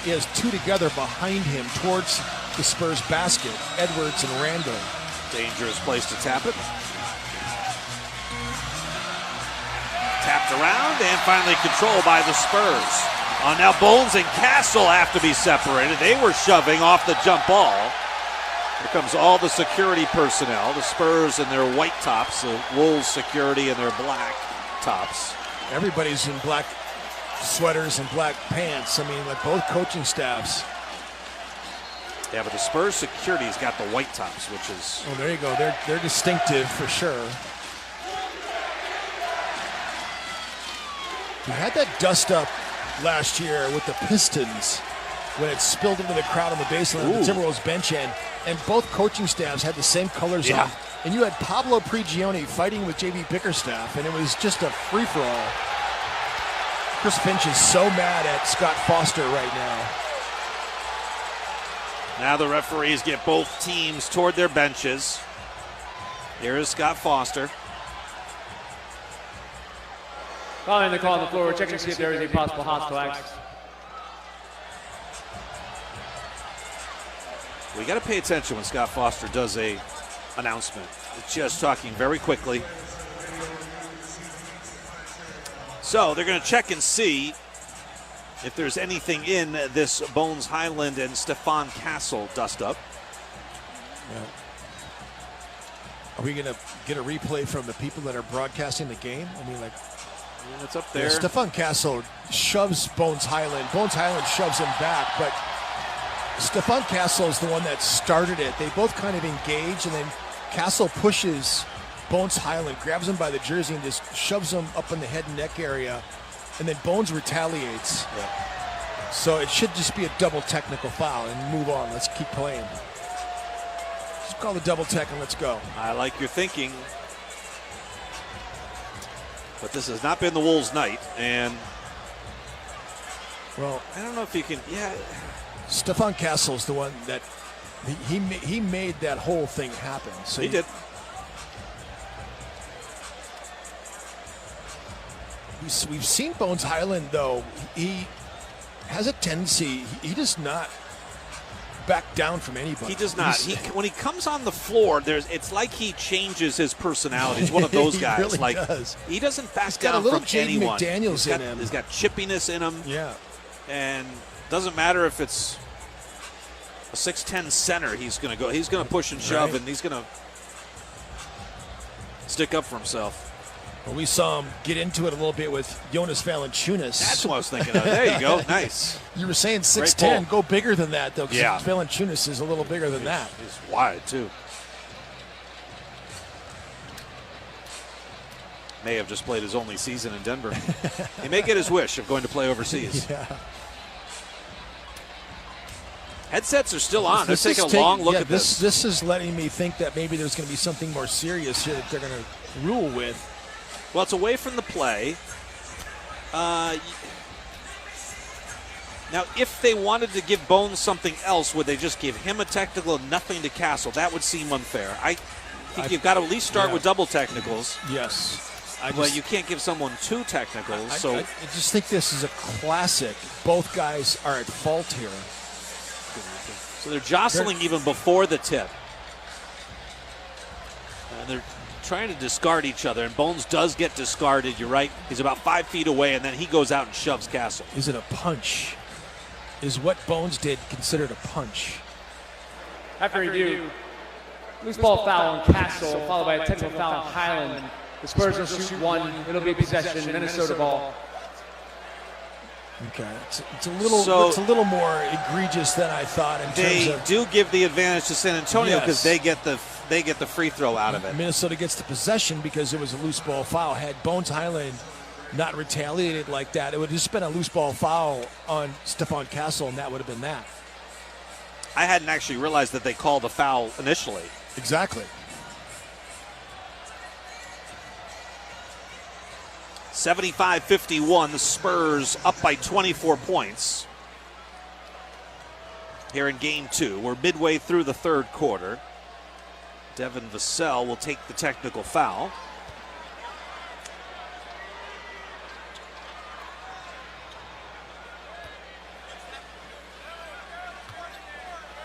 [SPEAKER 4] He has two together behind him towards the Spurs basket, Edwards and Randle.
[SPEAKER 3] Dangerous place to tap it. Tapped around and finally controlled by the Spurs. Now Bones and Castle have to be separated. They were shoving off the jump ball. Here comes all the security personnel. The Spurs in their white tops, the Wolves security in their black tops.
[SPEAKER 4] Everybody's in black sweaters and black pants. I mean, like both coaching staffs.
[SPEAKER 3] Yeah, but the Spurs security's got the white tops, which is...
[SPEAKER 4] Oh, there you go. They're distinctive for sure. We had that dust up last year with the Pistons when it spilled into the crowd on the baseline of the Timberwolves bench end, and both coaching staffs had the same colors on. And you had Pablo Prigioni fighting with J.B. Bickerstaff, and it was just a free-for-all. Chris Finch is so mad at Scott Foster right now.
[SPEAKER 3] Now the referees get both teams toward their benches. Here is Scott Foster.
[SPEAKER 9] Calling the call on the floor. We're checking to see if there is a possible hostile act.
[SPEAKER 3] We got to pay attention when Scott Foster does a announcement. It's just talking very quickly. So they're going to check and see if there's anything in this Bones Highland and Stephon Castle dust-up.
[SPEAKER 4] Yeah. Are we going to get a replay from the people that are broadcasting the game? I mean, like...
[SPEAKER 3] It's up there.
[SPEAKER 4] Yeah, Stephon Castle shoves Bones Highland. Bones Highland shoves him back, but Stephon Castle is the one that started it. They both kind of engage, and then Castle pushes Bones Highland, grabs him by the jersey, and just shoves him up in the head and neck area, and then Bones retaliates.
[SPEAKER 3] Yeah.
[SPEAKER 4] So it should just be a double technical foul and move on. Let's keep playing. Just call the double tech and let's go.
[SPEAKER 3] I like your thinking. But this has not been the Wolves' night, and
[SPEAKER 4] well,
[SPEAKER 3] I don't know if you can. Yeah,
[SPEAKER 4] Stephon Castle's the one that he made that whole thing happen. So
[SPEAKER 3] he did.
[SPEAKER 4] We've seen Bones Highland though. He has a tendency. He does not back down from anybody.
[SPEAKER 3] He does not. When he comes on the floor, it's like he changes his personality. He's one of those guys.
[SPEAKER 4] He really
[SPEAKER 3] like
[SPEAKER 4] does.
[SPEAKER 3] He doesn't back
[SPEAKER 4] He's got
[SPEAKER 3] down
[SPEAKER 4] a little
[SPEAKER 3] from
[SPEAKER 4] Jaden
[SPEAKER 3] anyone.
[SPEAKER 4] McDaniels in him.
[SPEAKER 3] He's got chippiness in him.
[SPEAKER 4] Yeah.
[SPEAKER 3] And doesn't matter if it's a 6'10" center. He's going to go. He's going to push and shove,
[SPEAKER 4] Right.
[SPEAKER 3] and he's going to stick up for himself.
[SPEAKER 4] Well, we saw him get into it a little bit with Jonas Valanciunas.
[SPEAKER 3] That's what I was thinking of. There you go. Nice.
[SPEAKER 4] You were saying 6'10". Go bigger than that, though, because
[SPEAKER 3] Yeah.
[SPEAKER 4] Valanciunas is a little bigger than that.
[SPEAKER 3] He's wide, too. May have just played his only season in Denver. He may get his wish of going to play overseas.
[SPEAKER 4] Yeah.
[SPEAKER 3] Headsets are still on. They're taking a long look at this.
[SPEAKER 4] This is letting me think that maybe there's going to be something more serious here that they're going to rule with.
[SPEAKER 3] Well, it's away from the play. Now, if they wanted to give Bones something else, would they just give him a technical and nothing to Castle? That would seem unfair. I think you've got to at least start with double technicals.
[SPEAKER 4] Yes.
[SPEAKER 3] Well, you can't give someone 2 technicals.
[SPEAKER 4] I just think this is a classic. Both guys are at fault here.
[SPEAKER 3] So they're jostling even before the tip. And they're trying to discard each other, and Bones does get discarded. You're right. He's about 5 feet away, and then he goes out and shoves Castle.
[SPEAKER 4] Is it a punch? Is what Bones did considered a punch?
[SPEAKER 9] After review, loose ball foul on Castle, followed by a technical foul on Highland. The Spurs will shoot 1. It'll be possession, Minnesota ball.
[SPEAKER 4] Okay, it's a little more egregious than I thought.
[SPEAKER 3] They do give the advantage to San Antonio because they get the free throw out of it.
[SPEAKER 4] Minnesota gets the possession because it was a loose ball foul. Had Bones Highland not retaliated like that, it would have just been a loose ball foul on Stephon Castle, and that would have been that.
[SPEAKER 3] I hadn't actually realized that they called a foul initially.
[SPEAKER 4] Exactly.
[SPEAKER 3] 75-51, the Spurs up by 24 points here in Game 2. We're midway through the third quarter. Devin Vassell will take the technical foul.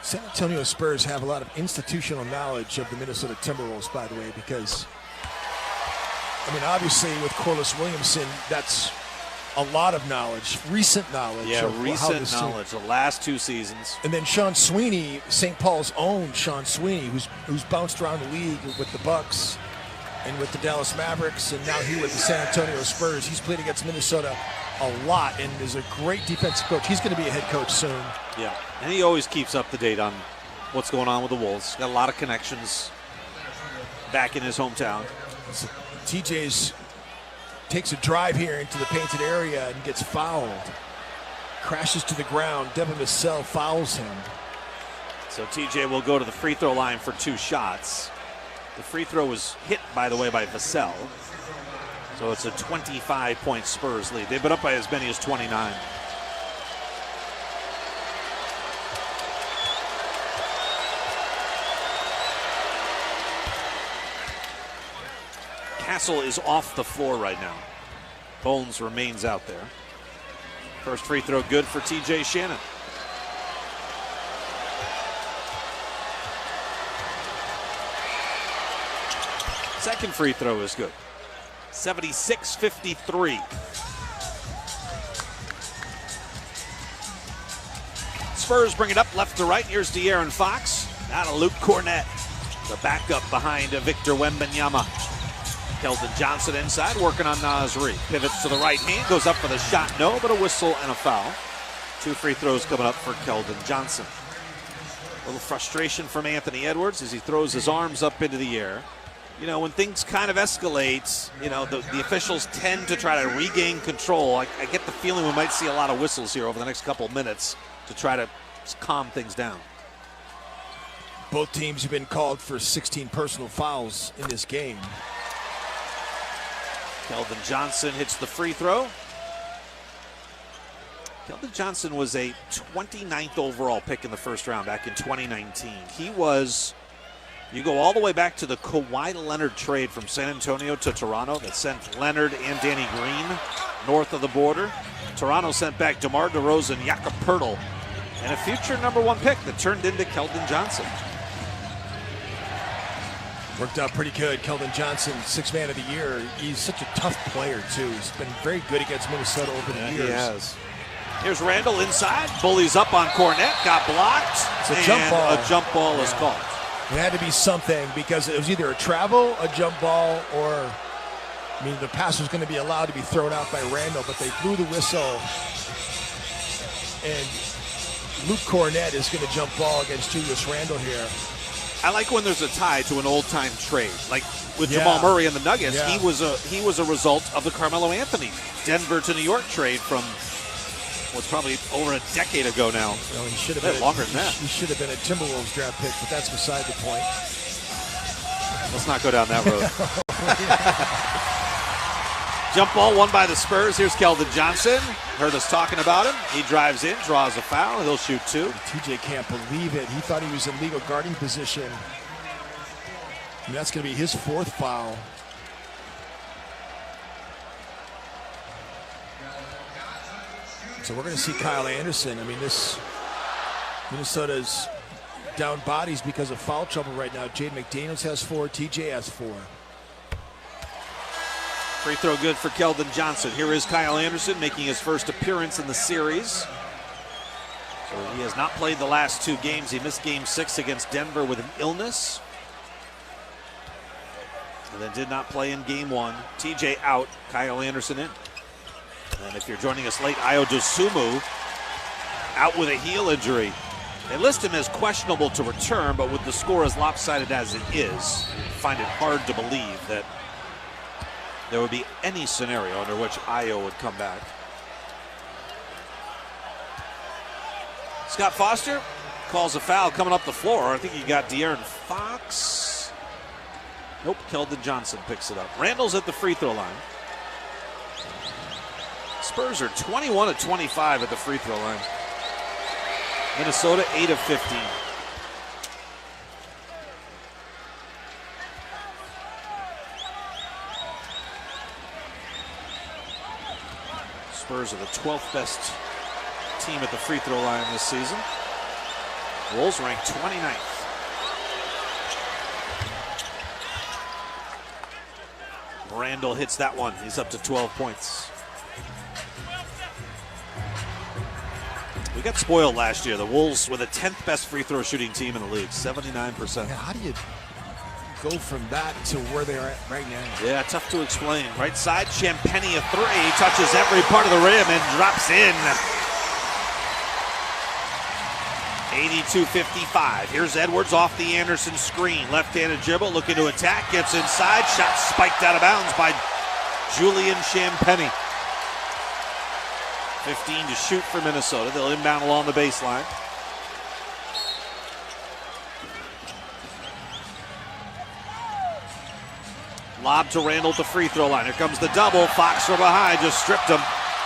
[SPEAKER 4] San Antonio Spurs have a lot of institutional knowledge of the Minnesota Timberwolves, by the way, because obviously with Corliss Williamson, that's a lot of knowledge, recent knowledge.
[SPEAKER 3] Yeah, recent knowledge, the last 2 seasons.
[SPEAKER 4] And then Sean Sweeney, St. Paul's own Sean Sweeney, who's bounced around the league with the Bucks and with the Dallas Mavericks, and now here with the San Antonio Spurs. He's played against Minnesota a lot and is a great defensive coach. He's going to be a head coach soon.
[SPEAKER 3] Yeah, and he always keeps up to date on what's going on with the Wolves. Got a lot of connections back in his hometown.
[SPEAKER 4] So TJ's takes a drive here into the painted area and gets fouled. Crashes to the ground. Devin Vassell fouls him.
[SPEAKER 3] So TJ will go to the free throw line for 2 shots. The free throw was hit, by the way, by Vassell. So it's a 25-point Spurs lead. They've been up by as many as 29. Castle is off the floor right now. Bones remains out there. First free throw good for TJ Shannon. Second free throw is good. 76-53. Spurs bring it up left to right. Here's De'Aaron Fox. Now to Luke Cornett. The backup behind Victor Wembanyama. Keldon Johnson inside, working on Nasri. Pivots to the right hand, goes up for the shot, no, but a whistle and a foul. 2 free throws coming up for Keldon Johnson. A little frustration from Anthony Edwards as he throws his arms up into the air. You know, when things kind of escalate, you know, the officials tend to try to regain control. I get the feeling we might see a lot of whistles here over the next couple of minutes to try to calm things down.
[SPEAKER 4] Both teams have been called for 16 personal fouls in this game.
[SPEAKER 3] Keldon Johnson hits the free throw. Keldon Johnson was a 29th overall pick in the first round back in 2019. He was, you go all the way back to the Kawhi Leonard trade from San Antonio to Toronto that sent Leonard and Danny Green north of the border. Toronto sent back DeMar DeRozan, Jakob Poeltl, and a future #1 pick that turned into Keldon Johnson.
[SPEAKER 4] Worked out pretty good. Keldon Johnson, 6th man of the year. He's such a tough player, too. He's been very good against Minnesota over the years.
[SPEAKER 3] He has. Here's Randall inside. Bullies up on Cornett. Got blocked.
[SPEAKER 4] It's a jump ball.
[SPEAKER 3] A jump ball is called.
[SPEAKER 4] It had to be something because it was either a travel, a jump ball, or, I mean, the pass was going to be allowed to be thrown out by Randall, but they blew the whistle. And Luke Cornett is going to jump ball against Julius Randall here.
[SPEAKER 3] I like when there's a tie to an old-time trade, like with Jamal Murray and the Nuggets.
[SPEAKER 4] Yeah.
[SPEAKER 3] He was a result of the Carmelo Anthony Denver to New York trade from what's probably over a decade ago now.
[SPEAKER 4] Well, he should have been
[SPEAKER 3] longer than that.
[SPEAKER 4] He should have been a Timberwolves draft pick, but that's beside the point.
[SPEAKER 3] Let's not go down that road. Jump ball won by the Spurs. Here's Keldon Johnson. Heard us talking about him. He drives in, draws a foul. He'll shoot 2.
[SPEAKER 4] TJ can't believe it. He thought he was in legal guarding position. And that's going to be his 4th foul. So we're going to see Kyle Anderson. I mean, this Minnesota's down bodies because of foul trouble right now. Jade McDaniels has 4. TJ has 4.
[SPEAKER 3] Free throw good for Keldon Johnson. Here is Kyle Anderson making his first appearance in the series. So he has not played the last 2 games. He missed game 6 against Denver with an illness. And then did not play in game 1. TJ out, Kyle Anderson in. And if you're joining us late, Ayo Dosunmu out with a heel injury. They list him as questionable to return, but with the score as lopsided as it is, I find it hard to believe that there would be any scenario under which Ayo would come back. Scott Foster calls a foul coming up the floor. I think he got De'Aaron Fox. Nope, Keldon Johnson picks it up. Randall's at the free throw line. Spurs are 21 of 25 at the free throw line. Minnesota 8 of 15. Spurs are the 12th best team at the free throw line this season. Wolves ranked 29th. Randall hits that one. He's up to 12 points. We got spoiled last year. The Wolves were the 10th best free throw shooting team in the league, 79%.
[SPEAKER 4] Yeah, how do you go from that to where they are at right now?
[SPEAKER 3] Yeah, tough to explain. Right side, Champagnie a 3, touches every part of the rim and drops in. 82-55. Here's Edwards off the Anderson screen. Left-handed dribble, looking to attack, gets inside, shot spiked out of bounds by Julian Champagnie. 15 to shoot for Minnesota. They'll inbound along the baseline. Lob to Randall at the free throw line. Here comes the double. Fox from behind just stripped him.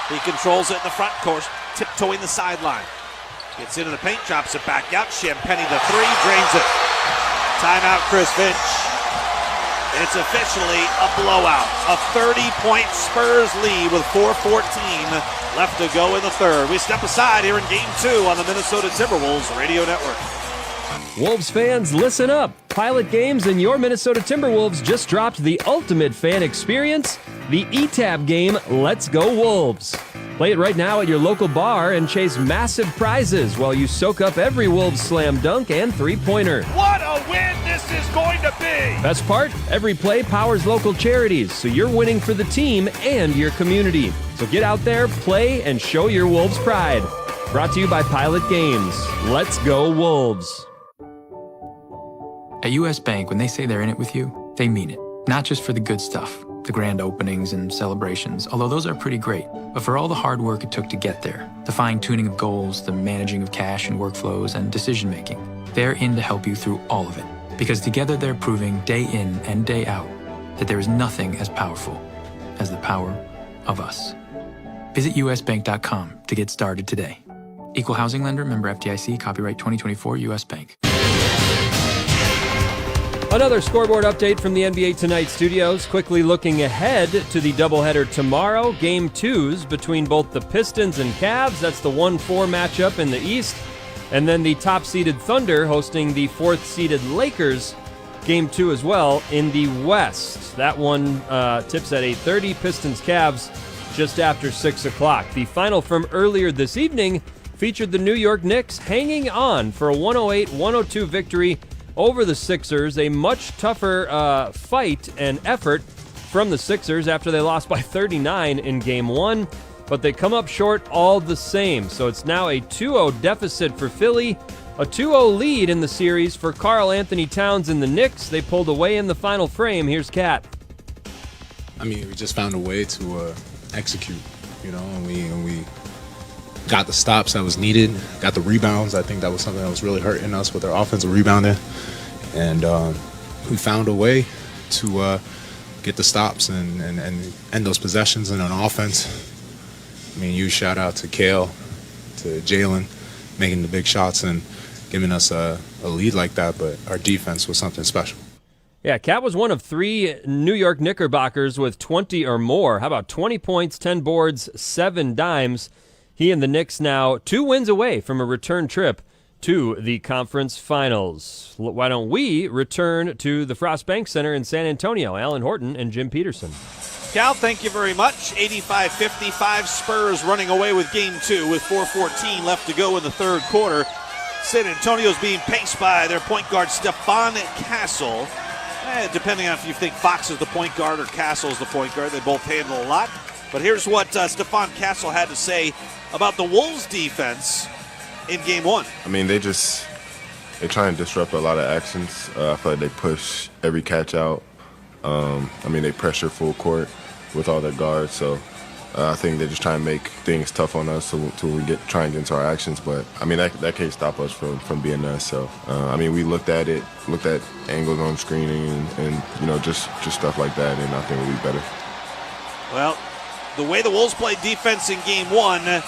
[SPEAKER 3] He controls it in the front court, tiptoeing the sideline. Gets into the paint, drops it back out. Champagnie the 3, drains it. Timeout, Chris Finch. It's officially a blowout. A 30-point Spurs lead with 4:14 left to go in the third. We step aside here in Game 2 on the Minnesota Timberwolves Radio Network.
[SPEAKER 5] Wolves fans, listen up. Pilot Games and your Minnesota Timberwolves just dropped the ultimate fan experience, the ETAB game, Let's Go Wolves. Play it right now at your local bar and chase massive prizes while you soak up every Wolves slam dunk and three-pointer.
[SPEAKER 13] What a win this is going to be!
[SPEAKER 5] Best part? Every play powers local charities, so you're winning for the team and your community. So get out there, play, and show your Wolves pride. Brought to you by Pilot Games. Let's go Wolves.
[SPEAKER 12] At U.S. Bank, when they say they're in it with you, they mean it. Not just for the good stuff, the grand openings and celebrations, although those are pretty great, but for all the hard work it took to get there, the fine-tuning of goals, the managing of cash and workflows, and decision-making. They're in to help you through all of it, because together they're proving day in and day out that there is nothing as powerful as the power of us. Visit usbank.com to get started today. Equal housing lender, member FDIC, copyright 2024 U.S. Bank.
[SPEAKER 5] Another scoreboard update from the NBA Tonight studios. Quickly looking ahead to the doubleheader tomorrow. Game 2s between both the Pistons and Cavs. That's the 1-4 matchup in the East. And then the top-seeded Thunder hosting the 4th-seeded Lakers. Game 2 as well in the West. That one tips at 8:30. Pistons-Cavs just after 6 o'clock. The final from earlier this evening featured the New York Knicks hanging on for a 108-102 victory over the Sixers. A much tougher fight and effort from the Sixers after they lost by 39 in Game 1, but they come up short all the same. So it's now a 2-0 deficit for Philly, a 2-0 lead in the series for Karl Anthony Towns and the Knicks. They pulled away in the final frame. Here's Kat.
[SPEAKER 11] I mean, we just found a way to execute, and we got the stops that was needed, got the rebounds. I think that was something that was really hurting us with our offensive rebounding. And we found a way to get the stops and end those possessions. And on offense, I mean, huge shout out to Kale, to Jalen, making the big shots and giving us a lead like that. But our defense was something special.
[SPEAKER 5] Yeah, Cat was one of 3 New York Knickerbockers with 20 or more. How about 20 points, 10 boards, 7 dimes? He and the Knicks now 2 wins away from a return trip to the conference finals. Why don't we return to the Frost Bank Center in San Antonio? Alan Horton and Jim Peterson.
[SPEAKER 3] Cal, thank you very much. 85-55, Spurs running away with Game 2 with 4:14 left to go in the third quarter. San Antonio's being paced by their point guard, Stephon Castle. Depending on if you think Fox is the point guard or Castle's the point guard, they both handle a lot. But here's what Stephon Castle had to say about the Wolves' defense in Game 1.
[SPEAKER 14] I mean, they try and disrupt a lot of actions. I feel like they push every catch out. I mean, they pressure full court with all their guards. So I think they just try and make things tough on us till we try and get into our actions. But, I mean, that can't stop us from being us. So, I mean, we looked at angles on screening and just stuff like that, and I think we'll be better.
[SPEAKER 3] Well, the way the Wolves played defense in Game 1, the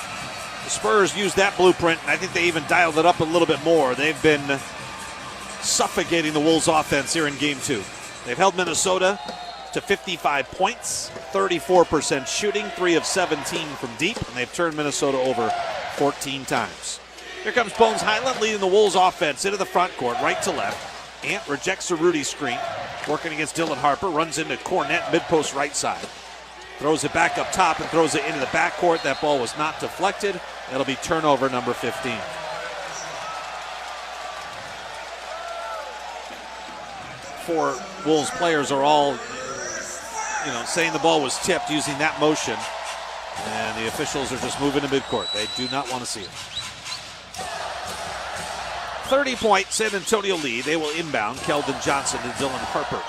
[SPEAKER 3] Spurs used that blueprint, and I think they even dialed it up a little bit more. They've been suffocating the Wolves' offense here in Game 2. They've held Minnesota to 55 points, 34% shooting, 3 of 17 from deep, and they've turned Minnesota over 14 times. Here comes Bones Highland leading the Wolves' offense into the front court, right to left. Ant rejects a Rudy screen, working against Dylan Harper, runs into Cornette, mid-post right side. Throws it back up top and throws it into the backcourt. That ball was not deflected. That'll be turnover number 15. Four Wolves players are all, saying the ball was tipped using that motion. And the officials are just moving to midcourt. They do not want to see it. 30-point San Antonio lead. They will inbound. Keldon Johnson to Dylan Harper.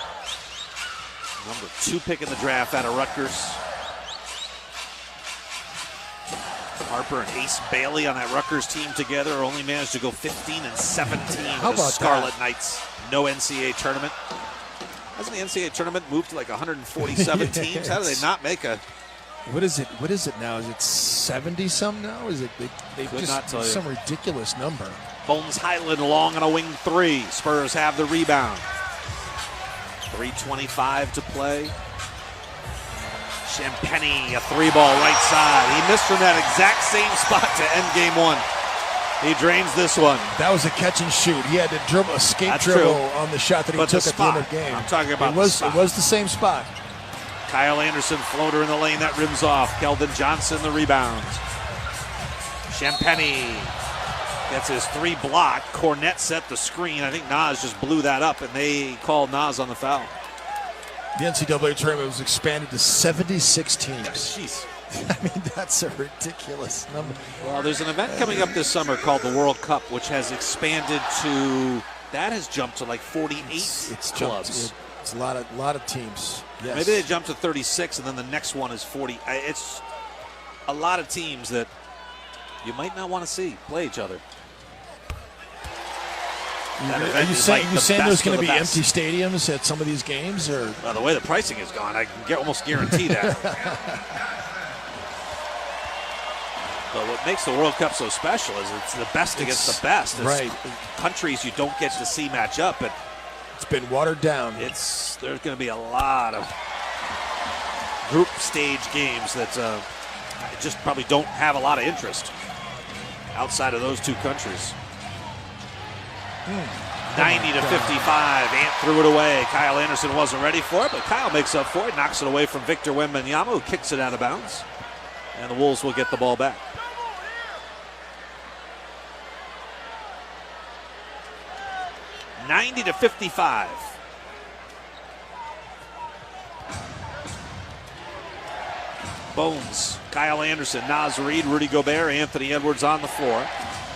[SPEAKER 3] Number 2 pick in the draft out of Rutgers. Harper and Ace Bailey on that Rutgers team together only managed to go 15-17 with the Scarlet Knights. No NCAA tournament. Hasn't the NCAA tournament moved to like 147 teams? How do they not make a...
[SPEAKER 4] What is it now? Is it 70-some now? Is it they
[SPEAKER 3] Could
[SPEAKER 4] just
[SPEAKER 3] not tell you.
[SPEAKER 4] some ridiculous number?
[SPEAKER 3] Bones Highland long on a wing 3. Spurs have the rebound. 3:25 to play. Champagny, a 3-ball right side. He missed from that exact same spot to end Game 1. He drains this one.
[SPEAKER 4] That was a catch and shoot. He had to dribble, escape
[SPEAKER 3] That's
[SPEAKER 4] dribble
[SPEAKER 3] true.
[SPEAKER 4] on the shot that he
[SPEAKER 3] But
[SPEAKER 4] took
[SPEAKER 3] the
[SPEAKER 4] at the end
[SPEAKER 3] spot.
[SPEAKER 4] of the game.
[SPEAKER 3] I'm talking about
[SPEAKER 4] it was,
[SPEAKER 3] the spot.
[SPEAKER 4] It was the same spot.
[SPEAKER 3] Kyle Anderson, floater in the lane, that rims off. Keldon Johnson, the rebound. Champagny gets his 3 block. Cornette set the screen. I think Nas just blew that up, and they called Nas on the foul.
[SPEAKER 4] The NCAA tournament was expanded to 76 teams.
[SPEAKER 3] Jeez.
[SPEAKER 4] I mean, that's a ridiculous number.
[SPEAKER 3] Well, there's an event coming up this summer called the World Cup, which has expanded to, that has jumped to like 48
[SPEAKER 4] It's
[SPEAKER 3] clubs.
[SPEAKER 4] It's a lot of teams. Yes.
[SPEAKER 3] Maybe they jumped to 36, and then the next one is 40. It's a lot of teams that you might not want to see play each other.
[SPEAKER 4] Are you saying there's going to be empty stadiums at some of these games? Or
[SPEAKER 3] Well, the way the pricing is gone, I can almost guarantee that. But what makes the World Cup so special is it's the best against the best. It's
[SPEAKER 4] right.
[SPEAKER 3] Countries you don't get to see match up, but
[SPEAKER 4] it's been watered down.
[SPEAKER 3] There's going to be a lot of group stage games that just probably don't have a lot of interest outside of those 2 countries. 90-55. Ant threw it away. Kyle Anderson wasn't ready for it, but Kyle makes up for it, knocks it away from Victor Wembanyama, who kicks it out of bounds. And the Wolves will get the ball back. $90-55. Bones, Kyle Anderson, Naz Reid, Rudy Gobert, Anthony Edwards on the floor.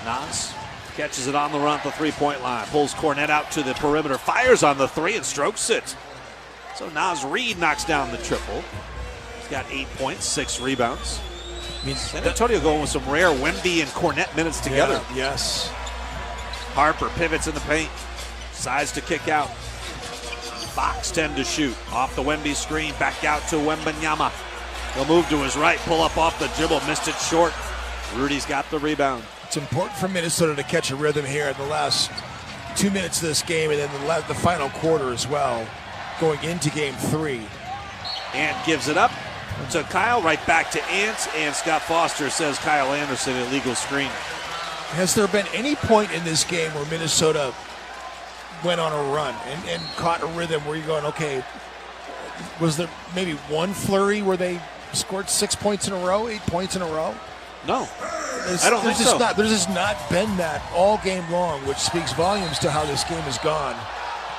[SPEAKER 3] Naz catches it on the run at the 3-point line. Pulls Cornette out to the perimeter. Fires on the 3 and strokes it. So Naz Reid knocks down the triple. He's got 8 points, 6 rebounds. San Antonio going with some rare Wemby and Cornette minutes together.
[SPEAKER 4] Yeah, yes.
[SPEAKER 3] Harper pivots in the paint. Size to kick out. Fox 10 to shoot. Off the Wemby screen. Back out to Wembanyama. He'll move to his right. Pull up off the dribble. Missed it short. Rudy's got the rebound.
[SPEAKER 4] It's important for Minnesota to catch a rhythm here in the last 2 minutes of this game and then the final quarter as well, going into Game 3.
[SPEAKER 3] And gives it up. To Kyle, right back to Ant, and Scott Foster says Kyle Anderson, illegal screen.
[SPEAKER 4] Has there been any point in this game where Minnesota went on a run and caught a rhythm where you're going, okay, was there maybe one flurry where they scored 6 points in a row, 8 points in a row?
[SPEAKER 3] No, I don't think so.
[SPEAKER 4] There's just not been that all game long, which speaks volumes to how this game has gone.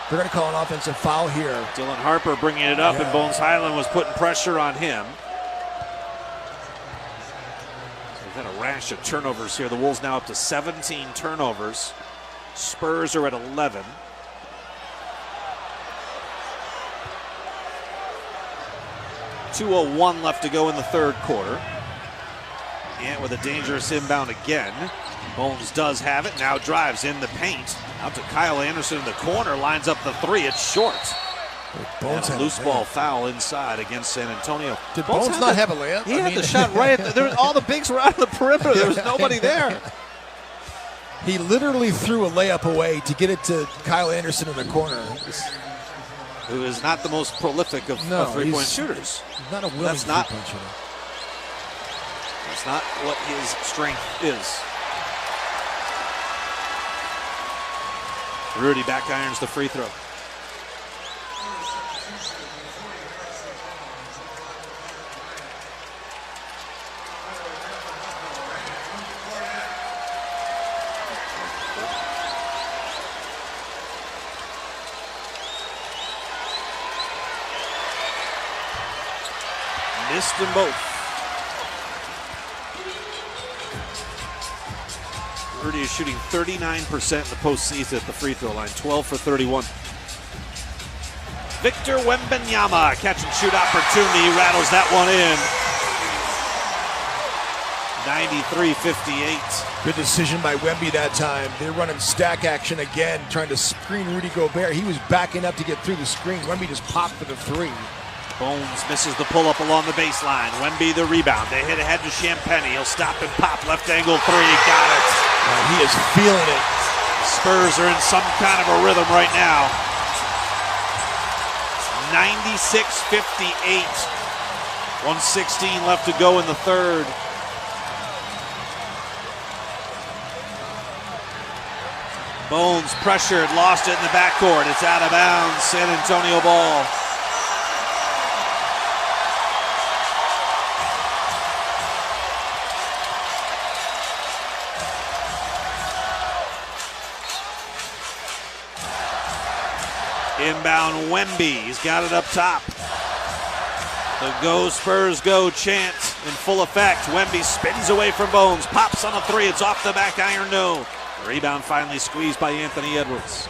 [SPEAKER 4] They're going to call an offensive foul here.
[SPEAKER 3] Dylan Harper bringing it up, and Bones Highland was putting pressure on him. So we've had a rash of turnovers here. The Wolves now up to 17 turnovers. Spurs are at 11. .201 left to go in the third quarter. And with a dangerous inbound again. Bones does have it, now drives in the paint. Out to Kyle Anderson in the corner, lines up the three, it's short.
[SPEAKER 4] Bones
[SPEAKER 3] and a loose ball foul inside against San Antonio.
[SPEAKER 4] Did Bones not have a layup?
[SPEAKER 3] He had the shot right at all the bigs were out of the perimeter, there was nobody there.
[SPEAKER 4] He literally threw a layup away to get it to Kyle Anderson in the corner.
[SPEAKER 3] Who is not the most prolific of three-point shooters.
[SPEAKER 4] He's not a willing three-point shooter.
[SPEAKER 3] That's not what his strength is. Rudy back irons the free throw. Missed them both. Rudy is shooting 39% in the postseason at the free throw line, 12 for 31. Victor Wembanyama, catch and shoot opportunity, rattles that one in. 93-58.
[SPEAKER 4] Good decision by Wemby that time. They're running stack action again, trying to screen Rudy Gobert. He was backing up to get through the screen. Wemby just popped for the three.
[SPEAKER 3] Bones misses the pull-up along the baseline. Wemby the rebound. They hit ahead to Champagny. He'll stop and pop. Left angle three. Got it.
[SPEAKER 4] He is feeling it.
[SPEAKER 3] Spurs are in some kind of a rhythm right now. 96-58. 1:16 left to go in the third. Bones pressured, lost it in the backcourt. It's out of bounds. San Antonio ball. Inbound Wemby, he's got it up top. The Go Spurs Go chant in full effect. Wemby spins away from Bones, pops on a three, it's off the back iron, no. Rebound finally squeezed by Anthony Edwards.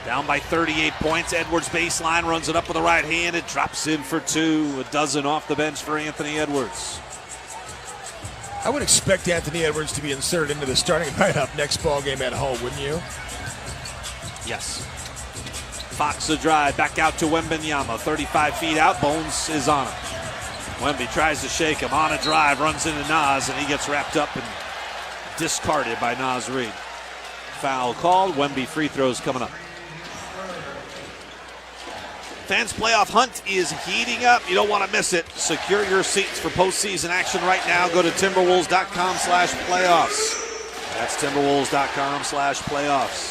[SPEAKER 3] Down by 38 points, Edwards baseline, runs it up with the right hand, it drops in for two. A dozen off the bench for Anthony Edwards.
[SPEAKER 4] I would expect Anthony Edwards to be inserted into the starting lineup next ball game at home, wouldn't you?
[SPEAKER 3] Yes. Fox a drive, back out to Wembanyama, 35 feet out, Bones is on him. Wemby tries to shake him, on a drive, runs into Nas, and he gets wrapped up and discarded by Nas Reed. Foul called, Wemby free throws coming up. Fans playoff hunt is heating up. You don't want to miss it. Secure your seats for postseason action right now. Go to Timberwolves.com/playoffs. That's Timberwolves.com/playoffs.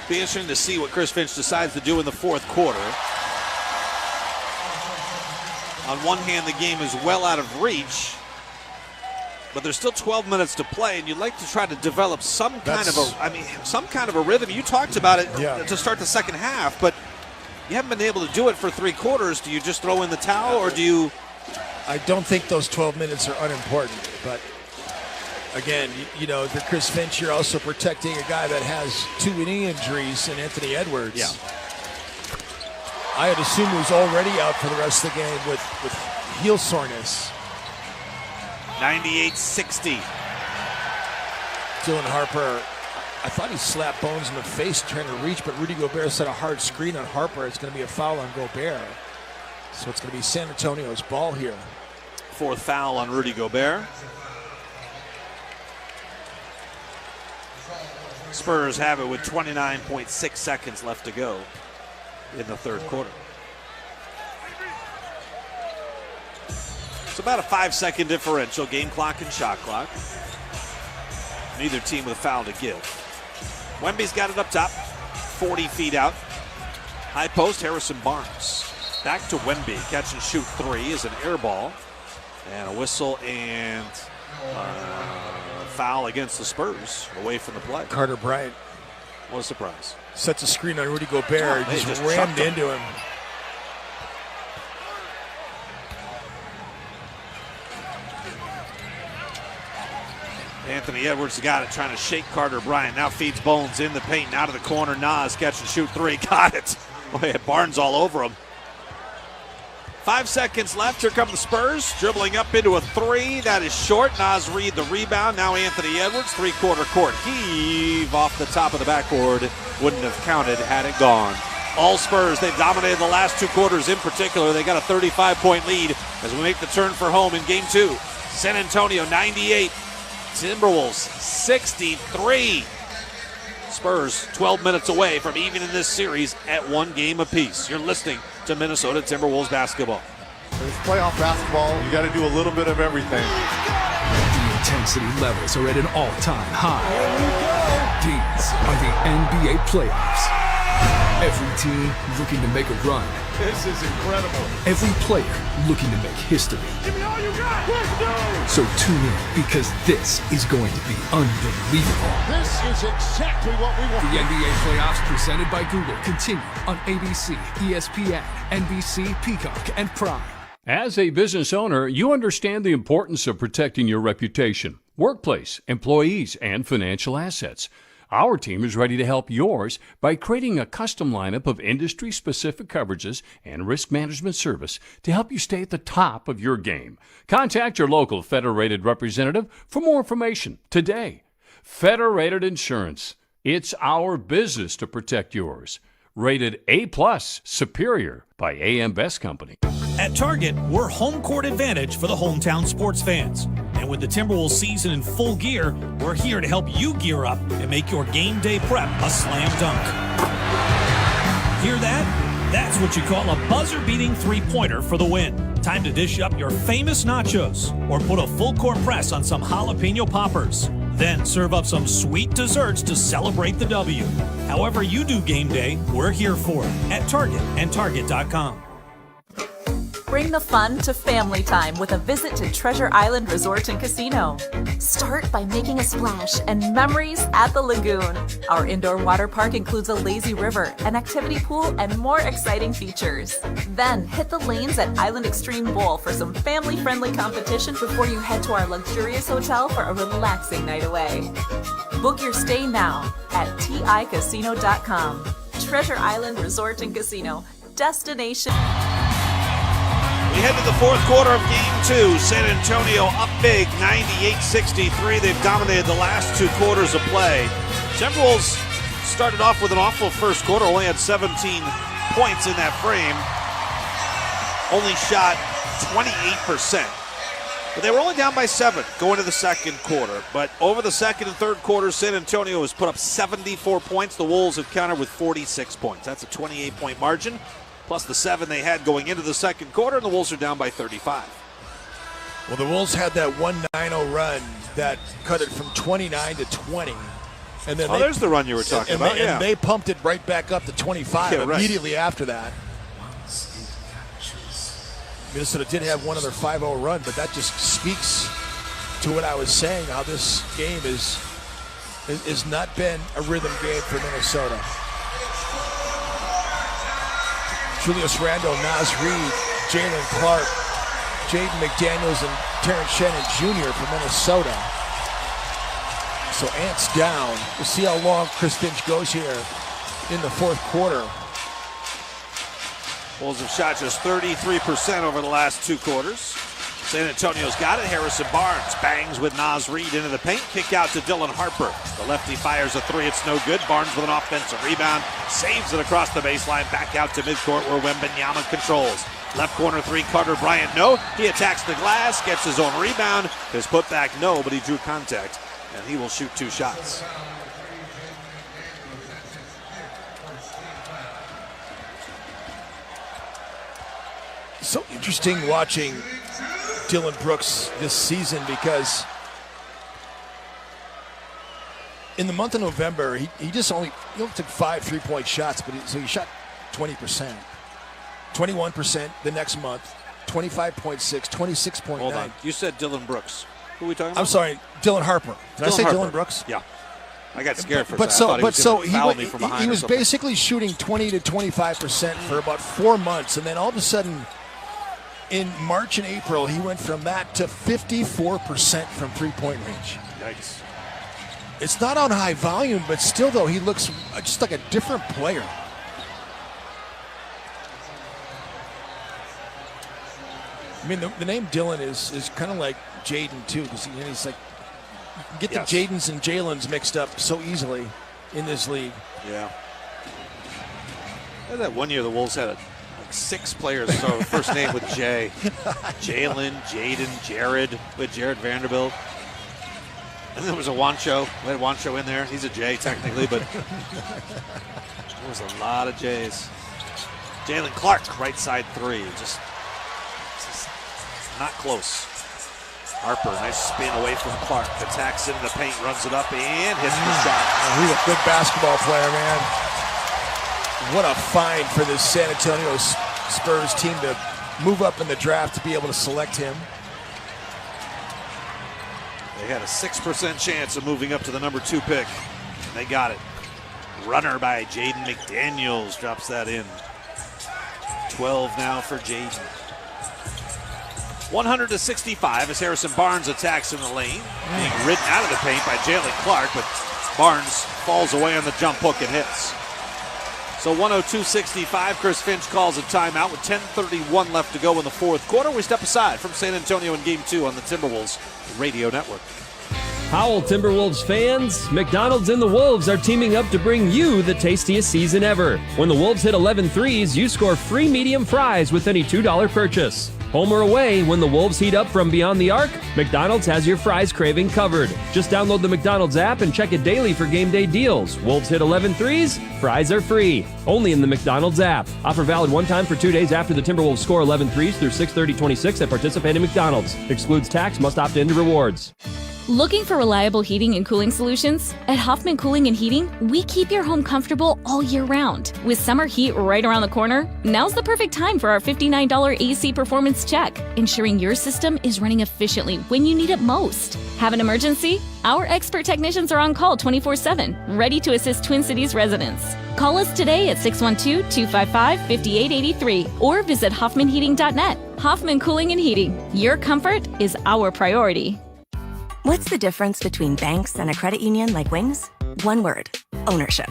[SPEAKER 3] Be interesting to see what Chris Finch decides to do in the fourth quarter. On one hand, the game is well out of reach, but there's still 12 minutes to play, and you'd like to try to develop some kind of a rhythm. You talked about it to start the second half, but you haven't been able to do it for three quarters. Do you just throw in the towel, or do you?
[SPEAKER 4] I don't think those 12 minutes are unimportant, but again, you know, if you're Chris Finch, you're also protecting a guy that has two knee injuries in Anthony Edwards.
[SPEAKER 3] Yeah.
[SPEAKER 4] I had assumed he was already out for the rest of the game with heel soreness.
[SPEAKER 3] 98-60.
[SPEAKER 4] Dylan Harper, I thought he slapped Bones in the face trying to reach, but Rudy Gobert set a hard screen on Harper. It's going to be a foul on Gobert. So it's going to be San Antonio's ball here.
[SPEAKER 3] fourth foul on Rudy Gobert. Spurs have it with 29.6 seconds left to go in the third quarter. It's about a 5-second differential, game clock and shot clock. Neither team with a foul to give. Wemby's got it up top, 40 feet out. High post, Harrison Barnes. Back to Wemby, catch and shoot three is an air ball. And a whistle and foul against the Spurs away from the play.
[SPEAKER 4] Carter Bryant.
[SPEAKER 3] What a surprise.
[SPEAKER 4] Sets a screen on Rudy Gobert.
[SPEAKER 3] Oh,
[SPEAKER 4] just rammed into him.
[SPEAKER 3] Anthony Edwards got it, trying to shake Carter Bryant. Now feeds Bones in the paint, out of the corner. Nas catch and shoot three, got it. Boy, had Barnes all over him. 5 seconds left. Here come the Spurs, dribbling up into a three. That is short. Nas Reed the rebound. Now Anthony Edwards, three-quarter court heave off the top of the backboard. Wouldn't have counted had it gone. All Spurs, they've dominated the last two quarters in particular. They got a 35-point lead as we make the turn for home in game two. San Antonio 98, Timberwolves 63. Spurs 12 minutes away from even in this series at one game apiece. You're listening to Minnesota Timberwolves basketball.
[SPEAKER 15] It's playoff basketball. You got to do a little bit of everything.
[SPEAKER 17] The intensity levels are at an all-time high. These are the NBA playoffs. Every team looking to make a run.
[SPEAKER 15] This is incredible.
[SPEAKER 17] Every player looking to make history.
[SPEAKER 15] Give me all you got. Let's go.
[SPEAKER 17] So tune in because this is going to be unbelievable.
[SPEAKER 15] This is exactly what we want.
[SPEAKER 17] The NBA playoffs presented by Google continue on ABC, ESPN, NBC, Peacock, and Prime.
[SPEAKER 19] As a business owner, you understand the importance of protecting your reputation, workplace, employees, and financial assets. Our team is ready to help yours by creating a custom lineup of industry-specific coverages and risk management service to help you stay at the top of your game. Contact your local Federated representative for more information today. Federated Insurance. It's our business to protect yours. Rated A+ Superior by AM Best Company.
[SPEAKER 24] At Target, we're home court advantage for the hometown sports fans. And with the Timberwolves season in full gear, we're here to help you gear up and make your game day prep a slam dunk. Hear that? That's what you call a buzzer-beating three-pointer for the win. Time to dish up your famous nachos or put a full-court press on some jalapeno poppers. Then serve up some sweet desserts to celebrate the W. However you do game day, we're here for it at Target and Target.com.
[SPEAKER 25] Bring the fun to family time with a visit to Treasure Island Resort and Casino. Start by making a splash and memories at the lagoon. Our indoor water park includes a lazy river, an activity pool, and more exciting features. Then hit the lanes at Island Extreme Bowl for some family-friendly competition before you head to our luxurious hotel for a relaxing night away. Book your stay now at TICasino.com. Treasure Island Resort and Casino. Destination.
[SPEAKER 3] We head to the fourth quarter of game two. San Antonio up big, 98-63. They've dominated the last two quarters of play. Timberwolves started off with an awful first quarter, only had 17 points in that frame. Only shot 28%. But they were only down by 7 going to the second quarter. But over the second and third quarters, San Antonio has put up 74 points. The Wolves have countered with 46 points. That's a 28-point margin. Plus the 7 they had going into the second quarter, and the Wolves are down by 35.
[SPEAKER 4] Well, the Wolves had that 1-9-0 run that cut it from 29 to 20. And then
[SPEAKER 3] there's the run you were talking about.
[SPEAKER 4] And they pumped it right back up to 25 immediately after that. Minnesota did have one other 5-0 run, but that just speaks to what I was saying, how this game has not been a rhythm game for Minnesota. Julius Randle, Nas Reed, Jalen Clark, Jaden McDaniels, and Terrence Shannon Jr. from Minnesota. So Ant's down. We'll see how long Chris Finch goes here in the fourth quarter.
[SPEAKER 3] Wolves have shot just 33% over the last two quarters. San Antonio's got it. Harrison Barnes bangs with Naz Reid into the paint. Kick out to Dylan Harper. The lefty fires a three. It's no good. Barnes with an offensive rebound. Saves it across the baseline. Back out to midcourt where Wembanyama controls. Left corner three, Carter Bryant, no. He attacks the glass, gets his own rebound. His putback, no, but he drew contact, and he will shoot 2 shots.
[SPEAKER 4] So interesting watching Dylan Brooks this season because in the month of November, he only took 5 3-point shots, but he shot 20%. 21% the next month, 25.6, 26.9.
[SPEAKER 3] Hold on. You said Dylan Brooks. Who are we talking about?
[SPEAKER 4] I'm sorry, Dylan Harper. Did I say
[SPEAKER 3] Harper.
[SPEAKER 4] Dylan Brooks?
[SPEAKER 3] Yeah. I got scared for a second.
[SPEAKER 4] He was basically shooting 20 to 25% for about 4 months, and then all of a sudden, in March and April, he went from that to 54% from 3-point range.
[SPEAKER 3] Yikes.
[SPEAKER 4] It's not on high volume, but still, though, he looks just like a different player. I mean, the name Dylan is kind of like Jaden, too, because he's like, you can get the Jadens and Jalen's mixed up so easily in this league.
[SPEAKER 3] Yeah. That one year the Wolves had 6 players start with first name with J. Jalen, Jaden, Jared, with Jared Vanderbilt. And there was a Wancho. We had Wancho in there. He's a J technically, but there was a lot of J's. Jalen Clark, right side 3. Just not close. Harper, nice spin away from Clark. Attacks into the paint, runs it up, and hits the shot.
[SPEAKER 4] He's a good basketball player, man. What a find for this San Antonio Spurs team to move up in the draft to be able to select him.
[SPEAKER 3] They had a 6% chance of moving up to the number 2 pick, and they got it. Runner by Jaden McDaniels drops that in. 12 now for Jaden. 100-65 as Harrison Barnes attacks in the lane. Being ridden out of the paint by Jalen Clark, but Barnes falls away on the jump hook and hits. So 102-65, Chris Finch calls a timeout with 10:31 left to go in the fourth quarter. We step aside from San Antonio in Game 2 on the Timberwolves Radio Network.
[SPEAKER 5] Howell Timberwolves fans, McDonald's and the Wolves are teaming up to bring you the tastiest season ever. When the Wolves hit 11 threes, you score free medium fries with any $2 purchase. Home or away, when the Wolves heat up from beyond the arc, McDonald's has your fries craving covered. Just download the McDonald's app and check it daily for game day deals. Wolves hit 11 threes, fries are free. Only in the McDonald's app. Offer valid one time for 2 days after the Timberwolves score 11 threes through 6/30/26 at participating McDonald's. Excludes tax, must opt into rewards.
[SPEAKER 1] Looking for reliable heating and cooling solutions? At Hoffman Cooling and Heating, we keep your home comfortable all year round. With summer heat right around the corner, now's the perfect time for our $59 AC performance check, ensuring your system is running efficiently when you need it most. Have an emergency? Our expert technicians are on call 24/7, ready to assist Twin Cities residents. Call us today at 612-255-5883 or visit hoffmanheating.net. Hoffman Cooling and Heating. Your comfort is our priority.
[SPEAKER 8] What's the difference between banks and a credit union like Wings? One word: ownership.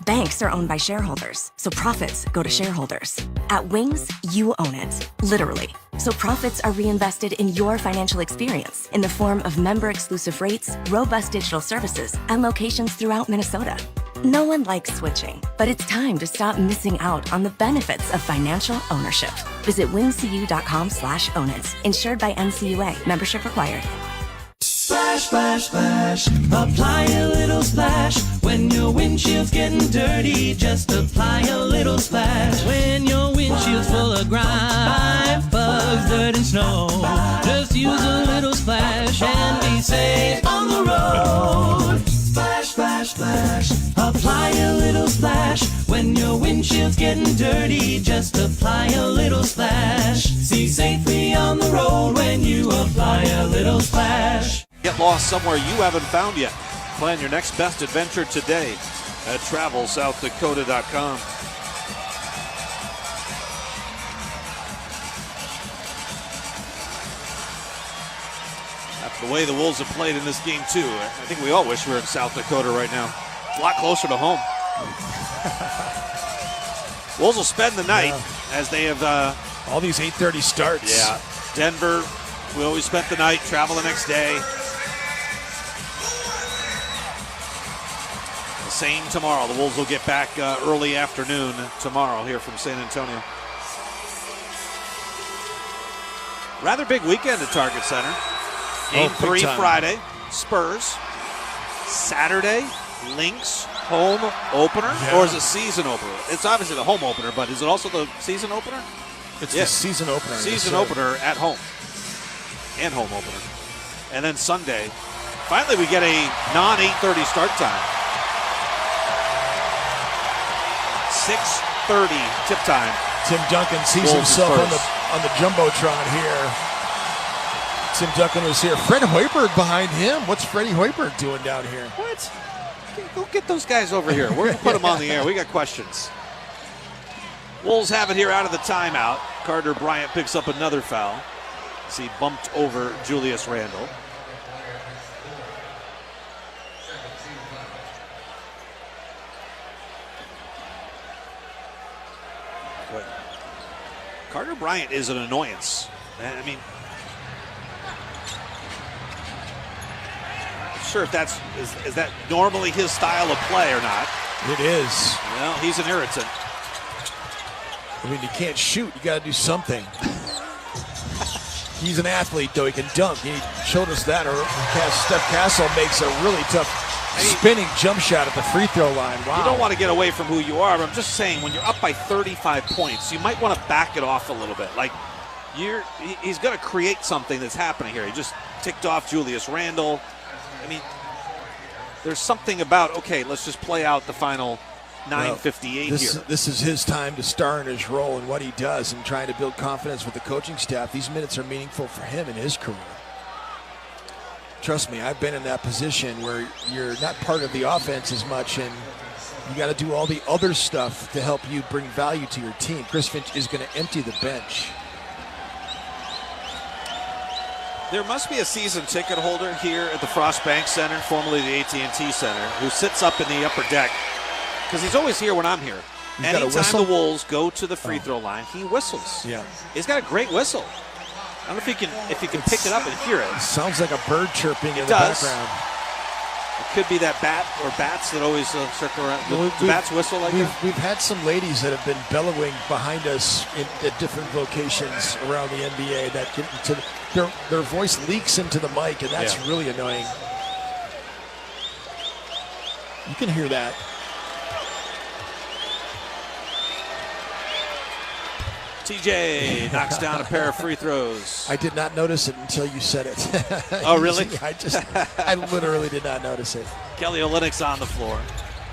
[SPEAKER 8] Banks are owned by shareholders, so profits go to shareholders. At Wings, you own it, literally. So profits are reinvested in your financial experience in the form of member-exclusive rates, robust digital services, and locations throughout Minnesota. No one likes switching, but it's time to stop missing out on the benefits of financial ownership. Visit wingcu.com/own it. Insured by NCUA. Membership required.
[SPEAKER 6] Splash, splash, splash. Apply a little splash. When your windshield's getting dirty, just apply a little splash. When your windshield's full of grime, bugs, dirt, and snow, just use a little splash and be safe on the road. Splash, splash, splash. Apply a little splash. When your windshield's getting dirty, just apply a little splash. See safely on the road when you apply a little splash.
[SPEAKER 3] Get lost somewhere you haven't found yet. Plan your next best adventure today at TravelSouthDakota.com. After the way the Wolves have played in this game, too, I think we all wish we were in South Dakota right now. It's a lot closer to home. Wolves will spend the night as they have...
[SPEAKER 4] all these 8:30 starts.
[SPEAKER 3] Yeah. Denver, We always spent the night, travel the next day. The same tomorrow. The Wolves will get back early afternoon tomorrow here from San Antonio. Rather big weekend at Target Center. Game 3 Friday, Spurs. Saturday, Lynx home opener, or is it season opener? It's obviously the home opener, but is it also the season opener?
[SPEAKER 4] It's the season opener.
[SPEAKER 3] Season opener at home and home opener. And then Sunday, finally we get a non-8:30 start time. 6:30 tip time.
[SPEAKER 4] Tim Duncan sees
[SPEAKER 3] Wolves
[SPEAKER 4] himself on the Jumbotron here. Tim Duncan was here. Fred Hoiberg behind him. What's Freddie Hoiberg doing down here?
[SPEAKER 3] What? Go get those guys over here. We're going to put them on the air. We got questions. Wolves have it here out of the timeout. Carter Bryant picks up another foul as he bumped over Julius Randle. But Carter Bryant is an annoyance. I mean, sure if that's is that normally his style of play or not.
[SPEAKER 4] It is.
[SPEAKER 3] Well, he's an irritant.
[SPEAKER 4] I mean, you can't shoot. You got to do something. He's an athlete, though. He can dunk. He showed us that. Or Steph Castle makes a really tough spinning jump shot at the free throw line. Wow.
[SPEAKER 3] You don't want to get away from who you are, but I'm just saying when you're up by 35 points, you might want to back it off a little bit. Like, he's going to create something that's happening here. He just ticked off Julius Randle. I mean, there's something about, okay, let's just play out the final 9:58 here.
[SPEAKER 4] This is his time to star in his role and what he does and trying to build confidence with the coaching staff. These minutes are meaningful for him in his career. Trust me, I've been in that position where you're not part of the offense as much and you got to do all the other stuff to help you bring value to your team. Chris Finch is going to empty the bench.
[SPEAKER 3] There must be a season ticket holder here at the Frost Bank Center, formerly the AT&T Center, who sits up in the upper deck because he's always here when I'm here. Anytime the Wolves go to the free throw line, he whistles.
[SPEAKER 4] Yeah,
[SPEAKER 3] he's got a great whistle. I don't know if you can pick it up and hear it.
[SPEAKER 4] Sounds like a bird chirping in the background.
[SPEAKER 3] It could be that bat or bats that always circle around. The bats whistle like that.
[SPEAKER 4] We've had some ladies that have been bellowing behind us at different locations around the NBA that get into their voice leaks into the mic, and that's really annoying. You can hear that.
[SPEAKER 3] TJ knocks down a pair of free throws.
[SPEAKER 4] I did not notice it until you said it.
[SPEAKER 3] Oh, really?
[SPEAKER 4] I literally did not notice it.
[SPEAKER 3] Kelly Olynyk's on the floor.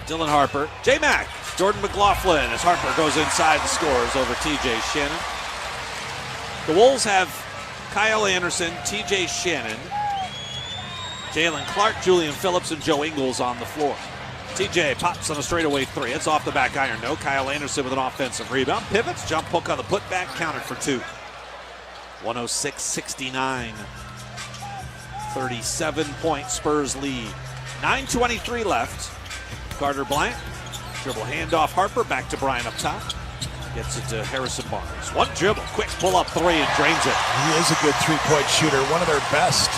[SPEAKER 3] Dylan Harper. J-Mac. Jordan McLaughlin as Harper goes inside and scores over TJ Shannon. The Wolves have Kyle Anderson, TJ Shannon, Jalen Clark, Julian Phillips, and Joe Ingles on the floor. TJ pops on a straightaway three. It's off the back iron. No. Kyle Anderson with an offensive rebound. Pivots, jump hook on the putback, counted for two. 106-69. 37-point Spurs lead. 9:23 left. Carter Bryant. Dribble handoff Harper. Back to Bryant up top. Gets it to Harrison Barnes. One dribble. Quick pull-up three and drains it.
[SPEAKER 4] He is a good three-point shooter. One of their best.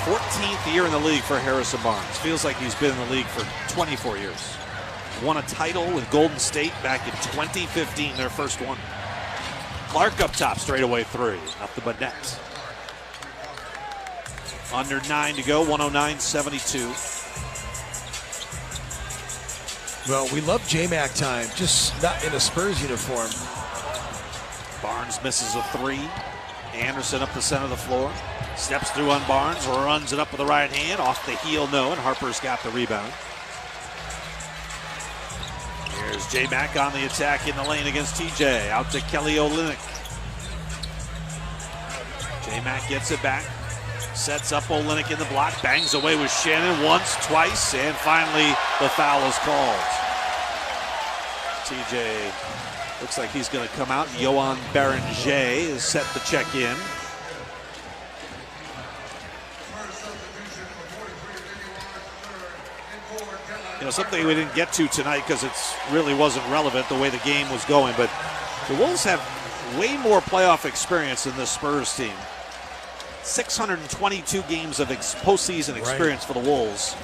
[SPEAKER 3] 14th year in the league for Harrison Barnes. Feels like he's been in the league for 24 years. Won a title with Golden State back in 2015, their first one. Clark up top, straightaway three. Nothing but net. Under 9 to go, 109-72.
[SPEAKER 4] Well, we love J-Mac time, just not in a Spurs uniform.
[SPEAKER 3] Barnes misses a three. Anderson up the center of the floor. Steps through on Barnes, runs it up with the right hand. Off the heel, no, and Harper's got the rebound. Here's J-Mac on the attack in the lane against TJ. Out to Kelly Olynyk. J-Mac gets it back. Sets up Olynyk in the block. Bangs away with Shannon once, twice, and finally the foul is called. TJ looks like he's going to come out. Yohan Beringer is set to check in. You know, something we didn't get to tonight because it really wasn't relevant the way the game was going, but the Wolves have way more playoff experience than this Spurs team. 622 games of postseason experience for the Wolves,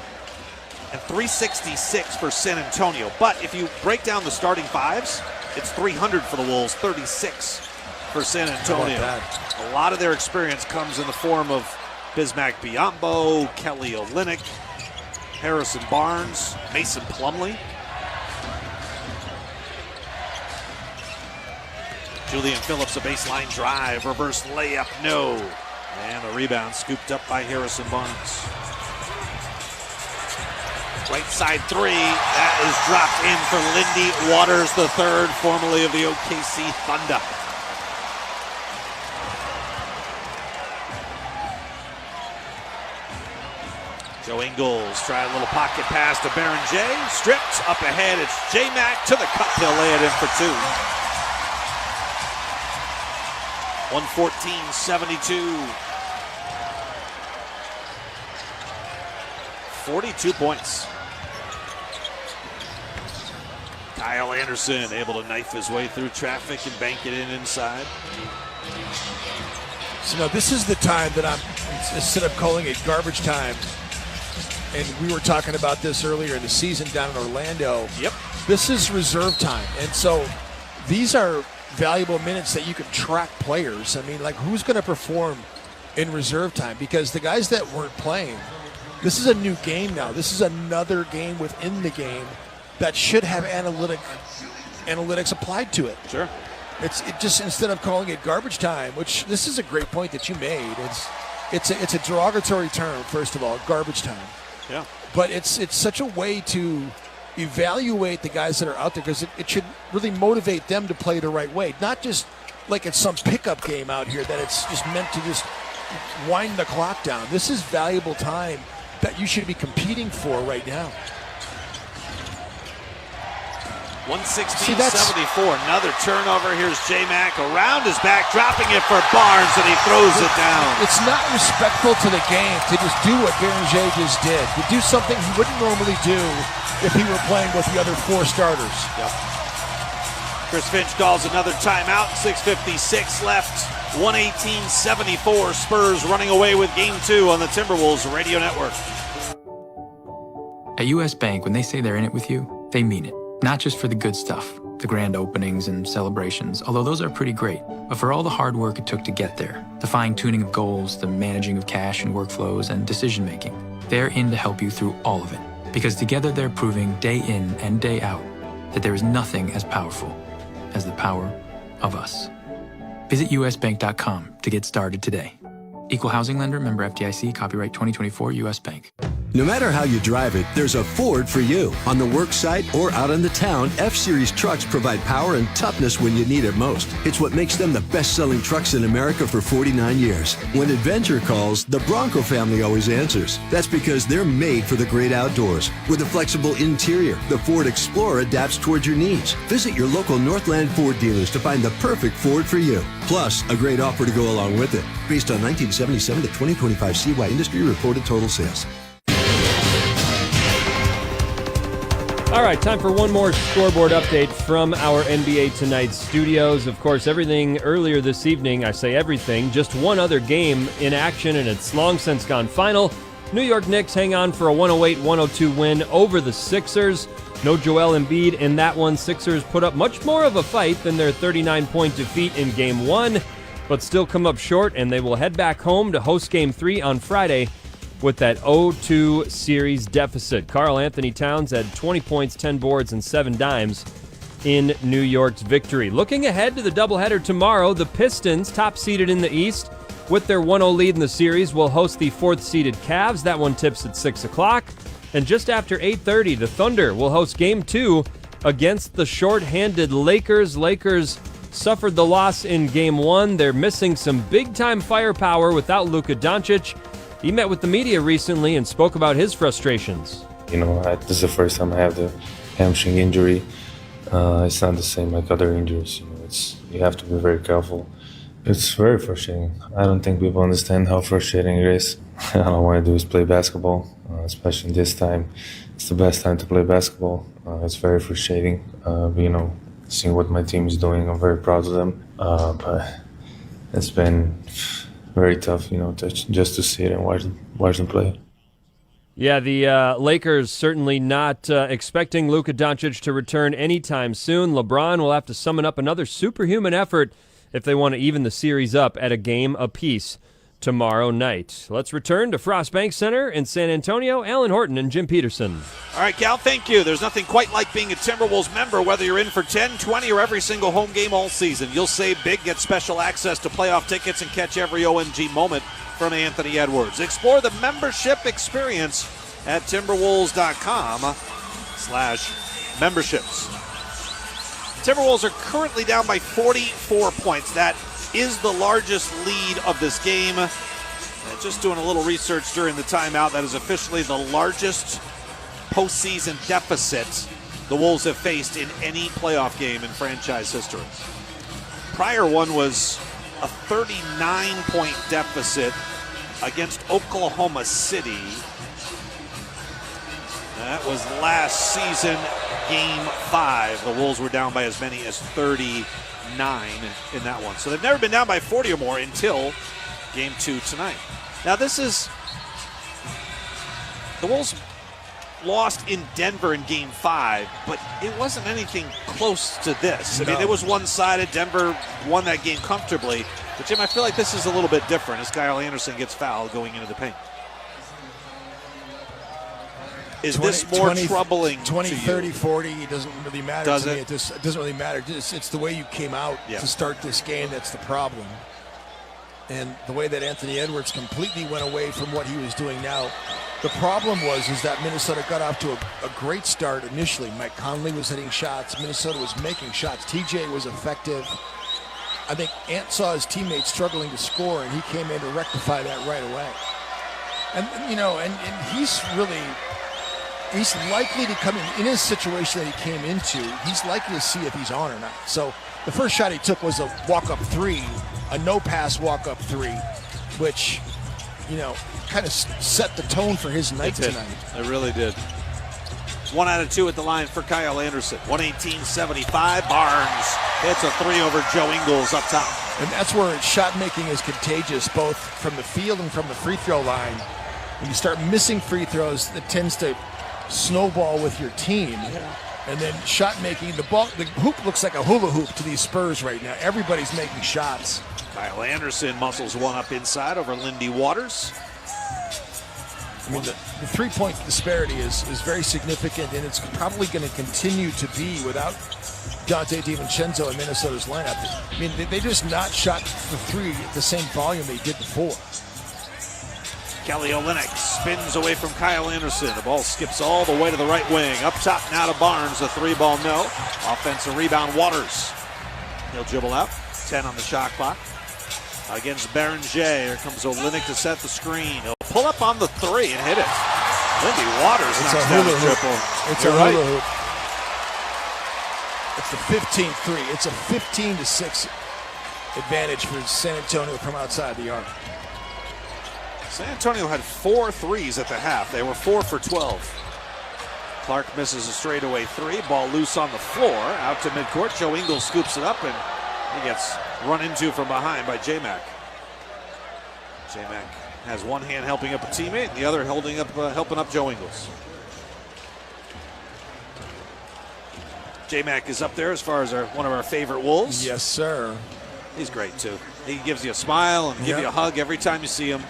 [SPEAKER 3] and 366 for San Antonio. But if you break down the starting fives, it's 300 for the Wolves, 36 for San Antonio. A lot of their experience comes in the form of Bismack Biyombo, Kelly Olynyk, Harrison Barnes, Mason Plumlee. Julian Phillips, a baseline drive, reverse layup, no. And a rebound scooped up by Harrison Barnes. Right side three, that is dropped in for Lindy Waters III, formerly of the OKC Thunder. Joe Ingles try a little pocket pass to Baron J. Stripped up ahead. It's J-Mac to the cup. He'll lay it in for two. 114-72. 42 points. Kyle Anderson able to knife his way through traffic and bank it in inside.
[SPEAKER 4] So now this is the time that instead of calling it garbage time, and we were talking about this earlier in the season down in Orlando.
[SPEAKER 3] Yep.
[SPEAKER 4] This is reserve time. And so these are valuable minutes that you can track players. I mean, like, who's going to perform in reserve time? Because the guys that weren't playing, this is a new game now. This is another game within the game that should have analytics applied to it.
[SPEAKER 3] Sure.
[SPEAKER 4] It just, instead of calling it garbage time, which this is a great point that you made. It's a derogatory term, first of all, garbage time.
[SPEAKER 3] Yeah.
[SPEAKER 4] But it's such a way to evaluate the guys that are out there, because it should really motivate them to play the right way. Not just like it's some pickup game out here that it's just meant to just wind the clock down. This is valuable time that you should be competing for right now.
[SPEAKER 3] 116-74, another turnover. Here's J-Mac around his back, dropping it for Barnes, and he throws it down.
[SPEAKER 4] It's not respectful to the game to just do what Beranger just did, to do something he wouldn't normally do if he were playing with the other four starters.
[SPEAKER 3] Yep. Chris Finch calls another timeout, 6:56 left, 118-74, Spurs running away with Game 2 on the Timberwolves Radio Network.
[SPEAKER 12] At U.S. Bank, when they say they're in it with you, they mean it. Not just for the good stuff, the grand openings and celebrations, although those are pretty great, but for all the hard work it took to get there, the fine-tuning of goals, the managing of cash and workflows, and decision-making. They're in to help you through all of it, because together they're proving day in and day out that there is nothing as powerful as the power of us. Visit usbank.com to get started today. Equal housing lender, member FDIC, copyright 2024 U.S. Bank.
[SPEAKER 10] No matter how you drive it, there's a Ford for you. On the work site or out in the town, F-Series trucks provide power and toughness when you need it most. It's what makes them the best-selling trucks in America for 49 years. When adventure calls, the Bronco family always answers. That's because they're made for the great outdoors. With a flexible interior, the Ford Explorer adapts towards your needs. Visit your local Northland Ford dealers to find the perfect Ford for you. Plus, a great offer to go along with it. Based on 1977 to 2025 CY industry reported total sales.
[SPEAKER 5] All right, time for one more scoreboard update from our NBA Tonight studios. Of course, everything earlier this evening, I say everything, just one other game in action, and it's long since gone final. New York Knicks hang on for a 108-102 win over the Sixers. No Joel Embiid in that one. Sixers put up much more of a fight than their 39-point defeat in Game 1, but still come up short, and they will head back home to host Game 3 on Friday with that 0-2 series deficit. Karl Anthony Towns had 20 points, 10 boards, and 7 dimes in New York's victory. Looking ahead to the doubleheader tomorrow, the Pistons, top-seeded in the East, with their 1-0 lead in the series, will host the 4th-seeded Cavs. That one tips at 6 o'clock. And just after 8:30, the Thunder will host Game 2 against the short-handed Lakers. Lakers suffered the loss in Game 1. They're missing some big-time firepower without Luka Doncic. He met with the media recently and spoke about his frustrations.
[SPEAKER 2] You know, this is the first time I have the hamstring injury. It's not the same like other injuries. You know, you have to be very careful. It's very frustrating. I don't think people understand how frustrating it is. All I want to do is play basketball, especially this time. It's the best time to play basketball. It's very frustrating. You know, seeing what my team is doing. I'm very proud of them. But it's been very tough, just to see it and watch them play.
[SPEAKER 5] Yeah, the Lakers certainly not expecting Luka Doncic to return anytime soon. LeBron will have to summon up another superhuman effort if they want to even the series up at a game apiece tomorrow night. Let's return to Frost Bank Center in San Antonio. Alan Horton and Jim Peterson.
[SPEAKER 3] All right, Cal, thank you. There's nothing quite like being a Timberwolves member, whether you're in for 10, 20, or every single home game all season. You'll save big, get special access to playoff tickets, and catch every OMG moment from Anthony Edwards. Explore the membership experience at Timberwolves.com/memberships. Timberwolves are currently down by 44 points. That is the largest lead of this game. Just doing a little research during the timeout, that is officially the largest postseason deficit the Wolves have faced in any playoff game in franchise history. Prior one was a 39-point deficit against Oklahoma City. That was last season, Game 5. The Wolves were down by as many as 39 in that one. So they've never been down by 40 or more until Game 2 tonight. Now this is, the Wolves lost in Denver in Game 5, but it wasn't anything close to this. I mean, it was one-sided. Denver won that game comfortably. But Jim, I feel like this is a little bit different as Kyle Anderson gets fouled going into the paint. Is this more troubling
[SPEAKER 4] 20,
[SPEAKER 3] to you?
[SPEAKER 4] 30, 40, it doesn't really matter
[SPEAKER 3] Does
[SPEAKER 4] to
[SPEAKER 3] it?
[SPEAKER 4] me. It doesn't really matter. It's the way you came out to start this game that's the problem. And the way that Anthony Edwards completely went away from what he was doing now. The problem is that Minnesota got off to a great start initially. Mike Conley was hitting shots. Minnesota was making shots. TJ was effective. I think Ant saw his teammates struggling to score, and he came in to rectify that right away. And he's likely to come in his situation that he came into. He's likely to see if he's on or not. So the first shot he took was a walk-up three, a no-pass walk-up three, which, kind of set the tone for his night tonight.
[SPEAKER 3] It really did. 1 out of 2 at the line for Kyle Anderson. 118-75. Barnes hits a three over Joe Ingles up top.
[SPEAKER 4] And that's where shot making is contagious, both from the field and from the free throw line. When you start missing free throws, that tends to snowball with your team. And then shot making, the hoop looks like a hula hoop to these Spurs right now. Everybody's making shots.
[SPEAKER 3] Kyle Anderson muscles one up inside over Lindy Waters.
[SPEAKER 4] I mean, the three-point disparity is very significant, and it's probably going to continue to be without Dante DiVincenzo in Minnesota's lineup. I mean, they just not shot the three at the same volume they did before.
[SPEAKER 3] Kelly Olynyk spins away from Kyle Anderson. The ball skips all the way to the right wing. Up top now to Barnes. A three ball no. Offensive rebound Waters. He'll dribble out. 10 on the shot clock. Against Berenger. Here comes Olynyk to set the screen. He'll pull up on the three and hit it. Lindy Waters knocks down the triple.
[SPEAKER 4] It's a hula hoop. It's the 15th three. It's a 15-6 advantage for San Antonio from outside the arc.
[SPEAKER 3] San Antonio had 4 threes at the half. They were 4 for 12. Clark misses a straightaway three. Ball loose on the floor. Out to midcourt. Joe Ingles scoops it up, and he gets run into from behind by J-Mac. J-Mac has one hand helping up a teammate, and the other helping up Joe Ingles. J-Mac is up there as far as one of our favorite Wolves.
[SPEAKER 4] Yes, sir.
[SPEAKER 3] He's great, too. He gives you a smile and give you a hug every time you see him.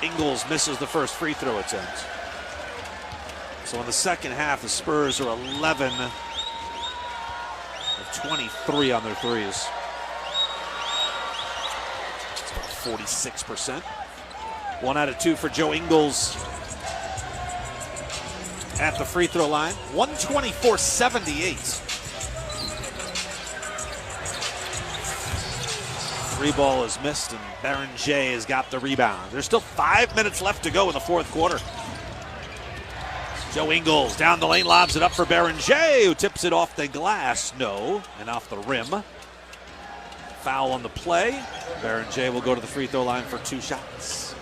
[SPEAKER 3] Ingles misses the first free throw attempt. So in the second half, the Spurs are 11 of 23 on their threes. It's about 46%. 1 out of 2 for Joe Ingles at the free throw line. 124-78. Three ball is missed, and Berenger has got the rebound. There's still 5 minutes left to go in the fourth quarter. Joe Ingles down the lane, lobs it up for Berenger, who tips it off the glass. No, and off the rim. Foul on the play. Berenger will go to the free throw line for 2 shots.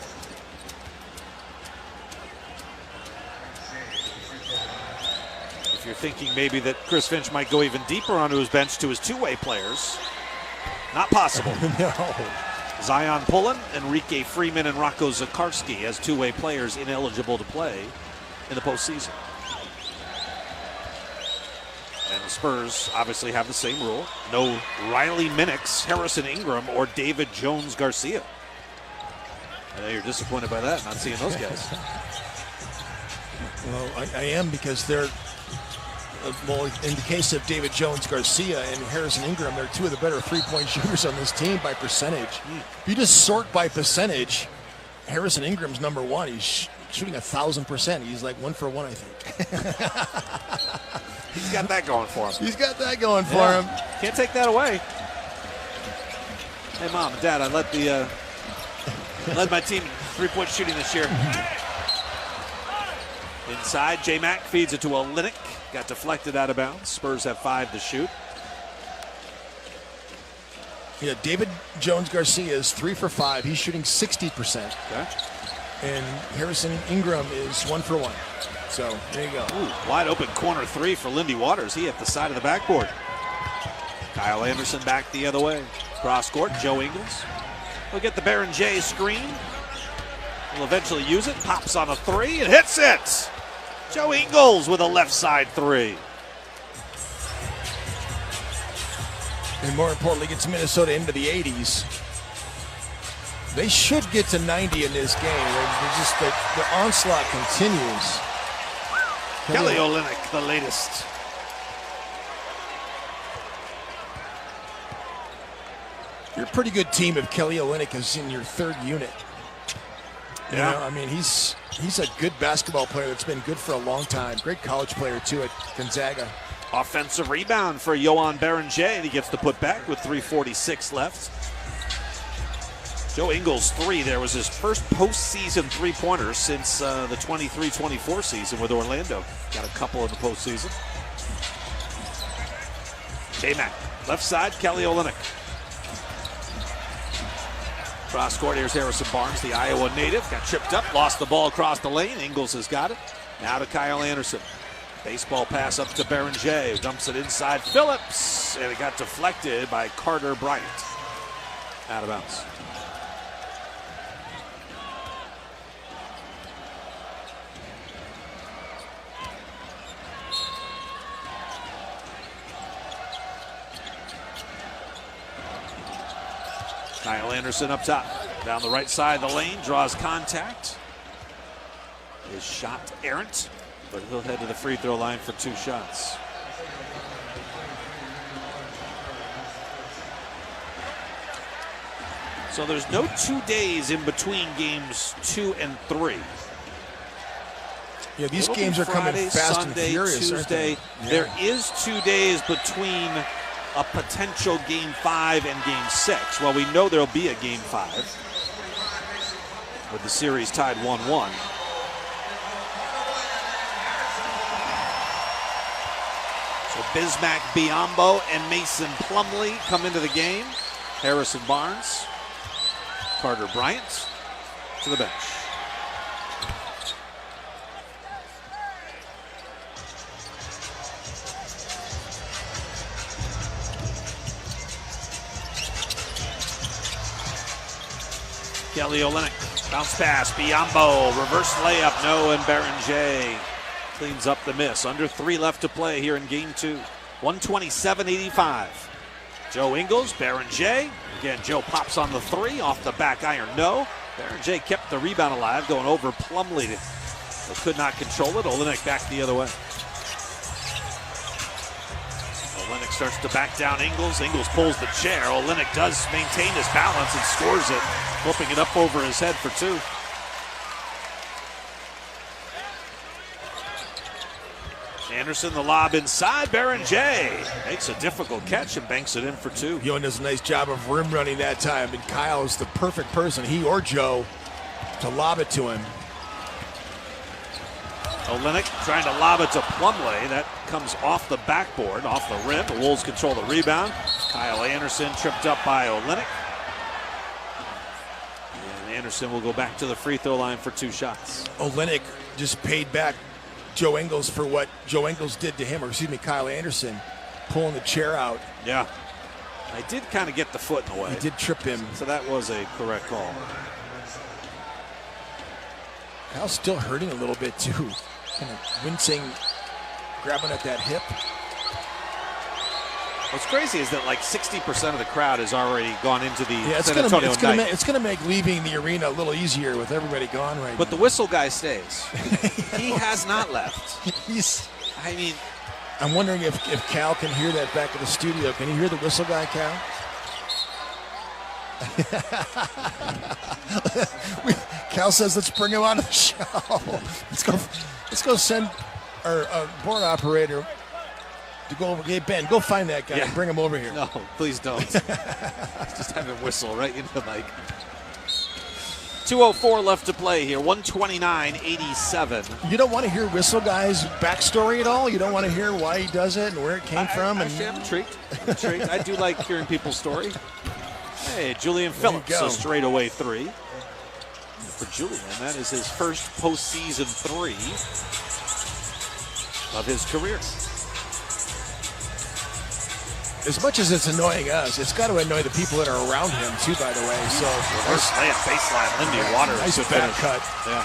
[SPEAKER 3] if you're thinking maybe that Chris Finch might go even deeper onto his bench to his two-way players, not possible.
[SPEAKER 4] No.
[SPEAKER 3] Zion Pullen, Enrique Freeman, and Rocco Zakarski as two-way players ineligible to play in the postseason. And the Spurs obviously have the same rule. No Riley Minix, Harrison Ingram, or David Jones-Garcia. I know you're disappointed by that, not seeing those guys.
[SPEAKER 4] Well, I am, because they're, well, in the case of David Jones-Garcia and Harrison Ingram, they're two of the better three-point shooters on this team by percentage. If you just sort by percentage, Harrison Ingram's number one. He's shooting 1,000%. He's like 1 for 1, I think.
[SPEAKER 3] He's got that going for him.
[SPEAKER 4] He's got that going for him.
[SPEAKER 3] Can't take that away. Hey, Mom and Dad, I led my team in three-point shooting this year. Inside, J-Mac feeds it to Olynyk. Got deflected out of bounds. Spurs have 5 to shoot.
[SPEAKER 4] Yeah, David Jones-Garcia is 3 for 5. He's shooting 60%.
[SPEAKER 3] Okay.
[SPEAKER 4] And Harrison Ingram is 1 for 1. So there you go.
[SPEAKER 3] Ooh, wide open corner 3 for Lindy Waters. He hit the side of the backboard. Kyle Anderson back the other way. Cross court, Joe Ingles. He'll get the Baron J screen. Will eventually use it. Pops on a 3 and hits it. Joe Ingles with a left side 3.
[SPEAKER 4] And more importantly, gets Minnesota into the 80s. They should get to 90 in this game. They're just the onslaught continues.
[SPEAKER 3] Kelly Olynyk, the latest.
[SPEAKER 4] You're a pretty good team if Kelly Olynyk is in your third unit. You
[SPEAKER 3] Yeah.
[SPEAKER 4] know, I mean, he's a good basketball player that's been good for a long time. Great college player, too, at Gonzaga.
[SPEAKER 3] Offensive rebound for Yohan Berenger, and he gets the putback with 3:46 left. Joe Ingles' 3 there was his first postseason three-pointer since the 23-24 season with Orlando. Got a couple in the postseason. J-Mac, left side, Kelly Olynyk. Cross court, here's Harrison Barnes, the Iowa native. Got tripped up, lost the ball across the lane. Ingles has got it. Now to Kyle Anderson. Baseball pass up to Berenger, who dumps it inside Phillips, and it got deflected by Carter Bryant. Out of bounds. Kyle Anderson up top. Down the right side of the lane, draws contact. His shot errant, but he'll head to the free throw line for 2 shots. So there's no 2 days in between games 2 and 3.
[SPEAKER 4] Yeah, these
[SPEAKER 3] It'll
[SPEAKER 4] games are
[SPEAKER 3] Friday,
[SPEAKER 4] coming fast
[SPEAKER 3] Sunday,
[SPEAKER 4] and furious, aren't they?
[SPEAKER 3] Tuesday.
[SPEAKER 4] Yeah.
[SPEAKER 3] There is 2 days between a potential game 5 and game 6. Well, we know there'll be a game 5 with the series tied 1-1. So Bismack Biyombo and Mason Plumlee come into the game. Harrison Barnes, Carter Bryant to the bench. Kelly Olynyk, bounce pass, Biyombo, reverse layup, no, and Berenger cleans up the miss. Under 3 left to play here in game 2. 127-85. Joe Ingles, Berenger. Again, Joe pops on the 3, off the back iron, no. Berenger kept the rebound alive, going over Plumlee, but could not control it. Olynyk back the other way. Olynyk starts to back down Ingles. Ingles pulls the chair. Olynyk does maintain his balance and scores it, flipping it up over his head for 2. Anderson, the lob inside. Berenger makes a difficult catch and banks it in for 2.
[SPEAKER 4] Yohan does a nice job of rim running that time, and Kyle is the perfect person, he or Joe, to lob it to him.
[SPEAKER 3] Olynyk trying to lob it to Plumlee. That comes off the backboard, off the rim. The Wolves control the rebound. Kyle Anderson tripped up by Olynyk. And Anderson will go back to the free throw line for 2 shots.
[SPEAKER 4] Olynyk just paid back Joe Ingles for what Joe Ingles did to him, or excuse me, Kyle Anderson, pulling the chair out.
[SPEAKER 3] Yeah. I did kind of get the foot in the way.
[SPEAKER 4] He did trip him.
[SPEAKER 3] So that was a correct call.
[SPEAKER 4] Kyle's still hurting a little bit, too. Kind of wincing, grabbing at that hip.
[SPEAKER 3] What's crazy is that like 60% of the crowd has already gone into the
[SPEAKER 4] It's
[SPEAKER 3] San Antonio night.
[SPEAKER 4] It's going to make leaving the arena a little easier with everybody gone right
[SPEAKER 3] But
[SPEAKER 4] now.
[SPEAKER 3] the whistle guy stays. He has not left. I mean,
[SPEAKER 4] I'm wondering if Cal can hear that back at the studio. Can you hear the whistle guy, Cal? Cal says, let's bring him on the show. Let's go send our board operator to go over. Hey, Ben, go find that guy and bring him over here.
[SPEAKER 3] No, please don't. Just have him whistle right into the mic. 2:04 left to play here. 129-87.
[SPEAKER 4] You don't want to hear Whistle Guy's backstory at all? You don't want to hear why he does it and where it came from?
[SPEAKER 3] Actually, I'm intrigued. I do like hearing people's story. Hey, Julian Phillips, a straightaway three. For Julian, that is his first postseason three of his career.
[SPEAKER 4] As much as it's annoying us, it's got to annoy the people that are around him, too, by the way. So
[SPEAKER 3] reverse layup, baseline, Lindy Waters.
[SPEAKER 4] Nice back cut.
[SPEAKER 3] Yeah.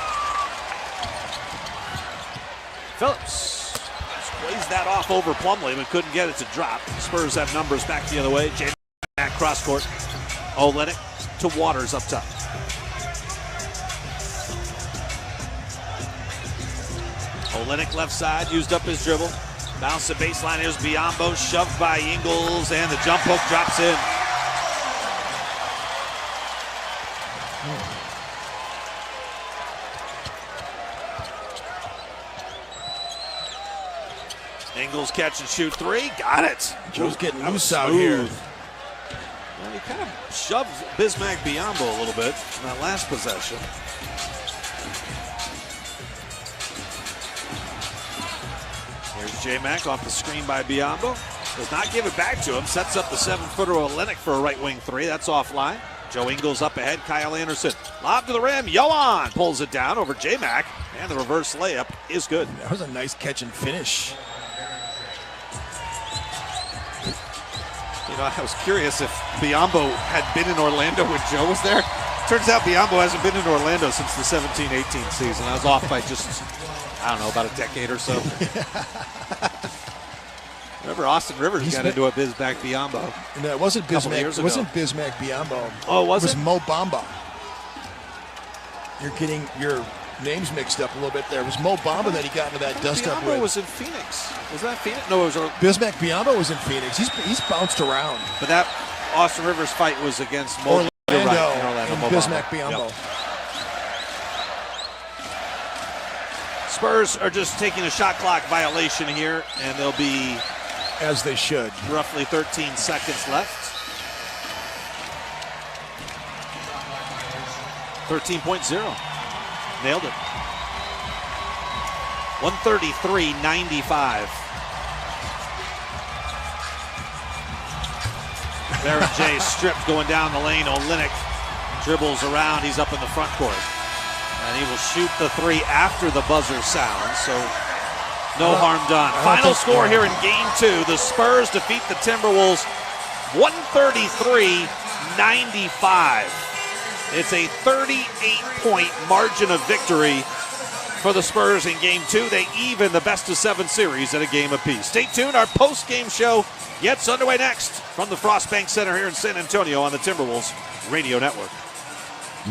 [SPEAKER 3] Phillips squeezed that off over Plumlee, but couldn't get it to drop. Spurs have numbers back the other way. J. Mac cross court. Olenek to Waters up top. Olenek left side, used up his dribble. Bounce the baseline, here's Biombo, shoved by Ingles, and the jump hook drops in. Ingles catch and shoot three, got it.
[SPEAKER 4] Joe's getting loose out here.
[SPEAKER 3] Well, he kind of shoved Bismack Biombo a little bit in that last possession. Here's J-Mac off the screen by Biombo. Does not give it back to him. Sets up the 7-footer Olenek for a right wing three. That's offline. Joe Ingles up ahead. Kyle Anderson. Lob to the rim. Yohan pulls it down over J-Mac. And the reverse layup is good.
[SPEAKER 4] That was a nice catch and finish.
[SPEAKER 3] You know, I was curious if Biombo had been in Orlando when Joe was there. Turns out Biombo hasn't been in Orlando since the 17-18 season. I was off by just, I don't know, about a decade or so. Remember Austin Rivers got into a Bismack Biombo.
[SPEAKER 4] No, it wasn't Bismack.
[SPEAKER 3] Years
[SPEAKER 4] It
[SPEAKER 3] ago.
[SPEAKER 4] wasn't Bismack Biombo.
[SPEAKER 3] Oh, was it?
[SPEAKER 4] It was Mo Bamba. You're getting your names mixed up a little bit there. It was Mo Bamba that he got into that dust-up
[SPEAKER 3] Biombo
[SPEAKER 4] with.
[SPEAKER 3] was in Phoenix. Was that Phoenix? No, it was
[SPEAKER 4] Bismack Biombo was in Phoenix. He's bounced around.
[SPEAKER 3] But that Austin Rivers fight was against Mo
[SPEAKER 4] Orlando,
[SPEAKER 3] You're right, in Orlando,
[SPEAKER 4] and
[SPEAKER 3] Mo
[SPEAKER 4] Bismack
[SPEAKER 3] Bamba.
[SPEAKER 4] Biombo.
[SPEAKER 3] Yep. Spurs are just taking a shot clock violation here, and they'll be,
[SPEAKER 4] as they should,
[SPEAKER 3] roughly 13 seconds left. 13.0. Nailed it. 133-95. Barrett J stripped going down the lane. Olenek dribbles around. He's up in the front court. And he will shoot the three after the buzzer sounds. So no harm done. Final score here in game two. The Spurs defeat the Timberwolves 133-95. It's a 38-point margin of victory for the Spurs in game two. They even the best of seven series at a game apiece. Stay tuned. Our post-game show gets underway next from the Frost Bank Center here in San Antonio on the Timberwolves Radio Network.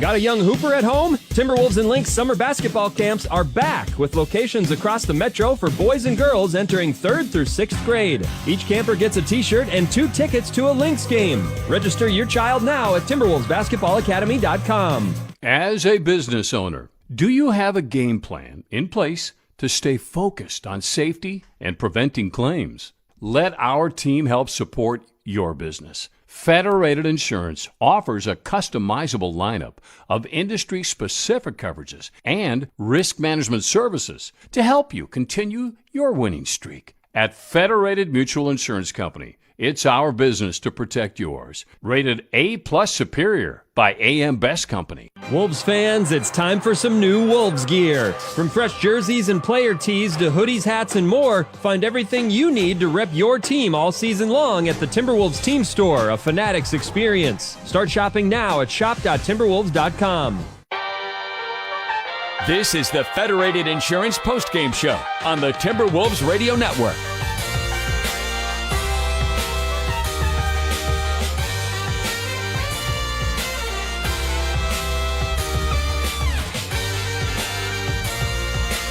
[SPEAKER 5] Got a young hooper at home? Timberwolves and Lynx summer basketball camps are back with locations across the metro for boys and girls entering 3rd through 6th grade. Each camper gets a t-shirt and 2 tickets to a Lynx game. Register your child now at TimberwolvesBasketballAcademy.com.
[SPEAKER 19] As a business owner, do you have a game plan in place to stay focused on safety and preventing claims? Let our team help support your business. Federated Insurance offers a customizable lineup of industry-specific coverages and risk management services to help you continue your winning streak. At Federated Mutual Insurance Company, It's our business to protect yours. Rated A+ Superior by AM Best Company.
[SPEAKER 5] Wolves fans, it's time for some new Wolves gear. From fresh jerseys and player tees to hoodies, hats, and more, find everything you need to rep your team all season long at the Timberwolves Team Store, a Fanatics experience. Start shopping now at shop.timberwolves.com.
[SPEAKER 7] This is the Federated Insurance Postgame Show on the Timberwolves Radio Network.